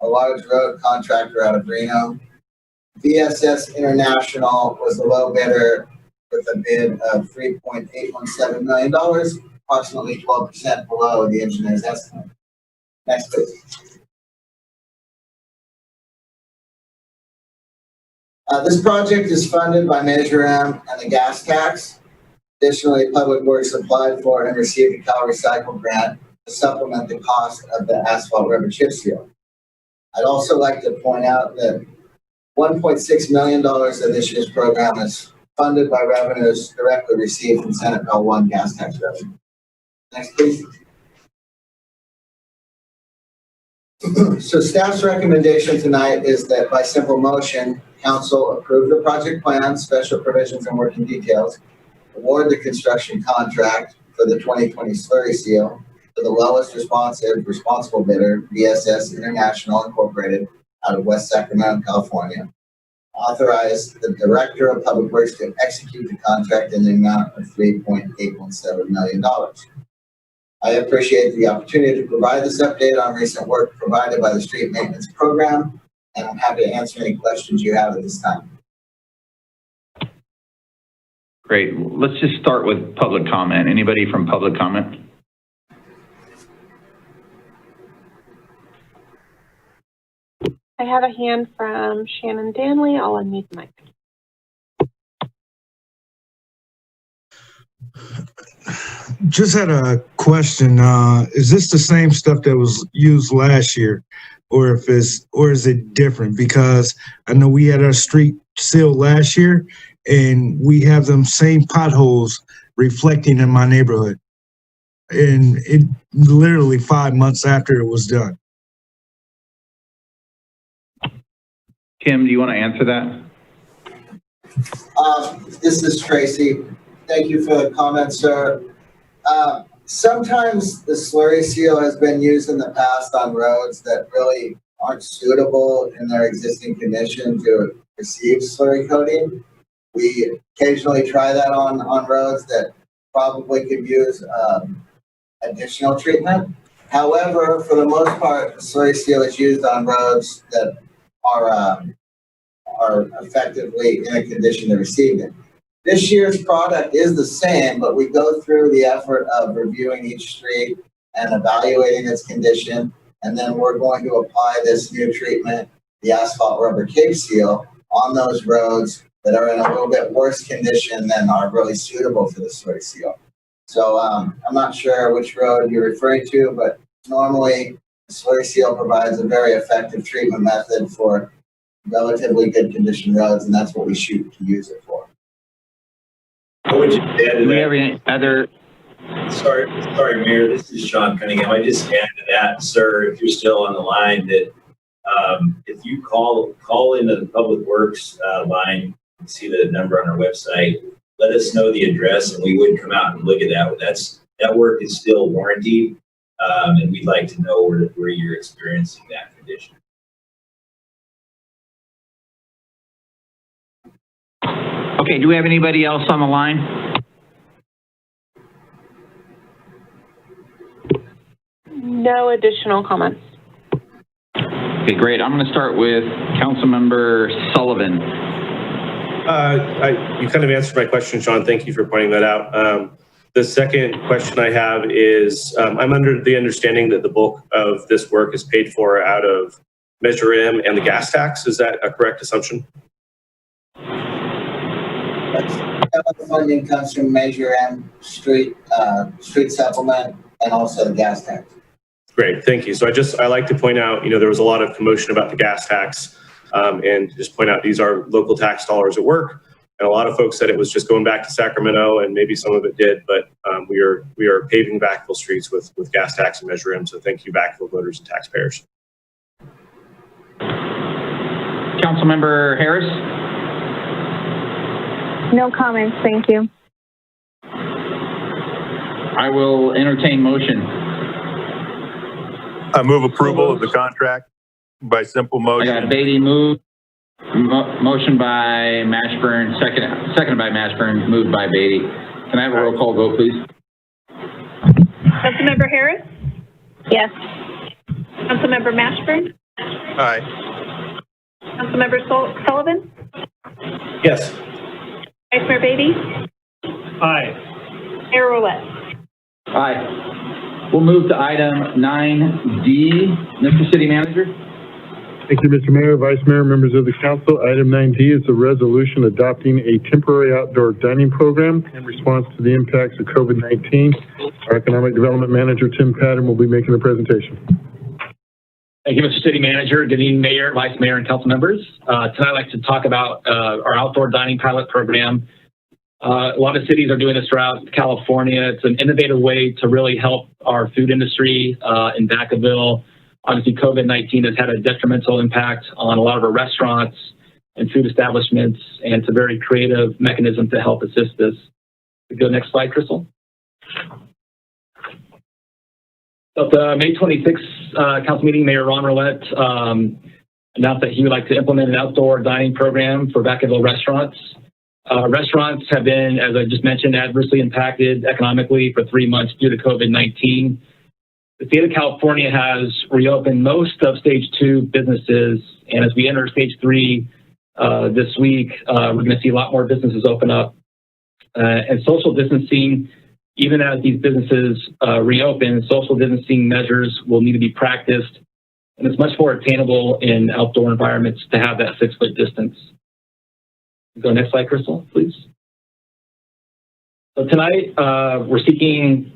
a large road contractor out of Reno. VSS International was the low bidder with a bid of $3.817 million, approximately 12% below the engineer's estimate. Next, please. This project is funded by Measure M and the gas tax. Additionally, Public Works applied for and received a Cal Recycle grant to supplement the cost of the asphalt rubber chip seal. I'd also like to point out that $1.6 million of this year's program is funded by revenues directly received from Senate Bill 1 gas tax revenue. Next, please. So staff's recommendation tonight is that by simple motion, council approve the project plan, special provisions and working details, award the construction contract for the 2020 slurry seal to the lowest responsible bidder, VSS International Incorporated, out of West Sacramento, California. Authorize the Director of Public Works to execute the contract in the amount of $3.817 million. I appreciate the opportunity to provide this update on recent work provided by the Street Maintenance Program, and I'm happy to answer any questions you have at this time. Great. Let's just start with public comment. Anybody from public comment? I have a hand from Shannon Danley. I'll unmute the mic. Just had a question. Is this the same stuff that was used last year, or is it different? Because I know we had our street seal last year, and we have them same potholes reflecting in my neighborhood, and it literally 5 months after it was done. Kim, do you want to answer that? This is Tracy. Thank you for the comment, sir. Sometimes the slurry seal has been used in the past on roads that really aren't suitable in their existing condition to receive slurry coating. We occasionally try that on roads that probably could use additional treatment. However, for the most part, the slurry seal is used on roads that are effectively in a condition to receive it. This year's product is the same, but we go through the effort of reviewing each street and evaluating its condition, and then we're going to apply this new treatment, the asphalt rubber cape seal, on those roads that are in a little bit worse condition than are really suitable for the slurry seal. So I'm not sure which road you're referring to, but normally the slurry seal provides a very effective treatment method for relatively good condition roads, and that's what we shoot to use it for. What would you add to Do we that? have any other? Sorry, Mayor, this is Sean Cunningham. I just add to that, sir, if you're still on the line, that if you call into the Public Works line, you can see the number on our website, let us know the address and we would come out and look at that. That work is still warranted, and we'd like to know where you're experiencing that condition. Okay, do we have anybody else on the line? No additional comments. Okay, great. I'm going to start with Councilmember Sullivan. You kind of answered my question, Sean. Thank you for pointing that out. The second question I have is, I'm under the understanding that the bulk of this work is paid for out of Measure M and the gas tax. Is that a correct assumption? The funding comes from Measure M, street supplement, and also the gas tax. Great, thank you. So I like to point out, there was a lot of commotion about the gas tax, and just point out these are local tax dollars at work. And a lot of folks said it was just going back to Sacramento, and maybe some of it did, but we are paving Vacaville streets with gas tax and Measure M. So thank you, Vacaville voters and taxpayers. Councilmember Harris. No comments, thank you. I will entertain motion. I move approval of the contract by simple motion. I got Beatty moved. Motion by Mashburn, seconded by Mashburn, moved by Beatty. Can I have a roll call vote, please? Councilmember Harris? Yes. Councilmember Mashburn? Aye. Councilmember Sullivan? Yes. Vice Mayor Beatty? Aye. Mayor Roulette? Aye. We'll move to item 9D. Mr. City Manager? Thank you, Mr. Mayor, Vice Mayor, members of the council. Item 9D is a resolution adopting a temporary outdoor dining program in response to the impacts of COVID-19. Our Economic Development Manager, Tim Patton, will be making the presentation. Thank you, Mr. City Manager. Good evening, Mayor, Vice Mayor, and council members. Tonight I'd like to talk about our outdoor dining pilot program. A lot of cities are doing this throughout California. It's an innovative way to really help our food industry in Vacaville. Obviously, COVID-19 has had a detrimental impact on a lot of our restaurants and food establishments, and it's a very creative mechanism to help assist this. Go next slide, Crystal. So at the May 26th council meeting, Mayor Ron Roulette announced that he would like to implement an outdoor dining program for Vacaville restaurants. Restaurants have been, as I just mentioned, adversely impacted economically for 3 months due to COVID-19. The state of California has reopened most of stage 2 businesses, and as we enter stage 3 this week, we're going to see a lot more businesses open up. And social distancing, even as these businesses reopen, social distancing measures will need to be practiced, and it's much more attainable in outdoor environments to have that 6-foot distance. Go next slide, Crystal, please. So tonight, we're seeking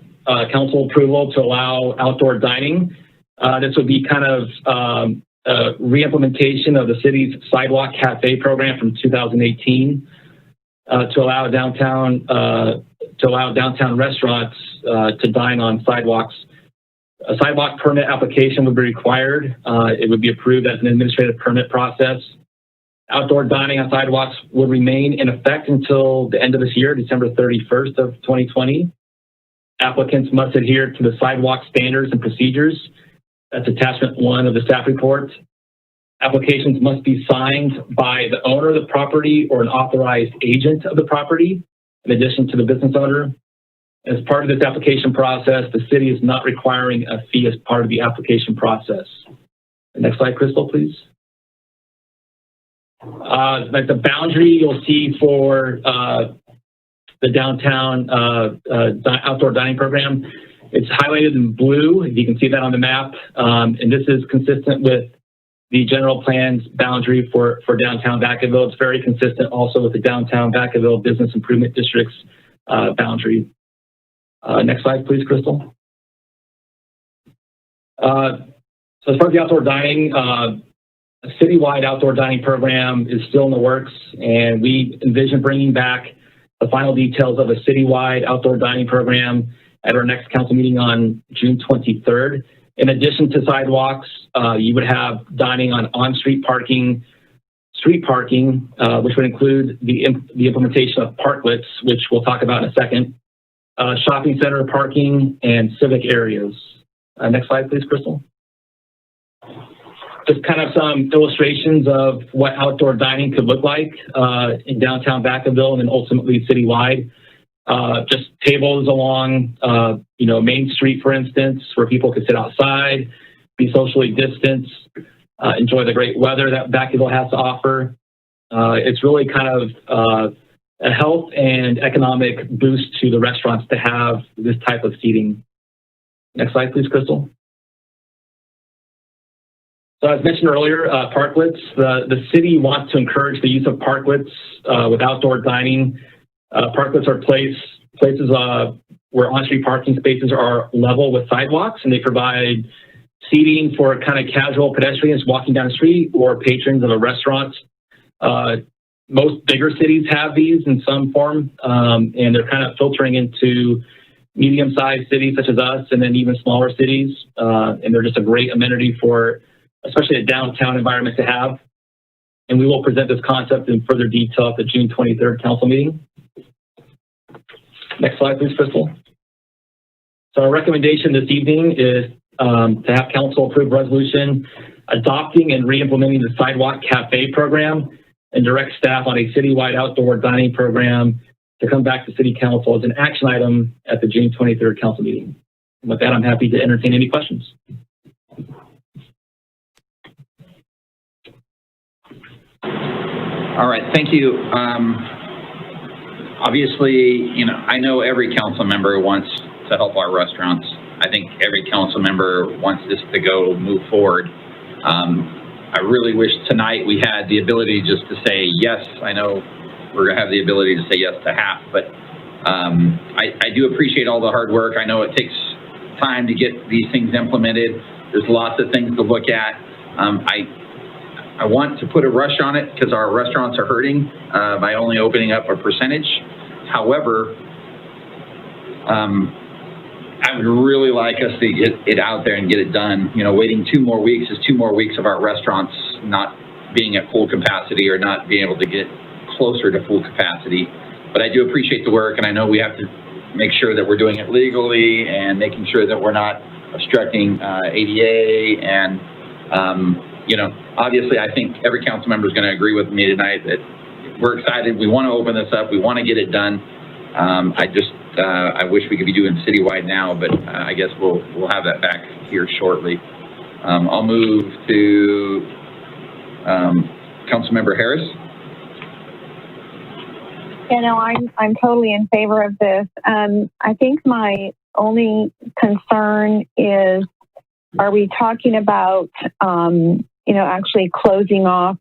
council approval to allow outdoor dining. This would be kind of re-implementation of the city's sidewalk cafe program from 2018 to allow downtown restaurants to dine on sidewalks. A sidewalk permit application would be required. It would be approved as an administrative permit process. Outdoor dining on sidewalks would remain in effect until the end of this year, December 31st of 2020. Applicants must adhere to the sidewalk standards and procedures. That's attachment 1 of the staff report. Applications must be signed by the owner of the property or an authorized agent of the property, in addition to the business owner. As part of this application process, the city is not requiring a fee as part of the application process. The next slide, Crystal, please. Like the boundary you'll see for the downtown outdoor dining program, it's highlighted in blue. You can see that on the map. And this is consistent with the general plan's boundary for downtown Vacaville. It's very consistent also with the downtown Vacaville Business Improvement District's boundary. Next slide, please, Crystal. So as far as the outdoor dining, a citywide outdoor dining program is still in the works, and we envision bringing back the final details of a citywide outdoor dining program at our next council meeting on June 23rd. In addition to sidewalks, you would have dining on street parking, which would include the implementation of parklets, which we'll talk about in a second, shopping center parking, and civic areas. Next slide, please, Crystal. Just kind of some illustrations of what outdoor dining could look like in downtown Vacaville and then ultimately citywide. Just tables along, Main Street, for instance, where people could sit outside, be socially distanced, enjoy the great weather that Vacaville has to offer. It's really kind of a health and economic boost to the restaurants to have this type of seating. Next slide, please, Crystal. So as mentioned earlier, parklets, the city wants to encourage the use of parklets with outdoor dining. Parklets are places where on-street parking spaces are level with sidewalks, and they provide seating for kind of casual pedestrians walking down the street or patrons of a restaurant. Most bigger cities have these in some form, and they're kind of filtering into medium-sized cities such as us, and then even smaller cities. And they're just a great amenity for especially a downtown environment to have. And we will present this concept in further detail at the June 23rd council meeting. Next slide, please, Crystal. So our recommendation this evening is to have council approve resolution adopting and re-implementing the sidewalk cafe program and direct staff on a citywide outdoor dining program to come back to city council as an action item at the June 23rd council meeting. With that, I'm happy to entertain any questions. All right, thank you. Obviously, I know every council member wants to help our restaurants. I think every council member wants this to move forward. I really wish tonight we had the ability just to say yes. I know we're gonna have the ability to say yes to half, but I do appreciate all the hard work. I know it takes time to get these things implemented. There's lots of things to look at. I want to put a rush on it because our restaurants are hurting by only opening up a percentage. However, I would really like us to get it out there and get it done. Waiting 2 more weeks is 2 more weeks of our restaurants not being at full capacity or not being able to get closer to full capacity. But I do appreciate the work, and I know we have to make sure that we're doing it legally and making sure that we're not obstructing ADA. And, obviously I think every council member is going to agree with me tonight that we're excited. We want to open this up. We want to get it done. I wish we could be doing citywide now, but I guess we'll have that back here shortly. I'll move to Councilmember Harris. I'm totally in favor of this. I think my only concern is, are we talking about, actually closing off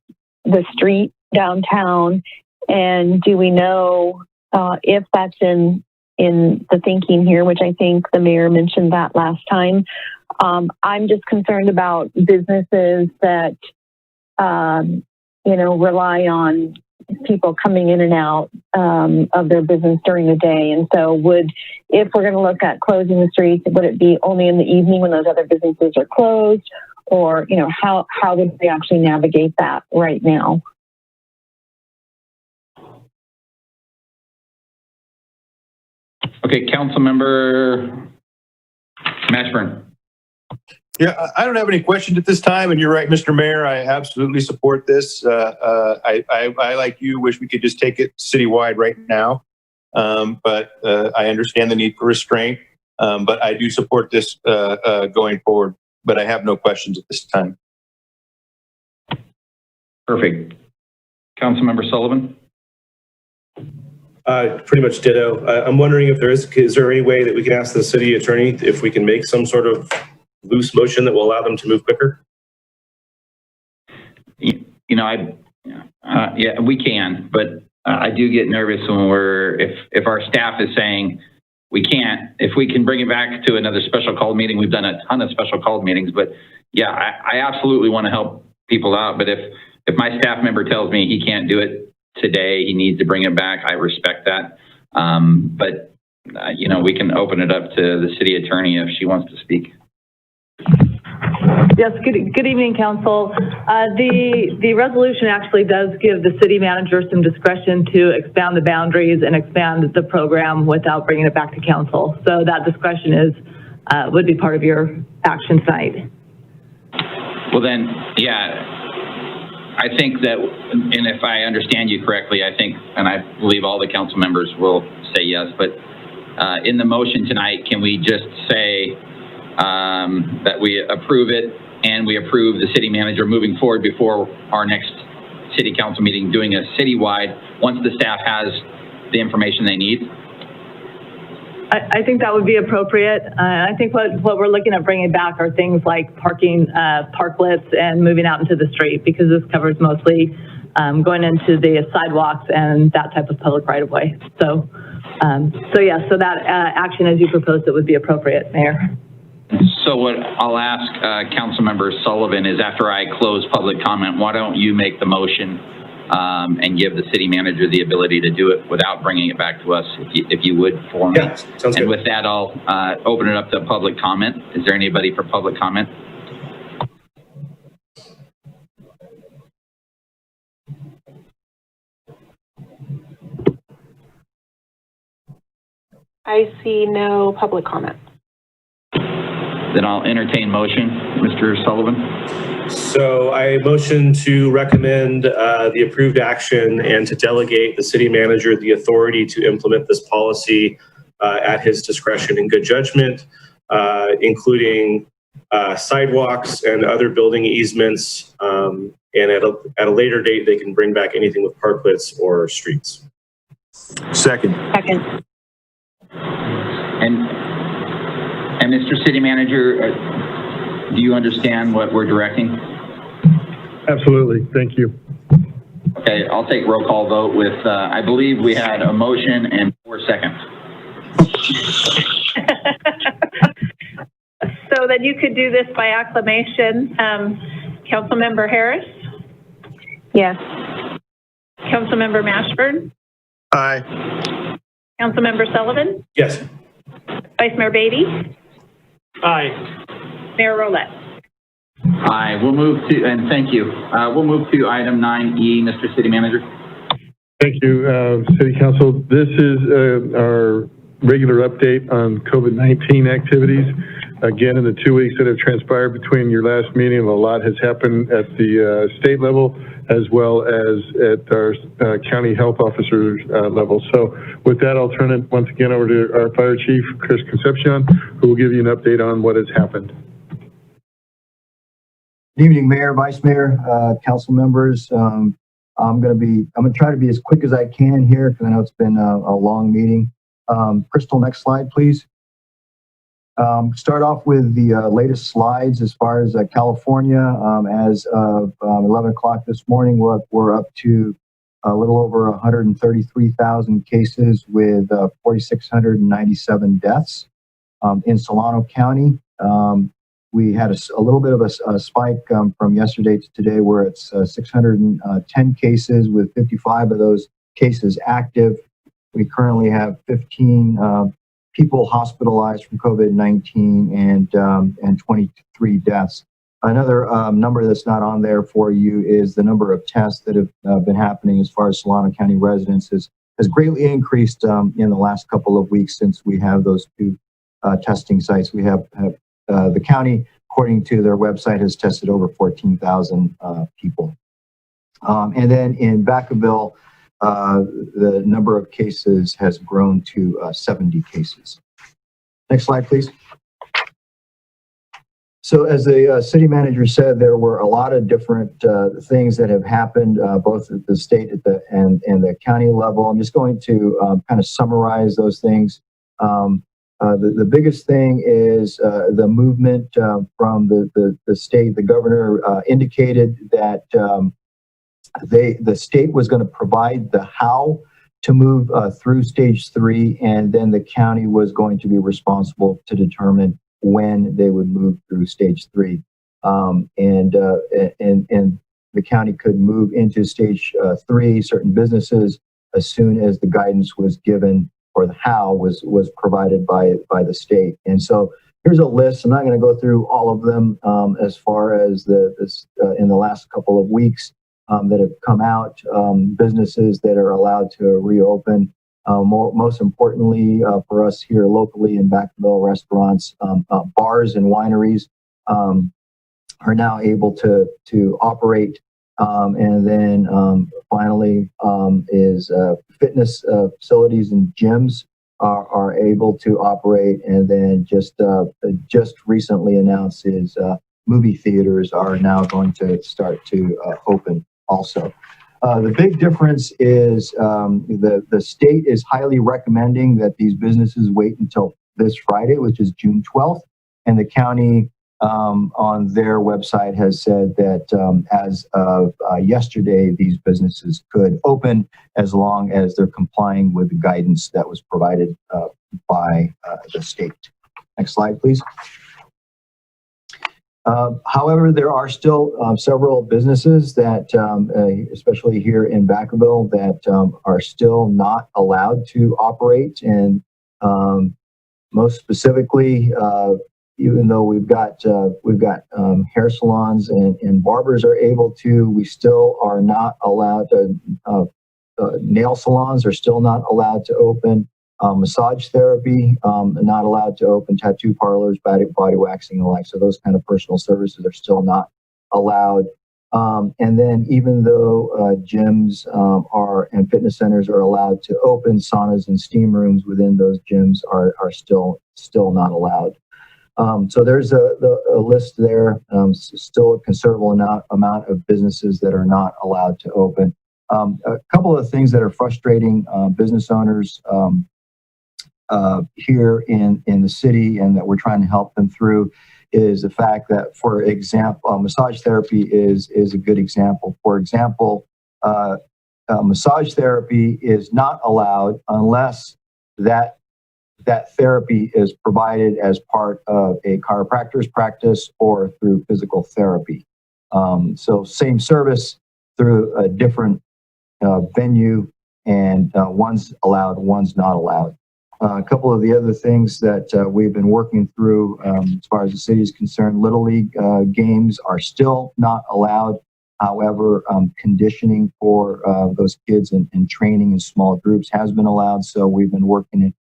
the street downtown? And do we know if that's in the thinking here, which I think the mayor mentioned that last time? I'm just concerned about businesses that, rely on people coming in and out of their business during the day. And so if we're going to look at closing the streets, would it be only in the evening when those other businesses are closed? Or, how would we actually navigate that right now? Okay, Councilmember Mashburn. Yeah, I don't have any questions at this time, and you're right, Mr. Mayor. I absolutely support this. I like you, wish we could just take it citywide right now, but I understand the need for restraint. But I do support this going forward. But I have no questions at this time. Perfect. Councilmember Sullivan. Pretty much ditto. I'm wondering if is there any way that we can ask the city attorney if we can make some sort of loose motion that will allow them to move quicker? Yeah, we can, but I do get nervous when if our staff is saying we can't, if we can bring it back to another special call meeting. We've done a ton of special call meetings, but yeah, I absolutely want to help people out. But if my staff member tells me he can't do it today, he needs to bring it back, I respect that. But we can open it up to the city attorney if she wants to speak. Yes, good evening, council. The resolution actually does give the city manager some discretion to expand the boundaries and expand the program without bringing it back to council. So that discretion would be part of your action tonight. Well then, yeah, I think that, and if I understand you correctly, I think, and I believe all the council members will say yes, but in the motion tonight, can we just say that we approve it and we approve the city manager moving forward before our next city council meeting, doing a citywide once the staff has the information they need? I think that would be appropriate. I think what we're looking at bringing back are things like parking, parklets, and moving out into the street, because this covers mostly going into the sidewalks and that type of public right of way. So that action as you proposed it would be appropriate, Mayor. So what I'll ask Councilmember Sullivan is, after I close public comment, why don't you make the motion and give the city manager the ability to do it without bringing it back to us, if you would, for me. Yeah, sounds good. And with that, I'll open it up to public comment. Is there anybody for public comment? I see no public comment. Then I'll entertain motion, Mr. Sullivan. So I motion to recommend the approved action and to delegate the city manager the authority to implement this policy at his discretion and good judgment. including sidewalks and other building easements. And at a later date, they can bring back anything with parklets or streets. Second. Second. And Mr. City Manager, do you understand what we're directing? Absolutely. Thank you. Okay, I'll take roll call vote with, I believe we had a motion and 4 seconds. So then you could do this by acclamation. Councilmember Harris? Yes. Councilmember Mashburn? Aye. Councilmember Sullivan? Yes. Vice Mayor Beatty? Aye. Mayor Rolette? Aye, we'll move to, and thank you. We'll move to item 9E, Mr. City Manager. Thank you, City Council. This is our regular update on COVID-19 activities. Again, in the 2 weeks that have transpired between your last meeting, a lot has happened at the state level as well as at our county health officer level. So with that, I'll turn it once again over to our Fire Chief, Chris Concepcion, who will give you an update on what has happened. Good evening, Mayor, Vice Mayor, council members. I'm going to try to be as quick as I can here because I know it's been a long meeting. Crystal, next slide, please. Start off with the latest slides as far as California. As of 11 o'clock this morning, we're up to a little over 133,000 cases with 4,697 deaths. In Solano County, we had a little bit of a spike from yesterday to today where it's 610 cases with 55 of those cases active. We currently have 15 people hospitalized from COVID-19 and 23 deaths. Another number that's not on there for you is the number of tests that have been happening as far as Solano County residents has greatly increased in the last couple of weeks since we have those two testing sites. We have the county, according to their website, has tested over 14,000 people. And then in Vacaville, the number of cases has grown to 70 cases. Next slide, please. So as the city manager said, there were a lot of different things that have happened, both at the state and the county level. I'm just going to kind of summarize those things. The biggest thing is the movement from the state. The governor indicated that the state was going to provide the how to move through stage 3, and then the county was going to be responsible to determine when they would move through stage 3. And the county could move into stage 3, certain businesses, as soon as the guidance was given, or the how was provided by the state. And so here's a list. I'm not going to go through all of them as far as in the last couple of weeks that have come out, businesses that are allowed to reopen. Most importantly, for us here locally in Vacaville, restaurants, bars and wineries are now able to operate. And then finally is fitness facilities and gyms are able to operate. And then just recently announced is movie theaters are now going to start to open also. The big difference is the state is highly recommending that these businesses wait until this Friday, which is June 12th, and the county on their website has said that as of yesterday, these businesses could open as long as they're complying with the guidance that was provided by the state. Next slide, please. However, there are still several businesses that, especially here in Vacaville, that are still not allowed to operate. And most specifically, even though we've got hair salons and barbers are able to, we still are not allowed to. Nail salons are still not allowed to open. Massage therapy, not allowed to open. Tattoo parlors, body waxing, and the like. So those kind of personal services are still not allowed. And then even though gyms and fitness centers are allowed to open, saunas and steam rooms within those gyms are still not allowed. So there's a list there, still a considerable amount of businesses that are not allowed to open. A couple of things that are frustrating business owners here in the city and that we're trying to help them through is the fact that, for example, massage therapy is a good example. For example, massage therapy is not allowed unless that therapy is provided as part of a chiropractor's practice or through physical therapy. So same service through a different venue, and one's allowed, one's not allowed. A couple of the other things that we've been working through as far as the city is concerned, Little League games are still not allowed. However, conditioning for those kids and training in small groups has been allowed. So we've been working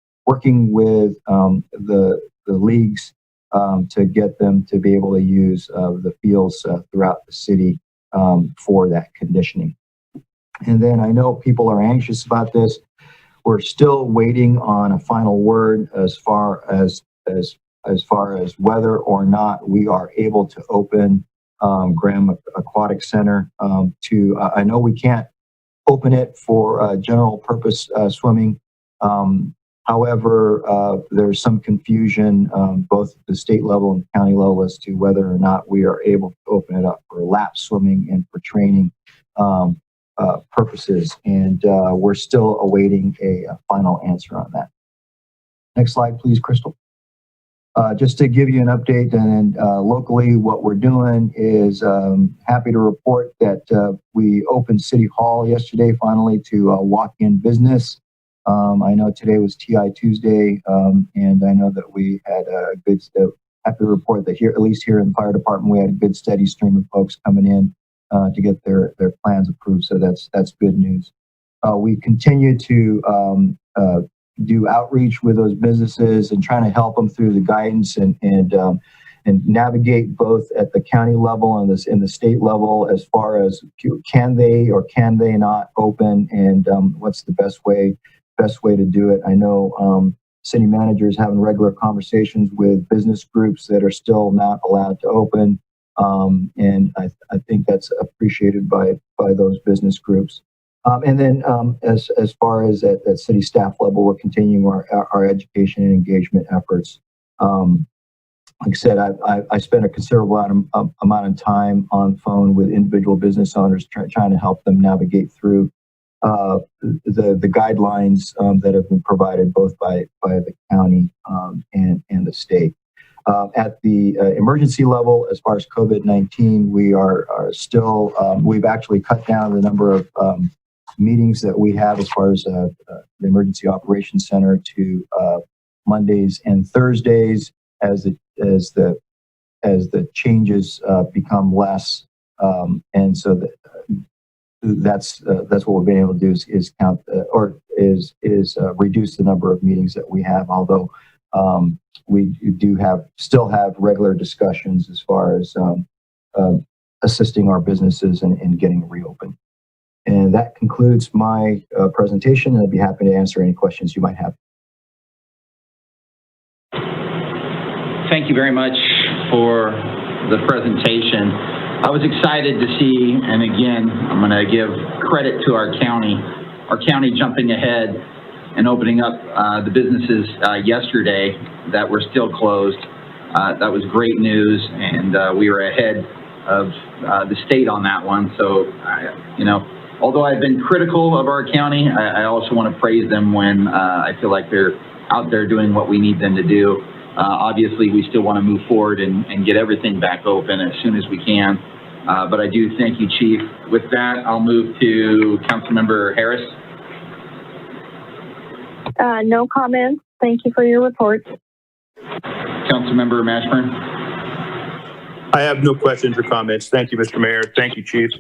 with the leagues to get them to be able to use the fields throughout the city for that conditioning. And then I know people are anxious about this. We're still waiting on a final word as far as whether or not we are able to open Graham Aquatic Center. I know we can't open it for general purpose swimming. However, there's some confusion both at the state level and county level as to whether or not we are able to open it up for lap swimming and for training purposes. And we're still awaiting a final answer on that. Next slide, please, Crystal. Just to give you an update, and locally, what we're doing is happy to report that we opened City Hall yesterday finally to walk-in business. I know today was TI Tuesday, and I know that we had a good, happy to report that here, at least here in the fire department, we had a good steady stream of folks coming in to get their plans approved. So that's good news. We continue to do outreach with those businesses and trying to help them through the guidance and navigate both at the county level and in the state level as far as can they or can they not open, and what's the best way to do it. I know city managers having regular conversations with business groups that are still not allowed to open, and I think that's appreciated by those business groups. And then as far as at city staff level, we're continuing our education and engagement efforts. Like I said, I spent a considerable amount of time on the phone with individual business owners trying to help them navigate through the guidelines that have been provided both by the county and the state. At the emergency level, as far as COVID-19, we are still, we've actually cut down the number of meetings that we have as far as the Emergency Operations Center to Mondays and Thursdays as the changes become less, and so that's what we've been able to do is count is reduce the number of meetings that we have. Although we do still have regular discussions as far as assisting our businesses in getting reopened. And that concludes my presentation, and I'd be happy to answer any questions you might have. Thank you very much for the presentation. I was excited to see, and again, I'm going to give credit to our county jumping ahead and opening up the businesses yesterday that were still closed. That was great news, and we were ahead of the state on that one. So, although I've been critical of our county, I also want to praise them when I feel like they're out there doing what we need them to do. Obviously, we still want to move forward and get everything back open as soon as we can. But I do thank you, Chief. With that, I'll move to Councilmember Harris. No comments. Thank you for your report. Councilmember Mashburn. I have no questions or comments. Thank you, Mr. Mayor. Thank you, Chief.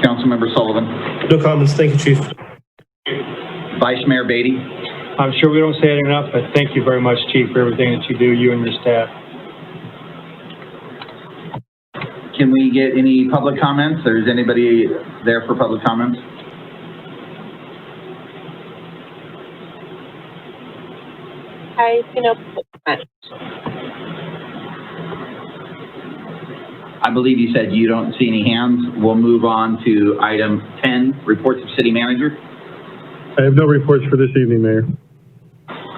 Councilmember Sullivan. No comments. Thank you, Chief. Vice Mayor Beatty. I'm sure we don't say it enough, but thank you very much, Chief, for everything that you do, you and your staff. Can we get any public comments, or is anybody there for public comments? I see no I believe you said you don't see any hands. We'll move on to item 10, reports of city manager. I have no reports for this evening, Mayor.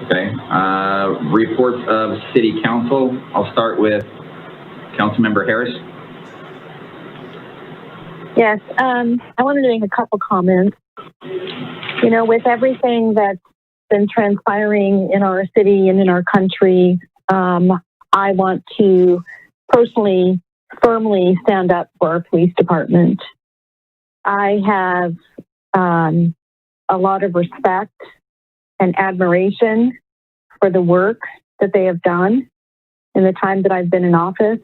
Okay. Reports of city council. I'll start with Councilmember Harris. Yes, I wanted to make a couple comments. You know, with everything that's been transpiring in our city and in our country, I want to personally, firmly stand up for our police department. I have a lot of respect and admiration for the work that they have done in the time that I've been in office,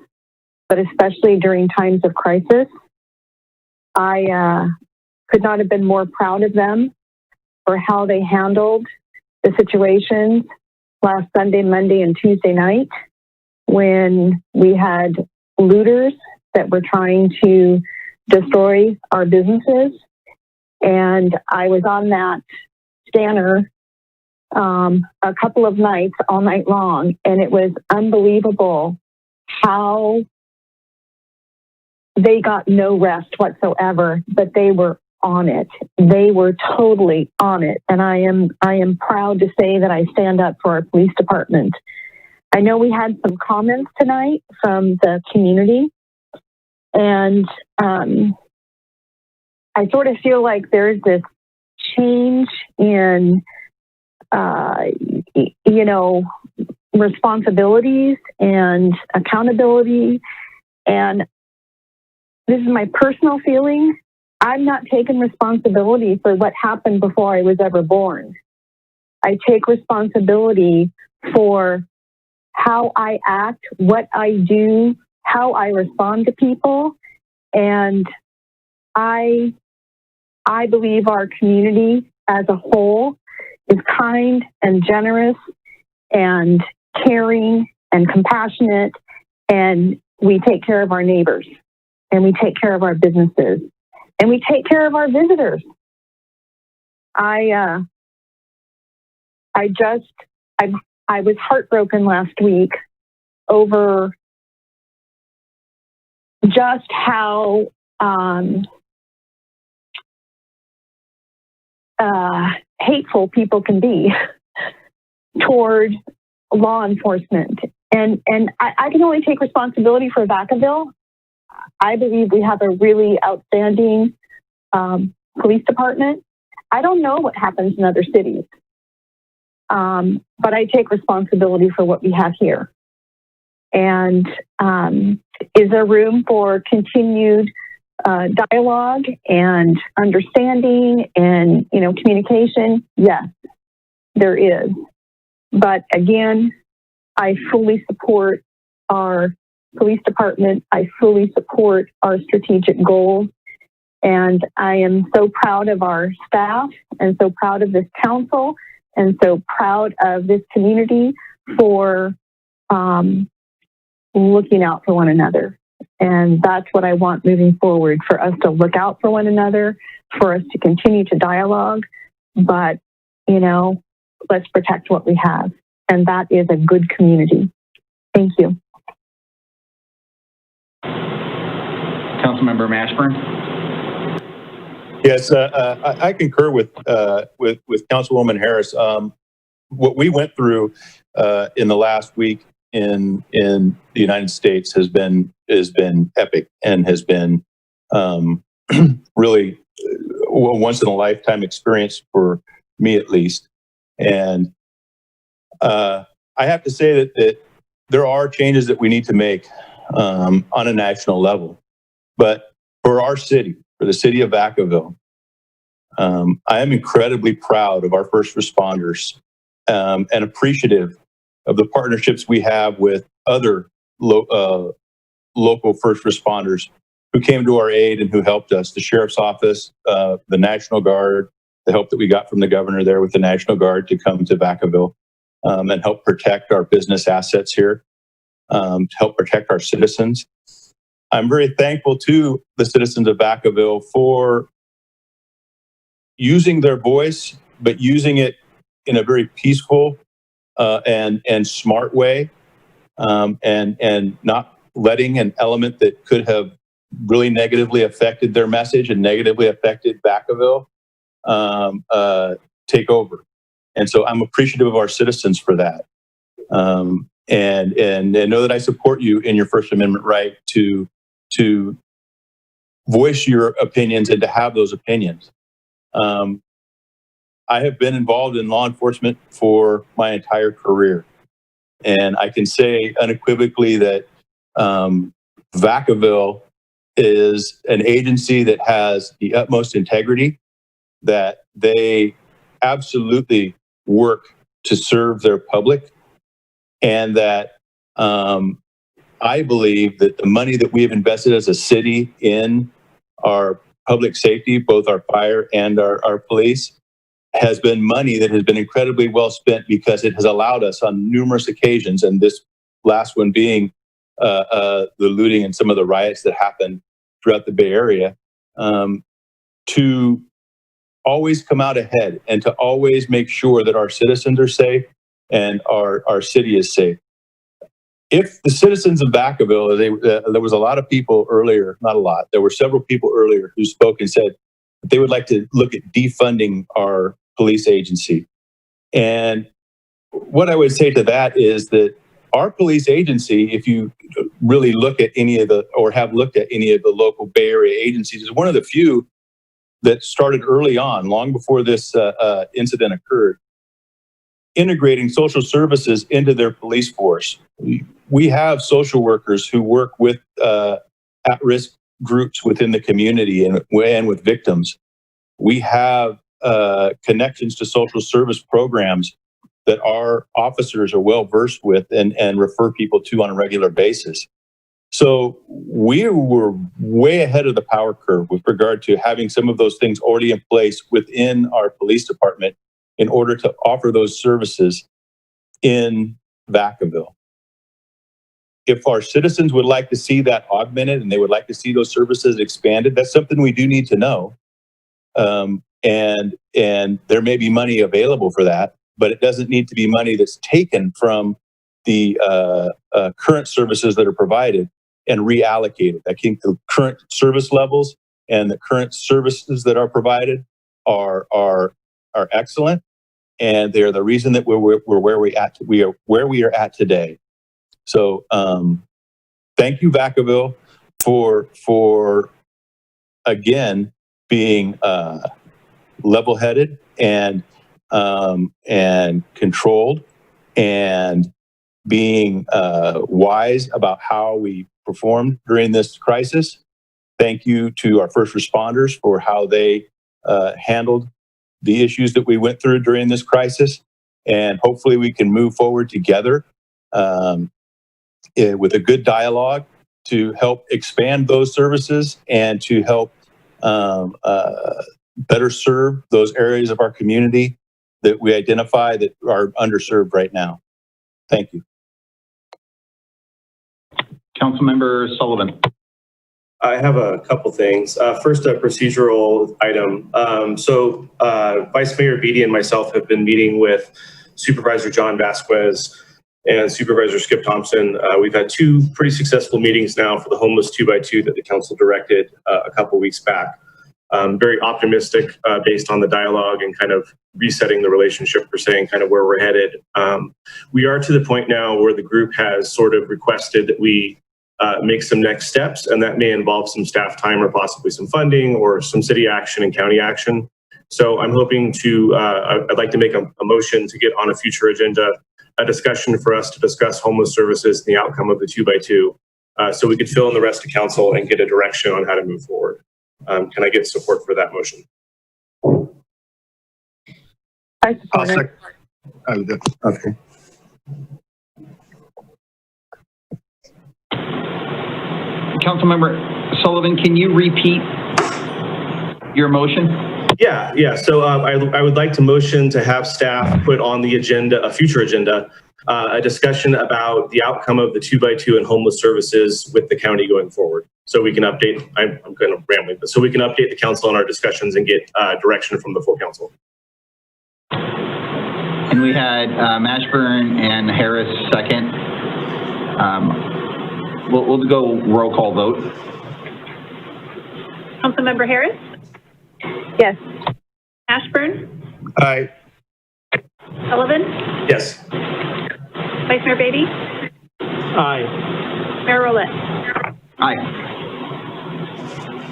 but especially during times of crisis. I could not have been more proud of them for how they handled the situations last Sunday, Monday, and Tuesday night when we had looters that were trying to destroy our businesses. And I was on that scanner a couple of nights, all night long, and it was unbelievable how they got no rest whatsoever, but they were on it. They were totally on it. And I am proud to say that I stand up for our police department. I know we had some comments tonight from the community, and I sort of feel like there's this change in, you know, responsibilities and accountability. And this is my personal feeling. I'm not taking responsibility for what happened before I was ever born. I take responsibility for how I act, what I do, how I respond to people. And I believe our community as a whole is kind and generous and caring and compassionate, and we take care of our neighbors, and we take care of our businesses, and we take care of our visitors. I was heartbroken last week over just how hateful people can be toward law enforcement. And I can only take responsibility for Vacaville. I believe we have a really outstanding police department. I don't know what happens in other cities, but I take responsibility for what we have here. And is there room for continued dialogue and understanding and, you know, communication? Yes, there is. But again, I fully support our police department. I fully support our strategic goals. And I am so proud of our staff and so proud of this council and so proud of this community for looking out for one another. And that's what I want moving forward, for us to look out for one another, for us to continue to dialogue. But, you know, let's protect what we have. And that is a good community. Thank you. Councilmember Mashburn. Yes, I concur with Councilwoman Harris. What we went through in the last week in the United States has been epic and has been really a once in a lifetime experience for me, at least. And I have to say that there are changes that we need to make on a national level, but for our city, for the city of Vacaville, I am incredibly proud of our first responders and appreciative of the partnerships we have with other local first responders who came to our aid and who helped us. The Sheriff's Office, the National Guard, the help that we got from the governor there with the National Guard to come to Vacaville and help protect our business assets here, to help protect our citizens. I'm very thankful to the citizens of Vacaville for using their voice, but using it in a very peaceful and smart way, and not letting an element that could have really negatively affected their message and negatively affected Vacaville take over. And so I'm appreciative of our citizens for that. And know that I support you in your First Amendment right to voice your opinions and to have those opinions. I have been involved in law enforcement for my entire career. And I can say unequivocally that Vacaville is an agency that has the utmost integrity, that they absolutely work to serve their public, and that I believe that the money that we have invested as a city in our public safety, both our fire and our police, has been money that has been incredibly well spent, because it has allowed us on numerous occasions, and this last one being the looting and some of the riots that happened throughout the Bay Area, to always come out ahead and to always make sure that our citizens are safe and our city is safe. If the citizens of Vacaville, there was a lot of people earlier, not a lot, there were several people earlier who spoke and said that they would like to look at defunding our police agency. And what I would say to that is that our police agency, if you really look at any of the, or have looked at any of the local Bay Area agencies, is one of the few that started early on, long before this incident occurred, integrating social services into their police force. We have social workers who work with at-risk groups within the community and with victims. We have connections to social service programs that our officers are well versed with and refer people to on a regular basis. So we were way ahead of the power curve with regard to having some of those things already in place within our police department in order to offer those services in Vacaville. If our citizens would like to see that augmented and they would like to see those services expanded, that's something we do need to know. And there may be money available for that, but it doesn't need to be money that's taken from the current services that are provided and reallocated. I think the current service levels and the current services that are provided are excellent, and they are the reason that we're where we are at today. So thank you, Vacaville, for again being level-headed and controlled, and being wise about how we performed during this crisis. Thank you to our first responders for how they handled the issues that we went through during this crisis. And hopefully we can move forward together with a good dialogue to help expand those services and to help better serve those areas of our community that we identify that are underserved right now. Thank you. Councilmember Sullivan. I have a couple things. First, a procedural item. Vice Mayor Beatty and myself have been meeting with Supervisor John Vasquez and Supervisor Skip Thompson. We've had two pretty successful meetings now for the homeless 2x2 that the council directed a couple weeks back. Very optimistic based on the dialogue and kind of resetting the relationship per se and kind of where we're headed. We are to the point now where the group has sort of requested that we make some next steps, and that may involve some staff time or possibly some funding or some city action and county action. So I'm hoping to, I'd like to make a motion to get on a future agenda, a discussion for us to discuss homeless services and the outcome of the 2x2, so we could fill in the rest of council and get a direction on how to move forward. Can I get support for that motion? I support it. Okay. Councilmember Sullivan, can you repeat your motion? Yeah. So I would like to motion to have staff put on the agenda, a future agenda, a discussion about the outcome of the 2x2 and homeless services with the county going forward. So we can update, I'm kind of rambling, but so we can update the council on our discussions and get direction from the full council. And we had Mashburn and Harris second. We'll go roll call vote. Councilmember Harris? Yes. Ashburn? Aye. Sullivan? Yes. Vice Mayor Beatty? Aye. Mayor Roulette? Aye.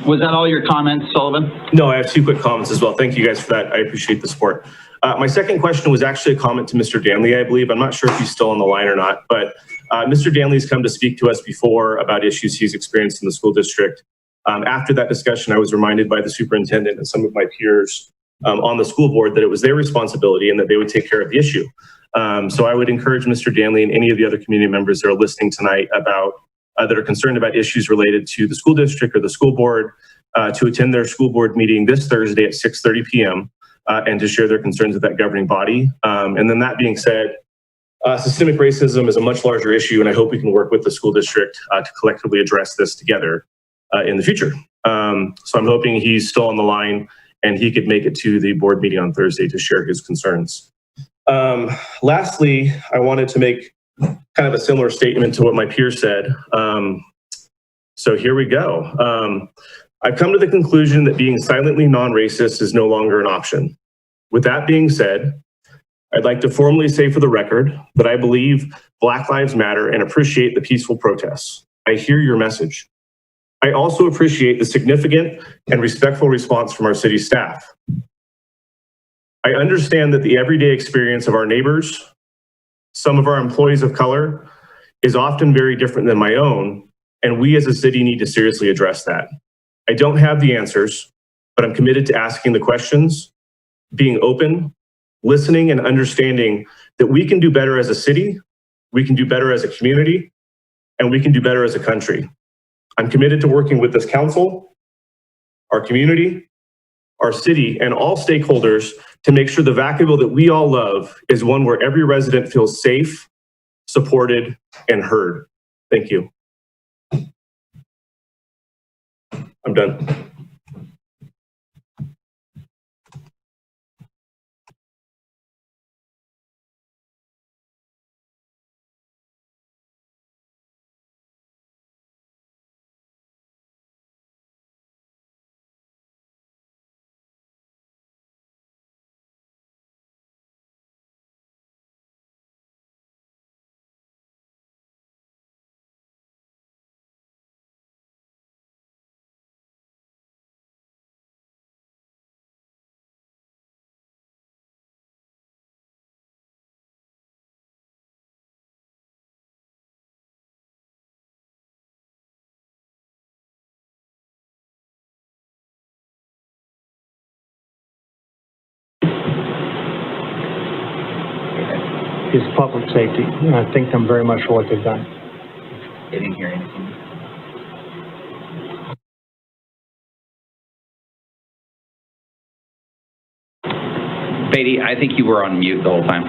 Was that all your comments, Sullivan? No, I have two quick comments as well. Thank you guys for that. I appreciate the support. My second question was actually a comment to Mr. Danley, I believe. I'm not sure if he's still on the line or not, but Mr. Danley's come to speak to us before about issues he's experienced in the school district. After that discussion, I was reminded by the superintendent and some of my peers on the school board that it was their responsibility and that they would take care of the issue. So I would encourage Mr. Danley and any of the other community members that are listening tonight about that are concerned about issues related to the school district or the school board to attend their school board meeting this Thursday at 6:30 p.m. And to share their concerns with that governing body. And then that being said, systemic racism is a much larger issue, and I hope we can work with the school district to collectively address this together in the future. So I'm hoping he's still on the line and he could make it to the board meeting on Thursday to share his concerns. Lastly, I wanted to make kind of a similar statement to what my peer said. So here we go. I've come to the conclusion that being silently non-racist is no longer an option. With that being said, I'd like to formally say for the record that I believe Black Lives Matter and appreciate the peaceful protests. I hear your message. I also appreciate the significant and respectful response from our city staff. I understand that the everyday experience of our neighbors, some of our employees of color, is often very different than my own, and we as a city need to seriously address that. I don't have the answers, but I'm committed to asking the questions, being open, listening, and understanding that we can do better as a city, we can do better as a community, and we can do better as a country. I'm committed to working with this council, our community, our city, and all stakeholders to make sure the Vacaville that we all love is one where every resident feels safe, supported, and heard. Thank you. I'm done. Is public safety. And I thank them very much for what they've done. I didn't hear anything. Beatty, I think you were on mute the whole time.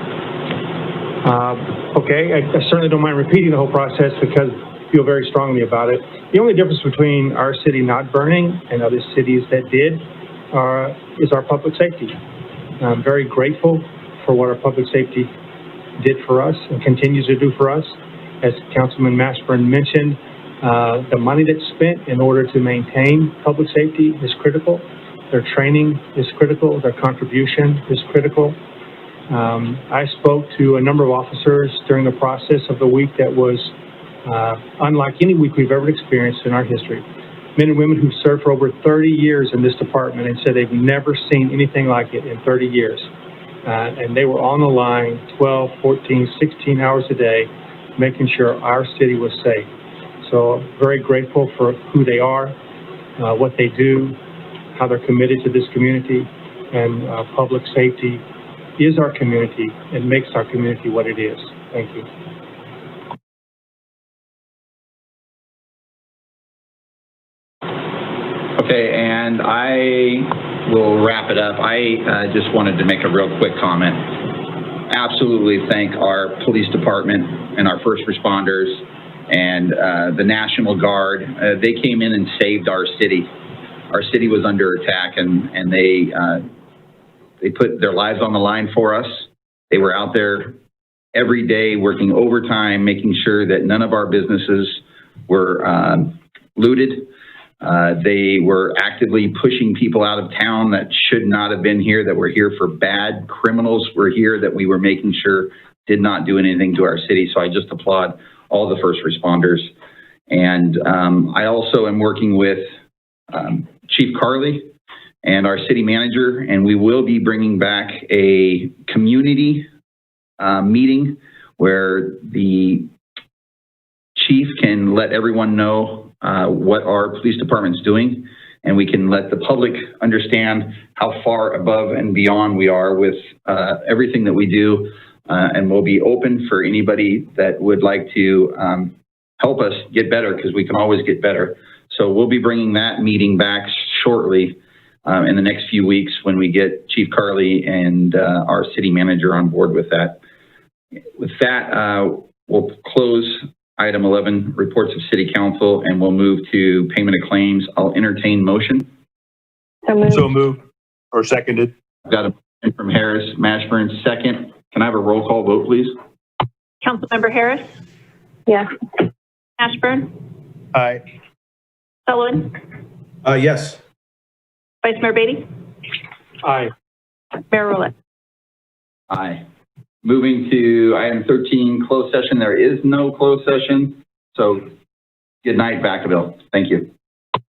Okay, I certainly don't mind repeating the whole process because I feel very strongly about it. The only difference between our city not burning and other cities that did is our public safety. I'm very grateful for what our public safety did for us and continues to do for us. As Councilman Mashburn mentioned, the money that's spent in order to maintain public safety is critical. Their training is critical. Their contribution is critical. I spoke to a number of officers during the process of the week that was unlike any week we've ever experienced in our history. Men and women who served for over 30 years in this department and said they've never seen anything like it in 30 years. And they were on the line 12, 14, 16 hours a day, making sure our city was safe. So very grateful for who they are, what they do, how they're committed to this community, and public safety is our community and makes our community what it is. Thank you. Okay, and I will wrap it up. I just wanted to make a real quick comment. Absolutely thank our police department and our first responders and the National Guard. They came in and saved our city. Our city was under attack, and they put their lives on the line for us. They were out there every day working overtime, making sure that none of our businesses were looted. They were actively pushing people out of town that should not have been here, that were here for bad. Criminals were here that we were making sure did not do anything to our city. So I just applaud all the first responders. And I also am working with Chief Carly and our city manager, and we will be bringing back a community meeting where the chief can let everyone know what our police department's doing, and we can let the public understand how far above and beyond we are with everything that we do, and we'll be open for anybody that would like to help us get better, because we can always get better. So we'll be bringing that meeting back shortly in the next few weeks when we get Chief Carly and our city manager on board with that. With that, we'll close item 11, reports of city council, and we'll move to payment of claims. I'll entertain motion. So moved or seconded. I've got a motion from Harris, Mashburn, second. Can I have a roll call vote, please? Councilmember Harris? Yes. Ashburn? Aye. Sullivan? Yes. Vice Mayor Beatty? Aye. Mayor Rowland? Aye. Moving to item 13, closed session. There is no closed session. So good night, Vacaville. Thank you.